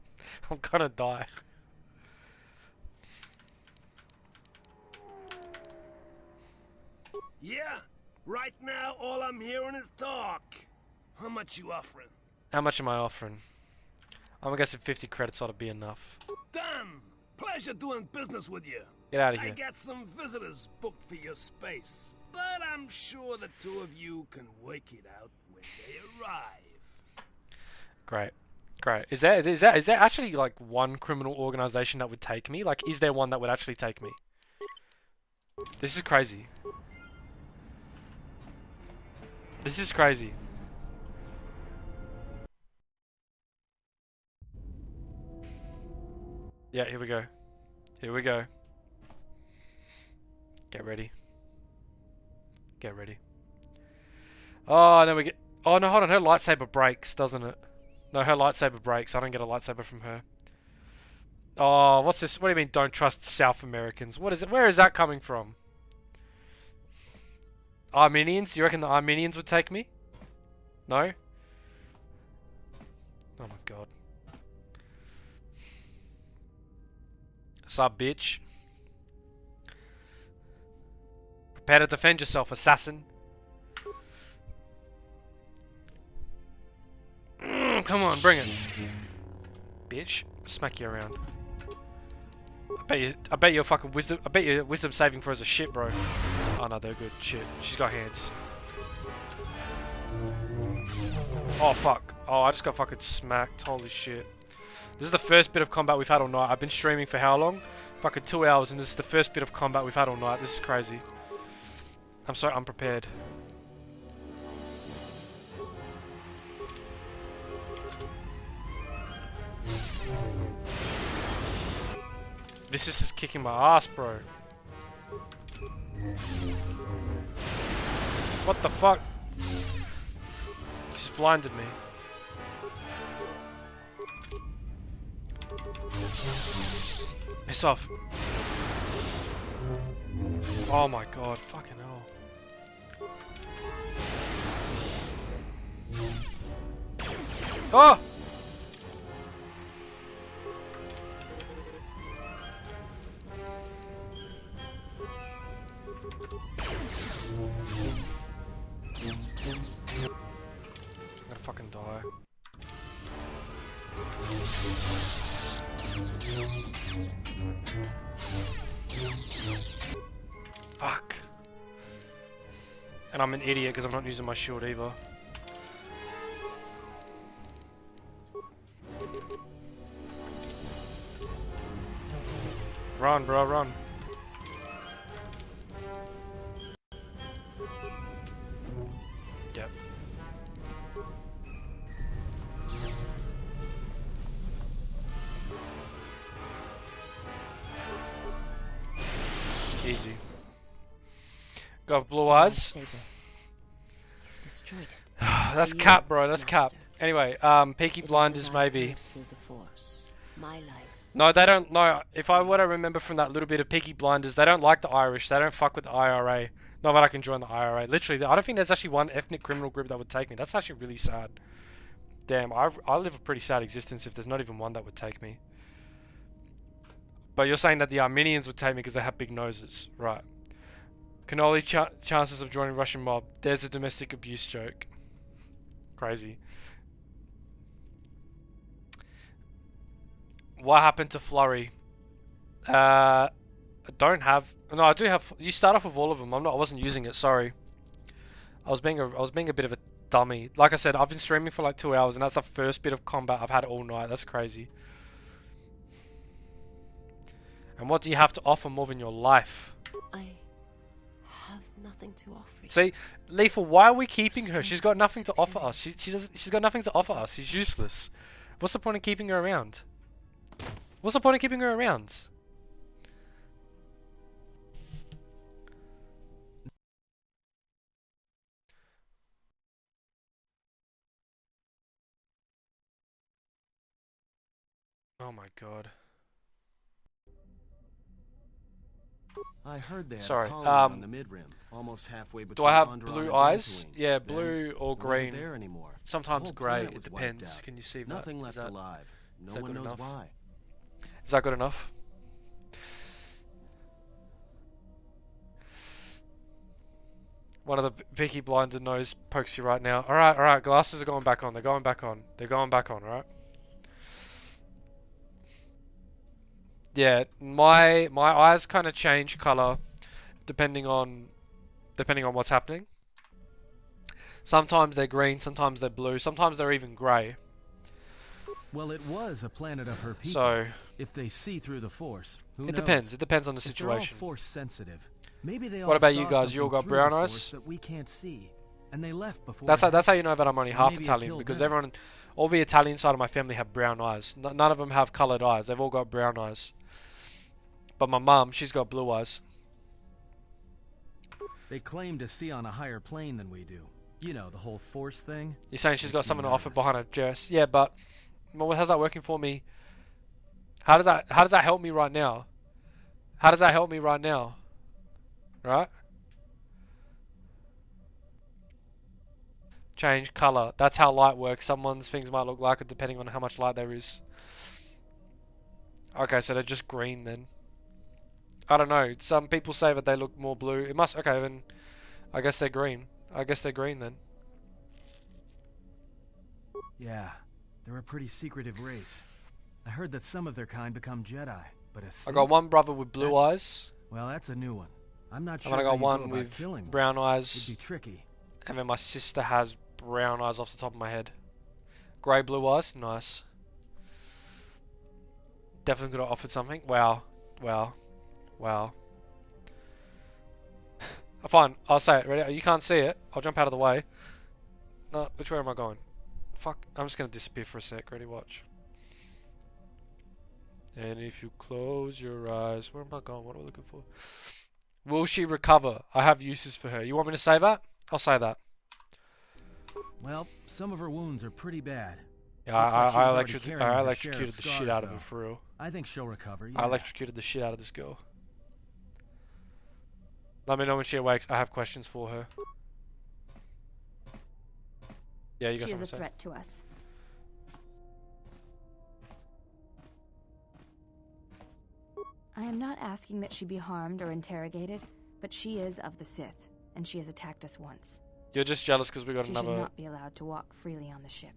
gonna die. Yeah. Right now, all I'm hearing is talk. How much you offering? How much am I offering? I'm guessing 50 credits ought to be enough. Done. Pleasure doing business with you. Get out of here. I got some visitors booked for your space, but I'm sure the two of you can work it out when they arrive. Great. Great. Is there actually like one criminal organization that would take me? Like, is there one that would actually take me? This is crazy. This is crazy. Yeah, here we go. Here we go. Get ready. Get ready. Oh, then we get... Oh, no, hold on. Her lightsaber breaks, doesn't it? No, her lightsaber breaks. I don't get a lightsaber from her. Oh, what's this? What do you mean, don't trust South Americans? What is it? Where is that coming from? Armenians? You reckon the Armenians would take me? No? Oh my god. Sup, bitch? Prepare to defend yourself, assassin. Come on, bring it. Bitch. Smack you around. I bet your fucking wisdom. I bet your wisdom saving throws are shit, bro. Oh no, they're good. Shit. She's got hands. Oh fuck. Oh, I just got fucking smacked. Holy shit. This is the first bit of combat we've had all night. I've been streaming for how long? Fucking 2 hours, and this is the first bit of combat we've had all night. This is crazy. I'm so unprepared. This is just kicking my ass, bro. What the fuck? She's blinded me. Piss off. Oh my god, fucking hell. Oh! I'm gonna fucking die. Fuck. And I'm an idiot because I'm not using my shield either. Run, bro, run. Yep. Easy. Got blue eyes. Destroyed it. That's cap, bro. That's cap. Anyway, Peaky Blinders maybe. My life. No, they don't. No, if I were to remember from that little bit of Peaky Blinders, they don't like the Irish. They don't fuck with the IRA. Not that I can join the IRA. Literally, I don't think there's actually one ethnic criminal group that would take me. That's actually really sad. Damn, I live a pretty sad existence if there's not even one that would take me. But you're saying that the Armenians would take me because they have big noses, right? Cannoli chances of joining Russian mob. There's a domestic abuse joke. Crazy. What happened to Flurry? I don't have. No, I do have. You start off with all of them. I wasn't using it. Sorry. I was being a bit of a dummy. Like I said, I've been streaming for like 2 hours, and that's the first bit of combat I've had all night. That's crazy. And what do you have to offer more than your life? I have nothing to offer you. See, Lethal, why are we keeping her? She's got nothing to offer us. She's got nothing to offer us. She's useless. What's the point of keeping her around? What's the point of keeping her around? Oh my god. I heard they had Sorry, a colony on the mid-rim, almost halfway between do I have Onderon blue and eyes? Dantooine. Yeah, Then blue or it wasn't green. there anymore. The Sometimes whole grey. planet It was depends. wiped out. Can you see that? Nothing Is left that- alive. No is that one good knows enough? why. Is that good enough? One of the Peaky Blinder nose pokes you right now. Alright, alright, glasses are going back on. They're going back on. They're going back on, alright? Yeah, my eyes kind of change colour depending on what's happening. Sometimes they're green, sometimes they're blue, sometimes they're even grey. Well, it was a planet of her people. So if they see through the Force, who knows? it depends. It depends on the If situation. they're all Force sensitive, maybe they What all about you saw guys? You all something got through brown the eyes? Force that we can't see, and they left before. That's how you know that I'm only Or half maybe it Italian, killed because them. all the Italian side of my family have brown eyes. None of them have coloured eyes. They've all got brown eyes. But my mum, she's got blue eyes. They claim to see on a higher plane than we do. You know, the whole Force thing. You're saying she's got Makes me something to offer nervous. behind her dress. Yeah, but well, how's that working for me? How does that help me right now? How does that help me right now? Right? Change colour. That's how light works. Someone's things might look like it depending on how much light there is. Okay, so they're just green then. I don't know. Some people say that they look more blue. It must... Okay, then I guess they're green. I guess they're green then. Yeah, they're a pretty secretive race. I heard that some of their kind become Jedi, but a I got Sith? one brother with blue eyes. Well, that's a new one. I'm not sure And then I how got you go one about with killing one. brown It'd eyes. be tricky. And then my sister has brown eyes off the top of my head. Grey blue eyes. Nice. Definitely could have offered something. Wow. Wow. Wow. Fine. I'll say it. Ready? You can't see it. I'll jump out of the way. No, which way am I going? Fuck. I'm just going to disappear for a sec. Ready? Watch. And if you close your eyes... Where am I going? What am I looking for? Will she recover? I have uses for her. You want me to say that? I'll say that. Well, some of her wounds are pretty bad. Yeah, Looks like she was I already carrying her share electrocuted of the shit scars, out of though. her for real. I think she'll recover, I yeah. electrocuted the shit out of this girl. Let me know when she awakes. I have questions for her. Yeah, you got She is something a to say? threat to us. I am not asking that she be harmed or interrogated, but she is of the Sith, and she has attacked us once. You're just jealous because we got She another... should not be allowed to walk freely on the ship.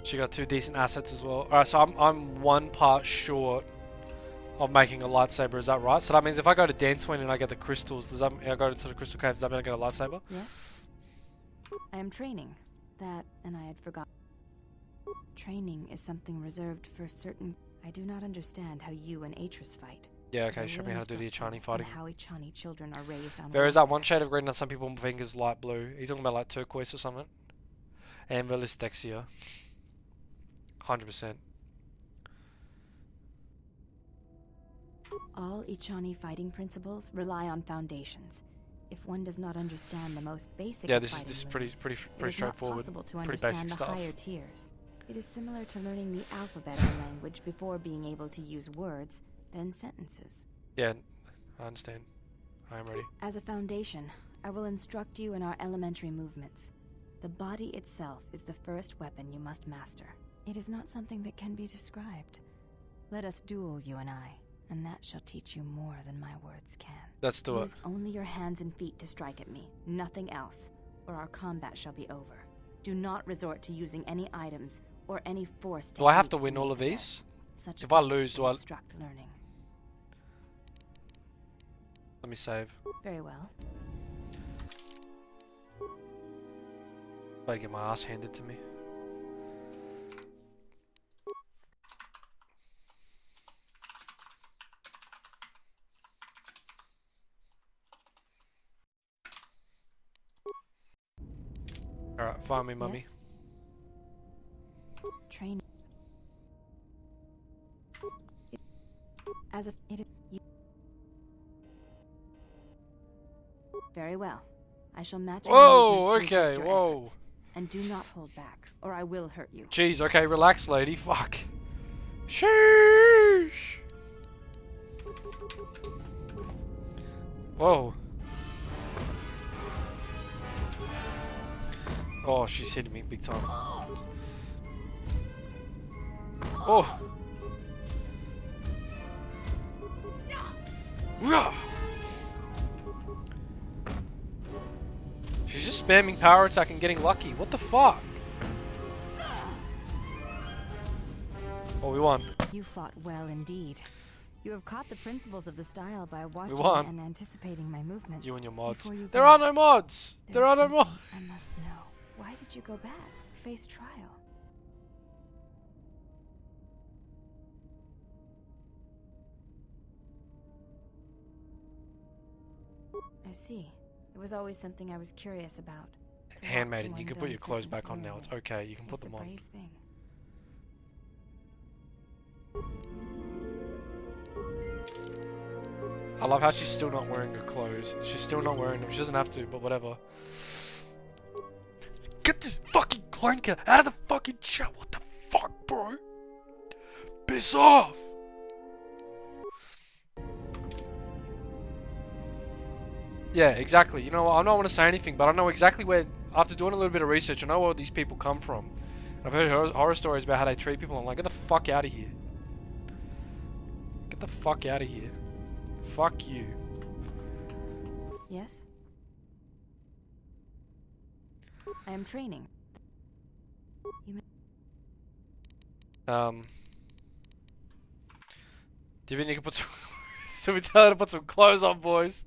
She got 2 decent assets as well. Alright, so I'm 1 part short of making a lightsaber, is that right? So that means if I go to Dantooine and I get the crystals, does that mean I go to the crystal cave, does that mean I get a lightsaber? Yes? I am training. That, and I had forgotten. Training is something reserved for certain... I do not understand how you and Atris fight. Yeah, okay, I show will me how to do the instruct Ichani you fighting. on how Ichani children are raised on There is that one shade of green that some people think is light blue. Are you talking about like turquoise or something? And Velistexia. 100%. All Ichani fighting principles rely on foundations. If one does not understand the most basic Yeah, of this is fighting pretty moves, pretty it is straightforward. not possible to Pretty understand basic the stuff. higher tiers. It is similar to learning the alphabet or language before being able to use words, then sentences. Yeah, I understand. I am ready. As a foundation, I will instruct you in our elementary movements. The body itself is the first weapon you must master. It is not something that can be described. Let us duel, you and I, and that shall teach you more than my words can. Let's do it. Use only your hands and feet to strike at me, nothing else, or our combat shall be over. Do not resort to using any items or any force Do I have to techniques you win may all of possess. these? Such If I things lose, do will I... obstruct learning. Let me save. Very well. Better get my ass handed to me. Alright, find me, mummy. Yes? As if it is you. Very well. I shall match your Whoa, movements to okay, assist your whoa. efforts. And do not hold back, or I will hurt you. Jeez, okay, relax, lady. Fuck. Sheesh. Whoa. Oh, she's hitting me big time. Oh. Yeah. She's just spamming power attack and getting lucky. What the fuck? Oh, we won. You fought well indeed. You have caught the principles of the style by watching won. and anticipating my movements. You and your mods. Before you There go. are no mods. There There's are no something mods. I must know. Why did you go back? Face trial. I see. It was always something I was curious about. To walk Handmaiden, to you can one's put own your clothes sentence back on now. It's willingly. okay. You can put It's them a on. brave thing. I love how she's still not wearing her clothes. She's still not wearing them. She doesn't have to, but whatever. Get this fucking clanker out of the fucking chat. What the fuck, bro? Piss off! Yeah, exactly. You know what? I don't want to say anything, but I know exactly where, after doing a little bit of research, I know where these people come from. I've heard horror stories about how they treat people. I'm like, get the fuck out of here. Get the fuck out of here. Fuck you. Yes? I am training. You may Do you think you can put some... Do we tell her to put some clothes on, boys?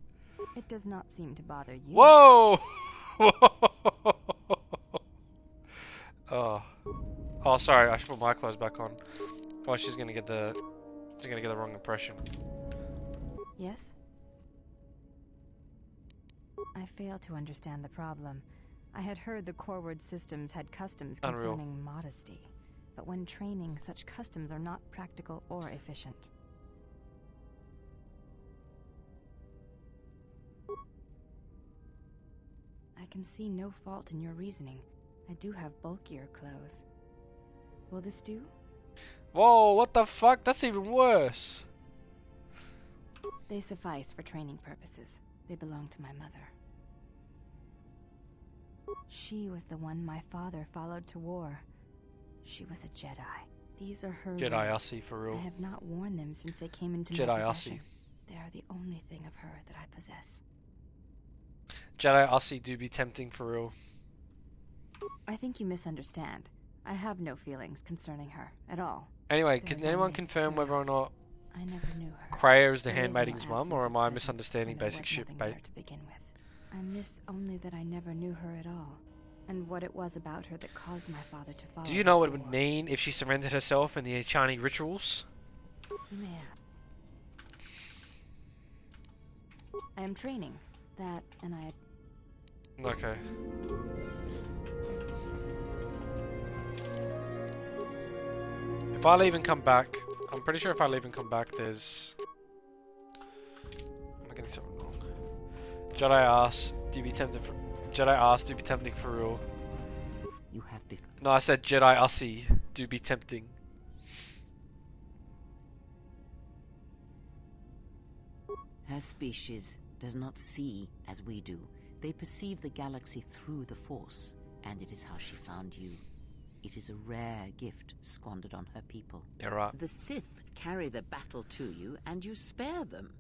It does not seem to bother you. Whoa! Oh. Oh, sorry. I should put my clothes back on. Oh, she's gonna get the... She's gonna get the wrong impression. Yes? I fail to understand the problem. I had heard the Corward systems had customs Unreal. concerning modesty. But when training, such customs are not practical or efficient. I can see no fault in your reasoning. I do have bulkier clothes. Will this do? Whoa, what the fuck? That's even worse. They suffice for training purposes. They belong to my mother. She was the one my father followed to war. She was a Jedi. These are her Jedi robes. Aussie, for real. I have not worn them since they came into Jedi my Aussie. possession. They are the only thing of her that I possess. Jedi Aussie do be tempting, for real. I think you misunderstand. I have no feelings concerning her at all. Anyway, There's can anyone only confirm whether or not I never knew her. Kreia is the There is no handmaiden's mum, or absence am of I presence misunderstanding when there basic was shit? nothing there to begin with. I miss only that I never knew her at all, and what it was about her that caused my father to follow Do you her know to what it would war. mean if she surrendered herself in the Achani rituals? You may have. I am training. That, and I... Okay. If I leave and come back, I'm pretty sure if I leave and come back, there's... Am I getting something wrong? Jedi ass, do you be tempted for... Jedi ass, do be tempting for real. You have been. No, I said Jedi Aussie, do be tempting. Her species does not see as we do. They perceive the galaxy through the Force, and it is how she found you. It is a rare gift squandered on her people. You're right. The Sith carry the battle to you, and you spare them.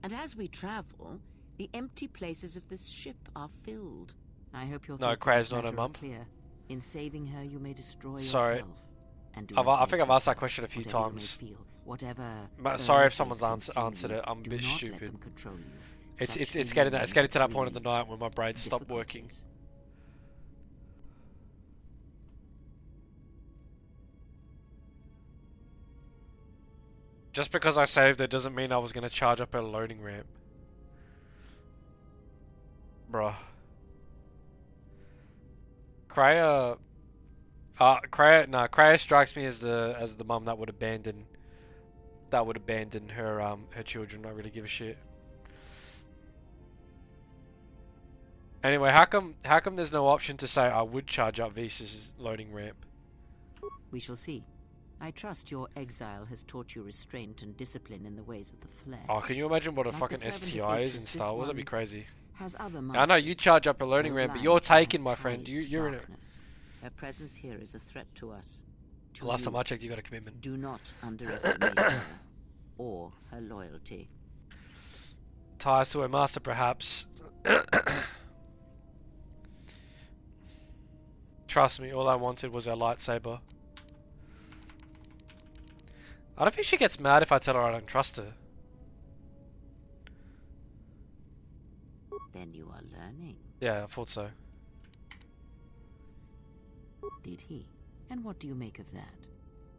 And as we travel, the empty places of this ship are filled. I hope you'll No, think Kreia's this not her matter mum. clear. In saving her, you may destroy Sorry. yourself. And do I not think make I've asked that her question a few whatever you may times. feel, whatever Sorry if urges someone's consume answered you, it. I'm a do bit not let stupid. them control you. It's Such getting things it's getting to that point of the breed night when my brain stopped working. difficulties. Just because I saved it doesn't mean I was gonna charge up a loading ramp. Bruh. Kreia Kreia strikes me as the mum that would abandon that would abandon her her children. Not really give a shit. Anyway, how come there's no option to say I would charge up Vissa's loading ramp? We shall see. I trust your exile has taught you restraint and discipline in the ways of the flesh. Oh, can you imagine what a Like fucking the servant STI of is in Atris, Star this Wars? That'd be one crazy. has other I know you charge up a loading Her ramp, but life you're taken, has my friend. ties to You're in it. darkness. Her presence here is a threat to us. To Last you. time I checked, you got a commitment. Do not underestimate her or her loyalty. Ties to her master, perhaps. Trust me, all I wanted was her lightsaber. I don't think she gets mad if I tell her I don't trust her. Then you are learning. Yeah, I thought so. Did he? And what do you make of that?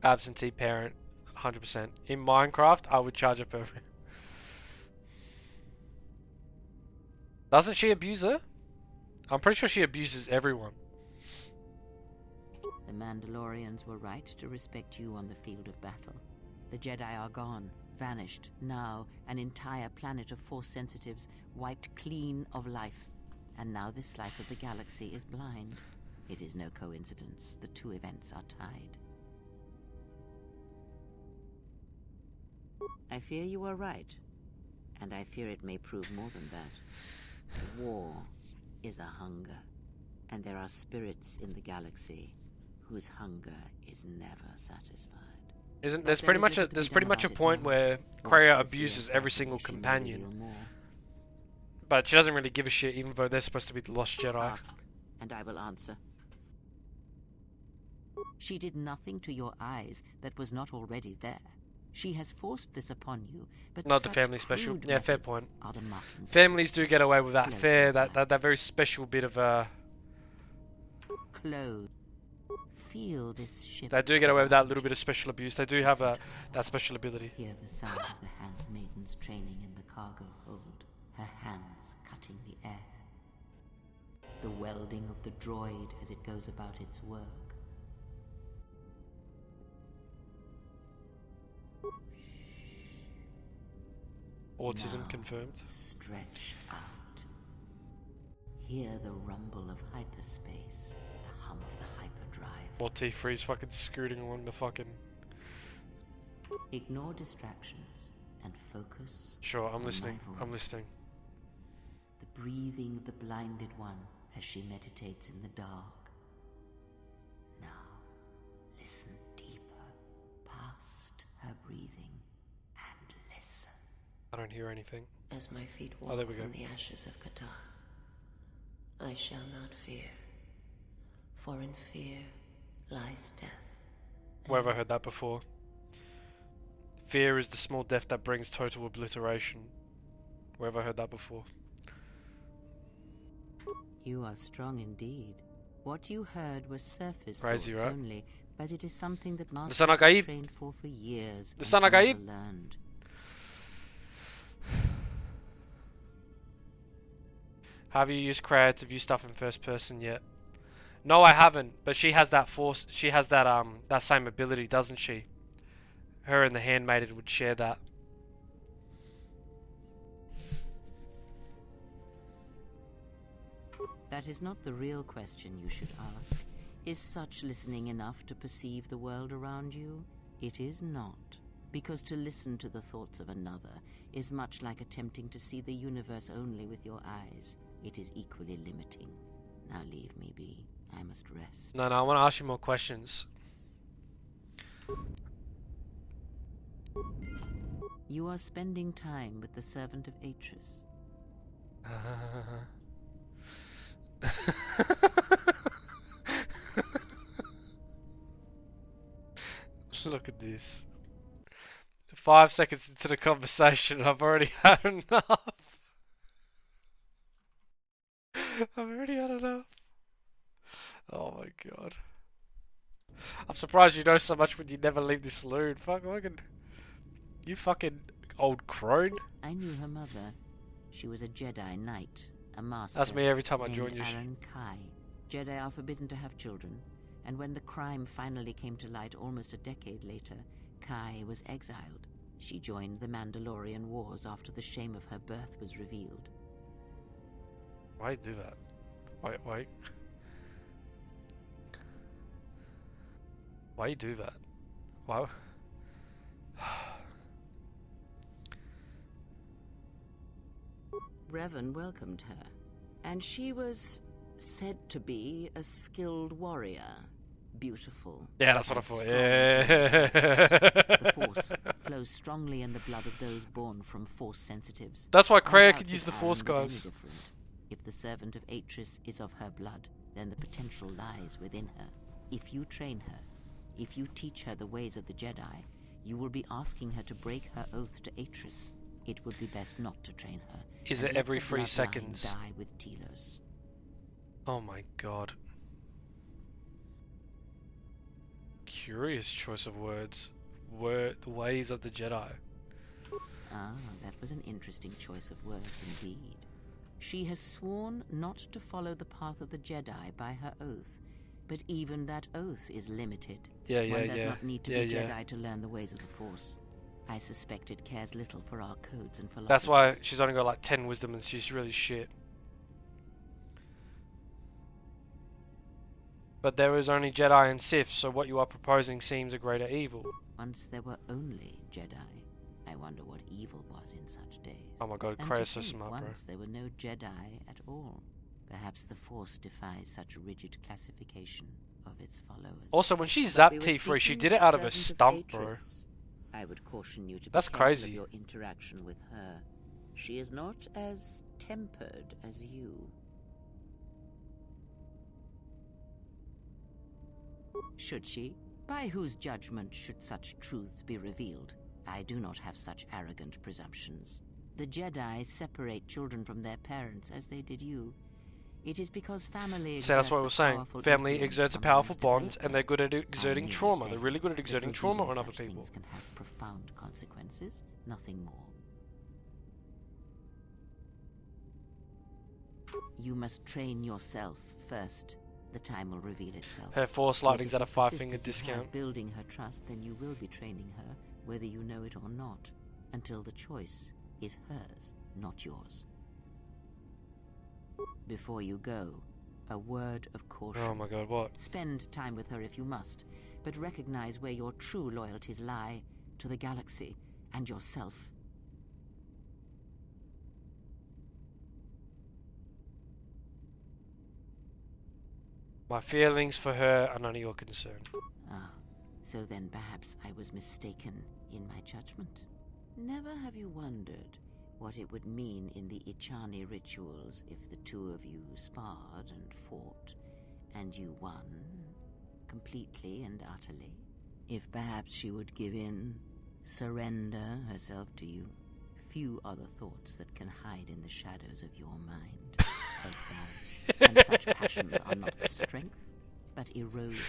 Absentee parent, 100%. In Minecraft, I would charge up her. Doesn't she abuse her? I'm pretty sure she abuses everyone. The Mandalorians were right to respect you on the field of battle. The Jedi are gone, vanished. Now, an entire planet of Force sensitives wiped clean of life. And now this slice of the galaxy is blind. It is no coincidence. The two events are tied. I fear you are right. And I fear it may prove more than that. War is a hunger. And there are spirits in the galaxy whose hunger is never satisfied. Isn't there's pretty much a point where Kreia abuses every single companion, but she doesn't really give a shit, even though they're supposed to be the lost Jedi. Ask, and I will answer. She did nothing to your eyes that was not already there. She has forced this upon you, but Not the such family special. crude Yeah, fair methods point. are the markings of Families us. do get away with that Close fair, your that very special bit of Close. Feel this shift. They do get away with that little bit of special abuse. They do have that special ability. Hear the sound of the handmaiden's training in the cargo hold, her hands cutting the air. The welding of the droid as it goes about its work. Autism Now, confirmed. Stretch out. Hear the rumble of hyperspace, the hum of the hyperdrive. Or T3's fucking scooting along the fucking... Ignore distractions and focus. Sure, I'm on listening. my I'm voice. listening. The breathing of the blinded one as she meditates in the dark. Now, listen deeper, past her breathing, and listen. I don't hear anything. As my feet Oh, walk there we go. from the ashes of KOTOR, I shall not fear, for in fear lies death. Where have I heard that before? Fear is the small death that brings total obliteration. Where have I heard that before? You are strong indeed. What you heard was surface Crazy, thoughts right? only, but it is something that masters Sana have Gaib. trained for years. The and Sana never Gaib. learned. Have you used Kreia to view stuff in first person yet? No, I haven't. But she has that force. She has that that same ability, doesn't she? Her and the handmaiden would share that. That is not the real question you should ask. Is such listening enough to perceive the world around you? It is not. Because to listen to the thoughts of another is much like attempting to see the universe only with your eyes. It is equally limiting. Now leave me be. I must rest. No, I want to ask you more questions. You are spending time with the servant of Atris. Look at this. 5 seconds into the conversation, I've already had enough. I've already had enough. Oh my god. I'm surprised you know so much when you never leave this saloon. You fucking old crone. I knew her mother. She was a Jedi Knight, a master. That's me every time I named join you. Aaron Kai. Jedi are forbidden to have children, and when the crime finally came to light almost a decade later, Kai was exiled. She joined the Mandalorian Wars after the shame of her birth was revealed. Why do that? Wait. Why you do that? Why? Revan welcomed her, and she was said to be a skilled warrior. Beautiful. Yeah, that's what I and thought. strong. Yeah. The Force flows strongly in the blood of those born from Force sensitives. That's why I Kreia doubt could use that the Force, Aaron was guys. any different. If the servant of Atris is of her blood, then the potential lies within her. If you train her, if you teach her the ways of the Jedi, you will be asking her to break her oath to Atris. It would be best not to train her. Is and it let every the 3 bloodline seconds? Die with Telos. Oh my god. Curious choice of words. The ways of the Jedi. Ah, that was an interesting choice of words indeed. She has sworn not to follow the path of the Jedi by her oath, but even that oath is limited. One does not need to be Jedi to learn the ways of the Force. I suspect it cares little for our codes and philosophies. That's why she's only got like 10 wisdom and she's really shit. But there is only Jedi and Sith, so what you are proposing seems a greater evil. Once there were only Jedi. I wonder what evil was in such days. Oh my god, And Kreia's to so think smart, bro. once there were no Jedi at all. Perhaps the Force defies such rigid classification of its followers. Also, when she But zapped we were T3, she speaking did it out of a servant stump, bro. Atris. I would caution you to That's be careful crazy. of your interaction with her. She is not as tempered as you. Should she? By whose judgment should such truths be revealed? I do not have such arrogant presumptions. The Jedi separate children from their parents as they did you. It is because family So that's what exerts we were a saying. powerful Family influence exerts a on powerful one's bond, development. and they're good at I exerting merely trauma. say They're really good at that exerting trauma revealing on other such people. things can have profound consequences, nothing more. You must train yourself first. The time will reveal itself. Her Force Yet lightning's if at a you 5-finger persist as you have discount. building her trust, then you will be training her, whether you know it or not, until the choice is hers, not yours. Before you go, a word of caution. Oh my god, what? Spend time with her if you must, but recognize where your true loyalties lie, to the galaxy and yourself. My feelings for her are none of your concern. Ah, so then perhaps I was mistaken in my judgment. Never have you wondered what it would mean in the Ichani rituals if the two of you sparred and fought, and you won, completely and utterly? If perhaps she would give in, surrender herself to you? Few are the thoughts that can hide in the shadows of your mind. Exile. And such passions are not strength, but erosion.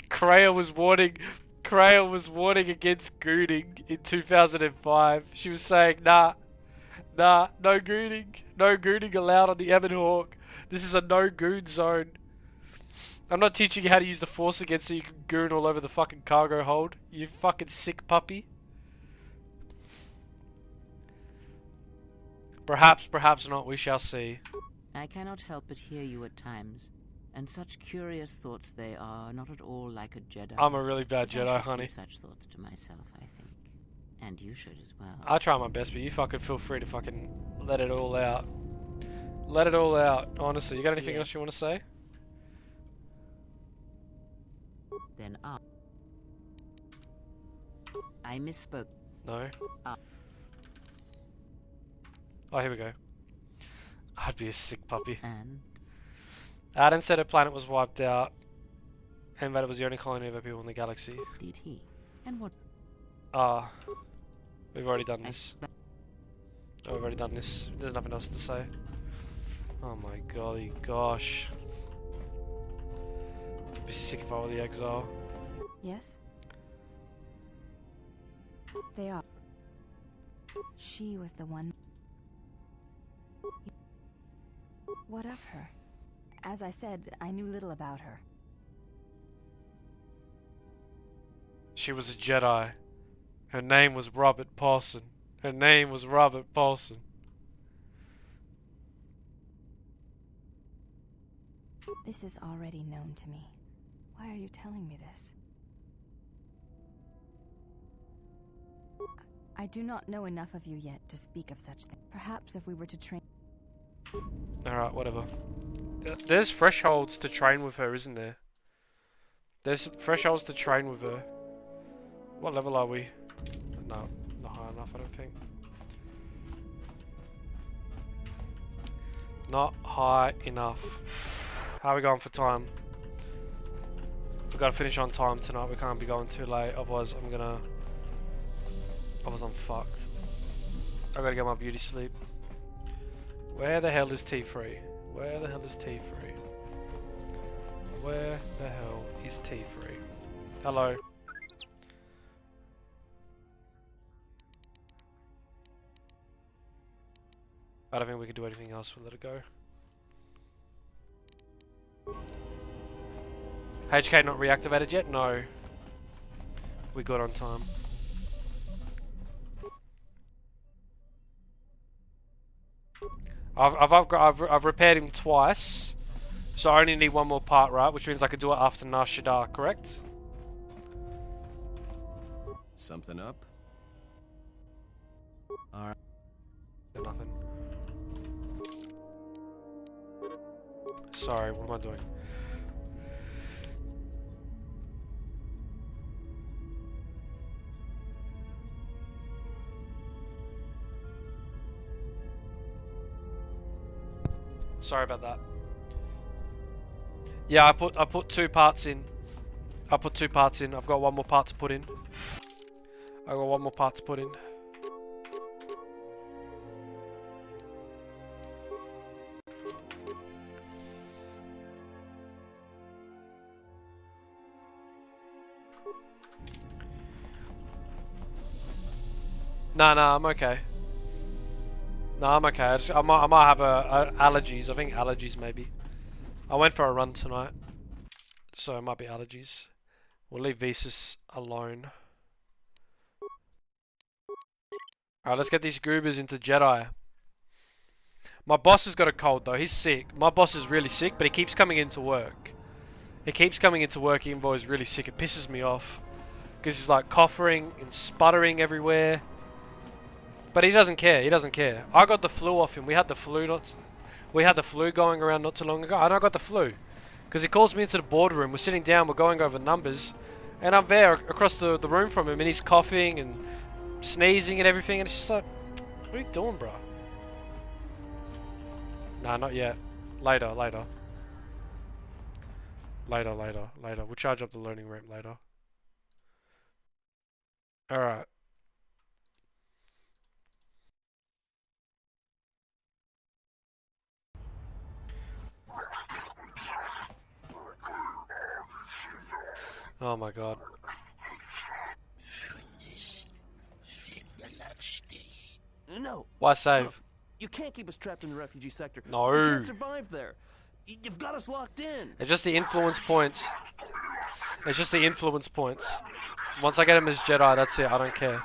Kreia was warning against gooning in 2005. She was saying, nah, no gooning allowed on the Ebon Hawk. This is a no goon zone. I'm not teaching you how to use the Force again so you can goon all over the fucking cargo hold. You fucking sick puppy. Perhaps, perhaps not, we shall see. I cannot help but hear you at times, and such curious thoughts they are, not at all like a Jedi. I'm a really bad But I Jedi, should honey. keep such thoughts to myself, I think. And you should as well. I try my best, but you fucking feel free to fucking let it all out. Let it all out, honestly. You got anything else you want to say? Then I misspoke. No? Oh, here we go. I'd be a sick puppy. And? Arden said her planet was wiped out, and that it was the only colony of her people in the galaxy. Did he? And what? We've already done this. Oh, we've already done this. There's nothing else to say. Oh my golly gosh. I'd be sick if I were the exile. Yes? They are. She was the one. What of her? As I said, I knew little about her. She was a Jedi. Her name was Robert Paulson. Her name was Robert Paulson. This is already known to me. Why are you telling me this? I do not know enough of you yet to speak of such things. Perhaps if we were to train... Alright, whatever. There's thresholds to train with her, isn't there? There's thresholds to train with her. What level are we? No, not high enough, I don't think. Not high enough. How are we going for time? We've got to finish on time tonight. We can't be going too late. Otherwise, I'm fucked. I gotta get my beauty sleep. Where the hell is T3? Where the hell is T3? Where the hell is T3? Hello. I don't think we can do anything else. We'll let it go. HK not reactivated yet? No. We got on time. I've repaired him twice, so I only need one more part, right? Which means I could do it after Nar Shaddaa, correct? Something up? Alright. Nothing. Sorry, what am I doing? Sorry about that. Yeah, I put 2 parts in. I put 2 parts in. I've got one more part to put in. I got one more part to put in. Nah, I'm okay. No, I'm okay. I might have allergies. I think allergies maybe. I went for a run tonight, so it might be allergies. We'll leave Visas alone. Alright, let's get these goobers into Jedi. My boss has got a cold though. He's sick. My boss is really sick, but he keeps coming into work. He keeps coming into work even though he's really sick. It pisses me off. Because he's like coughing and sputtering everywhere. But he doesn't care. He doesn't care. I got the flu off him. We had the flu going around not too long ago. And I got the flu. Because he calls me into the boardroom. We're sitting down. We're going over numbers. And I'm there across the room from him. And he's coughing and sneezing and everything. And it's just like, what are you doing, bro? Nah, not yet. Later. We'll charge up the learning ramp later. Alright. Oh my god. No. Why save? Look, you can't keep us trapped in the refugee sector. No. We can't survive there. You've got us locked in. It's just the influence points. It's just the influence points. Once I get him as Jedi, that's it. I don't care.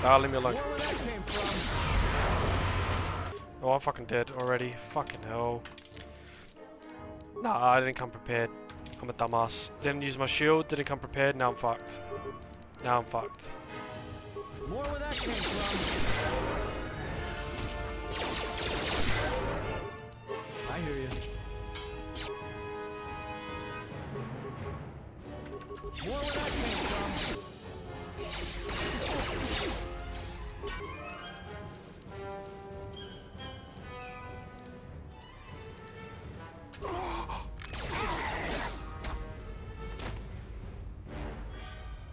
Ah, leave me alone. Oh, I'm fucking dead already. Fucking hell. Nah, I didn't come prepared. I'm a dumbass. Didn't use my shield, didn't come prepared, now I'm fucked. Now I'm fucked. More where that came from. I hear you. More where that came from.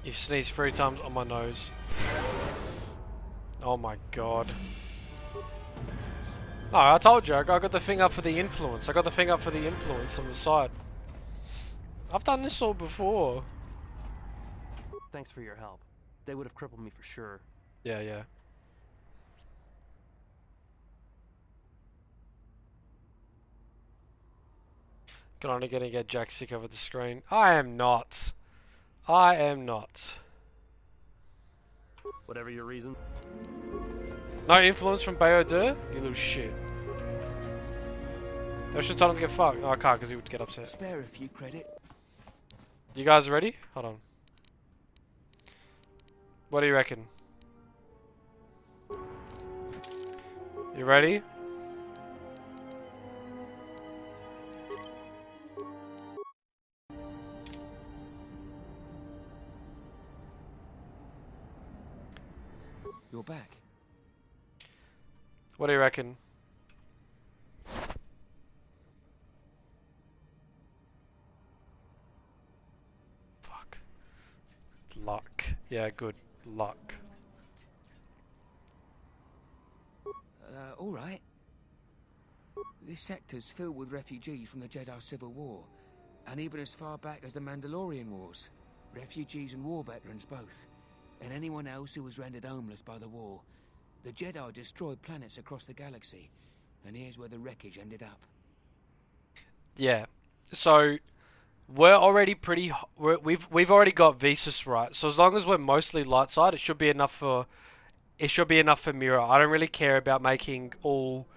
You sneezed 3 times on my nose. Oh my god. No, I told you, I got the thing up for the influence. I got the thing up for the influence on the side. I've done this all before. Thanks for your help. They would have crippled me for sure. Yeah, yeah. Can only gonna get Jack sick over the screen. I am not. I am not. Whatever your reason. No influence from Bayodur? You little shit. I should tell him to get fucked. No, I can't because he would get upset. Spare a few credit. You guys ready? Hold on. What do you reckon? You ready? You're back. What do you reckon? Fuck. Luck. Yeah, good. Luck. All right. This sector's filled with refugees from the Jedi Civil War, and even as far back as the Mandalorian Wars. Refugees and war veterans both. And anyone else who was rendered homeless by the war. The Jedi destroyed planets across the galaxy, and here's where the wreckage ended up. Yeah. So we're already pretty. We've already got Visas right. So as long as we're mostly light side, it should be enough for. It should be enough for Mira. I don't really care about making all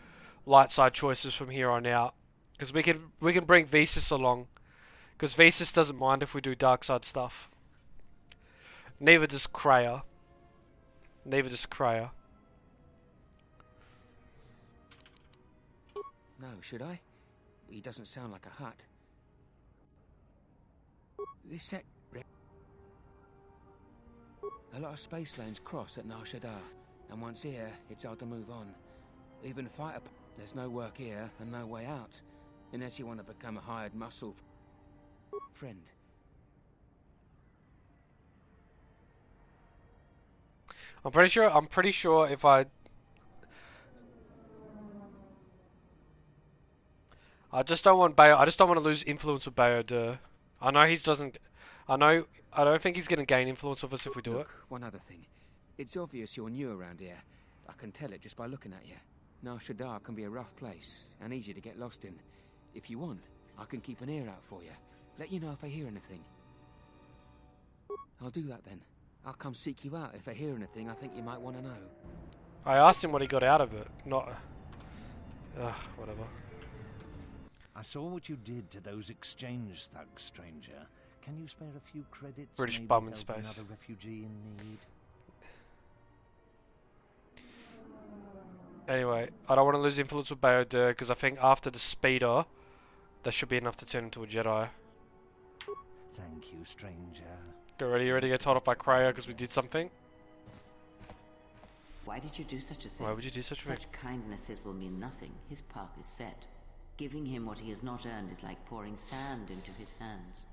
light side choices from here on out, because we can bring Visas along, because Visas doesn't mind if we do dark side stuff. Neither does Kreia. Neither does Kreia. No, should I? He doesn't sound like a hut. This a lot of space lanes cross at Nar Shaddaa, and once here, it's hard to move on. Even fighter... There's no work here, and no way out. Unless you want to become a hired muscle... friend. I'm pretty sure if I just don't want I just don't want to lose influence with Bayodur. I know he doesn't. I don't think he's going to gain influence with us if we do it. One other thing. It's obvious you're new around here. I can tell it just by looking at you. Nar Shaddaa can be a rough place, and easy to get lost in. If you want, I can keep an ear out for you. Let you know if I hear anything. I'll do that then. I'll come seek you out if I hear anything I think you might want to know. I asked him what he got out of it, not... whatever. I saw what you did to those exchange thugs, stranger. Can you spare a few credits? British maybe bum in help space. Another refugee in need? Anyway, I don't want to lose influence with Bayodur, because I think after the speeder, that should be enough to turn into a Jedi. Thank you, stranger. Get ready, you ready to get told off by Kreia because we did something? Why did you do such a thing? Why would you do such a thing? Such kindnesses will mean nothing. His path is set. Giving him what he has not earned is like pouring sand into his hands.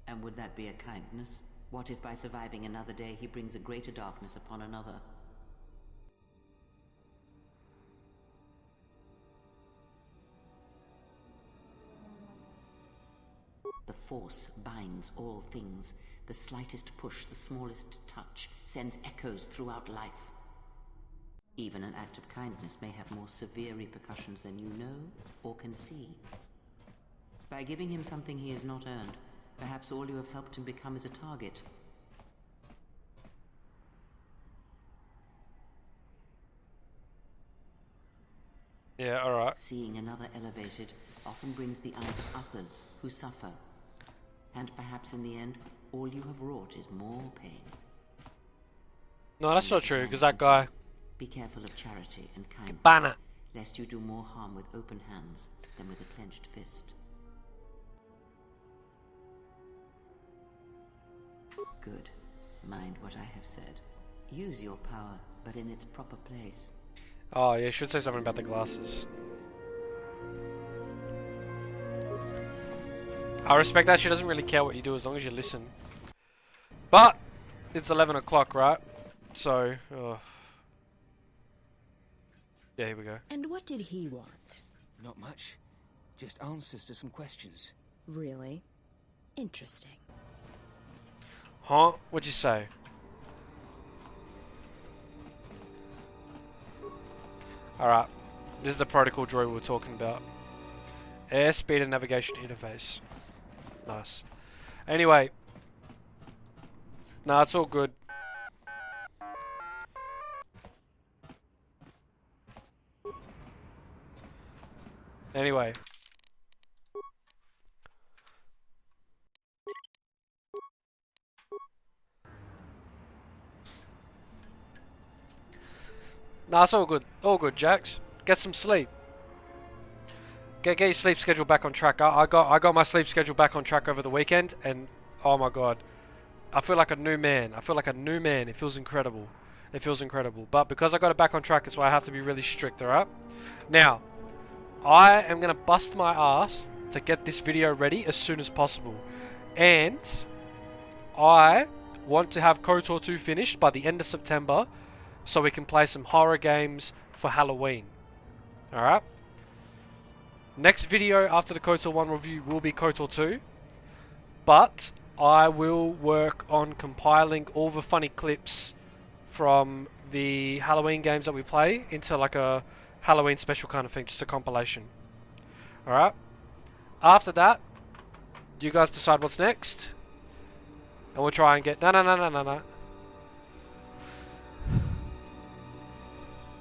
And would that be a kindness? What if by surviving another day he brings a greater darkness upon another? The Force binds all things. The slightest push, the smallest touch, sends echoes throughout life. Even an act of kindness may have more severe repercussions than you know or can see. By giving him something he has not earned, perhaps all you have helped him become is a target. Yeah, alright. Seeing another elevated often brings the eyes of others who suffer. And perhaps in the end, all you have wrought is more pain. No, that's not true, because that guy... Be careful of charity and kindness, Banner. lest you do more harm with open hands than with a clenched fist. Good. Mind what I have said. Use your power, but in its proper place. Oh, yeah, you should say something about the glasses. I respect that. She doesn't really care what you do as long as you listen. But it's 11 o'clock, right? So, yeah, here we go. And what did he want? Not much. Just answers to some questions. Really? Interesting. Huh? What'd you say? Alright. This is the protocol droid we were talking about. Airspeed and navigation interface. Nice. Anyway. Nah, it's all good. Anyway. Nah, it's all good. All good, Jax. Get some sleep. Get your sleep schedule back on track. I got my sleep schedule back on track over the weekend, and oh my god, I feel like a new man. I feel like a new man. It feels incredible. It feels incredible. But because I got it back on track, that's why I have to be really strict. All right. Now, I am gonna bust my ass to get this video ready as soon as possible, and I want to have KOTOR 2 finished by the end of September, so we can play some horror games for Halloween. All right. Next video after the KOTOR 1 review will be KOTOR 2, but I will work on compiling all the funny clips from the Halloween games that we play into like a Halloween special kind of thing, just a compilation. Alright? After that, you guys decide what's next, and we'll try and get... No.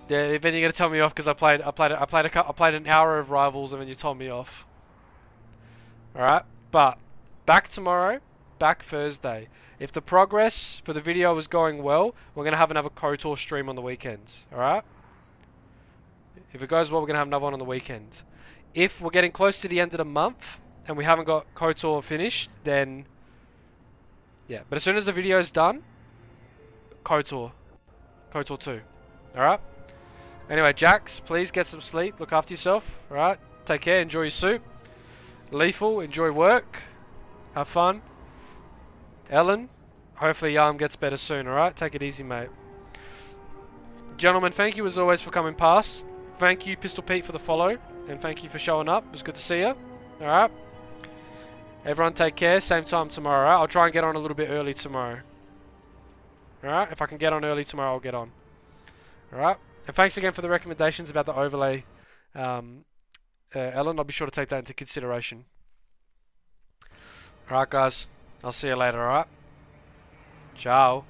Yeah, then you're gonna tell me off because I played an hour of Rivals and then you told me off. Alright, but back tomorrow, back Thursday. If the progress for the video is going well, we're gonna have another KOTOR stream on the weekend. Alright? If it goes well, we're gonna have another one on the weekend. If we're getting close to the end of the month and we haven't got KOTOR finished, then yeah. But as soon as the video is done, KOTOR 2. Alright? Anyway, Jax, please get some sleep. Look after yourself. Alright? Take care. Enjoy your soup. Lethal, enjoy work. Have fun. Ellen, hopefully Yarm gets better soon. Alright? Take it easy, mate. Gentlemen, thank you as always for coming past. Thank you, Pistol Pete, for the follow. And thank you for showing up. It was good to see you. Alright? Everyone take care. Same time tomorrow, alright? I'll try and get on a little bit early tomorrow. Alright? If I can get on early tomorrow, I'll get on. Alright? And thanks again for the recommendations about the overlay, Ellen. I'll be sure to take that into consideration. Alright, guys. I'll see you later, alright? Ciao.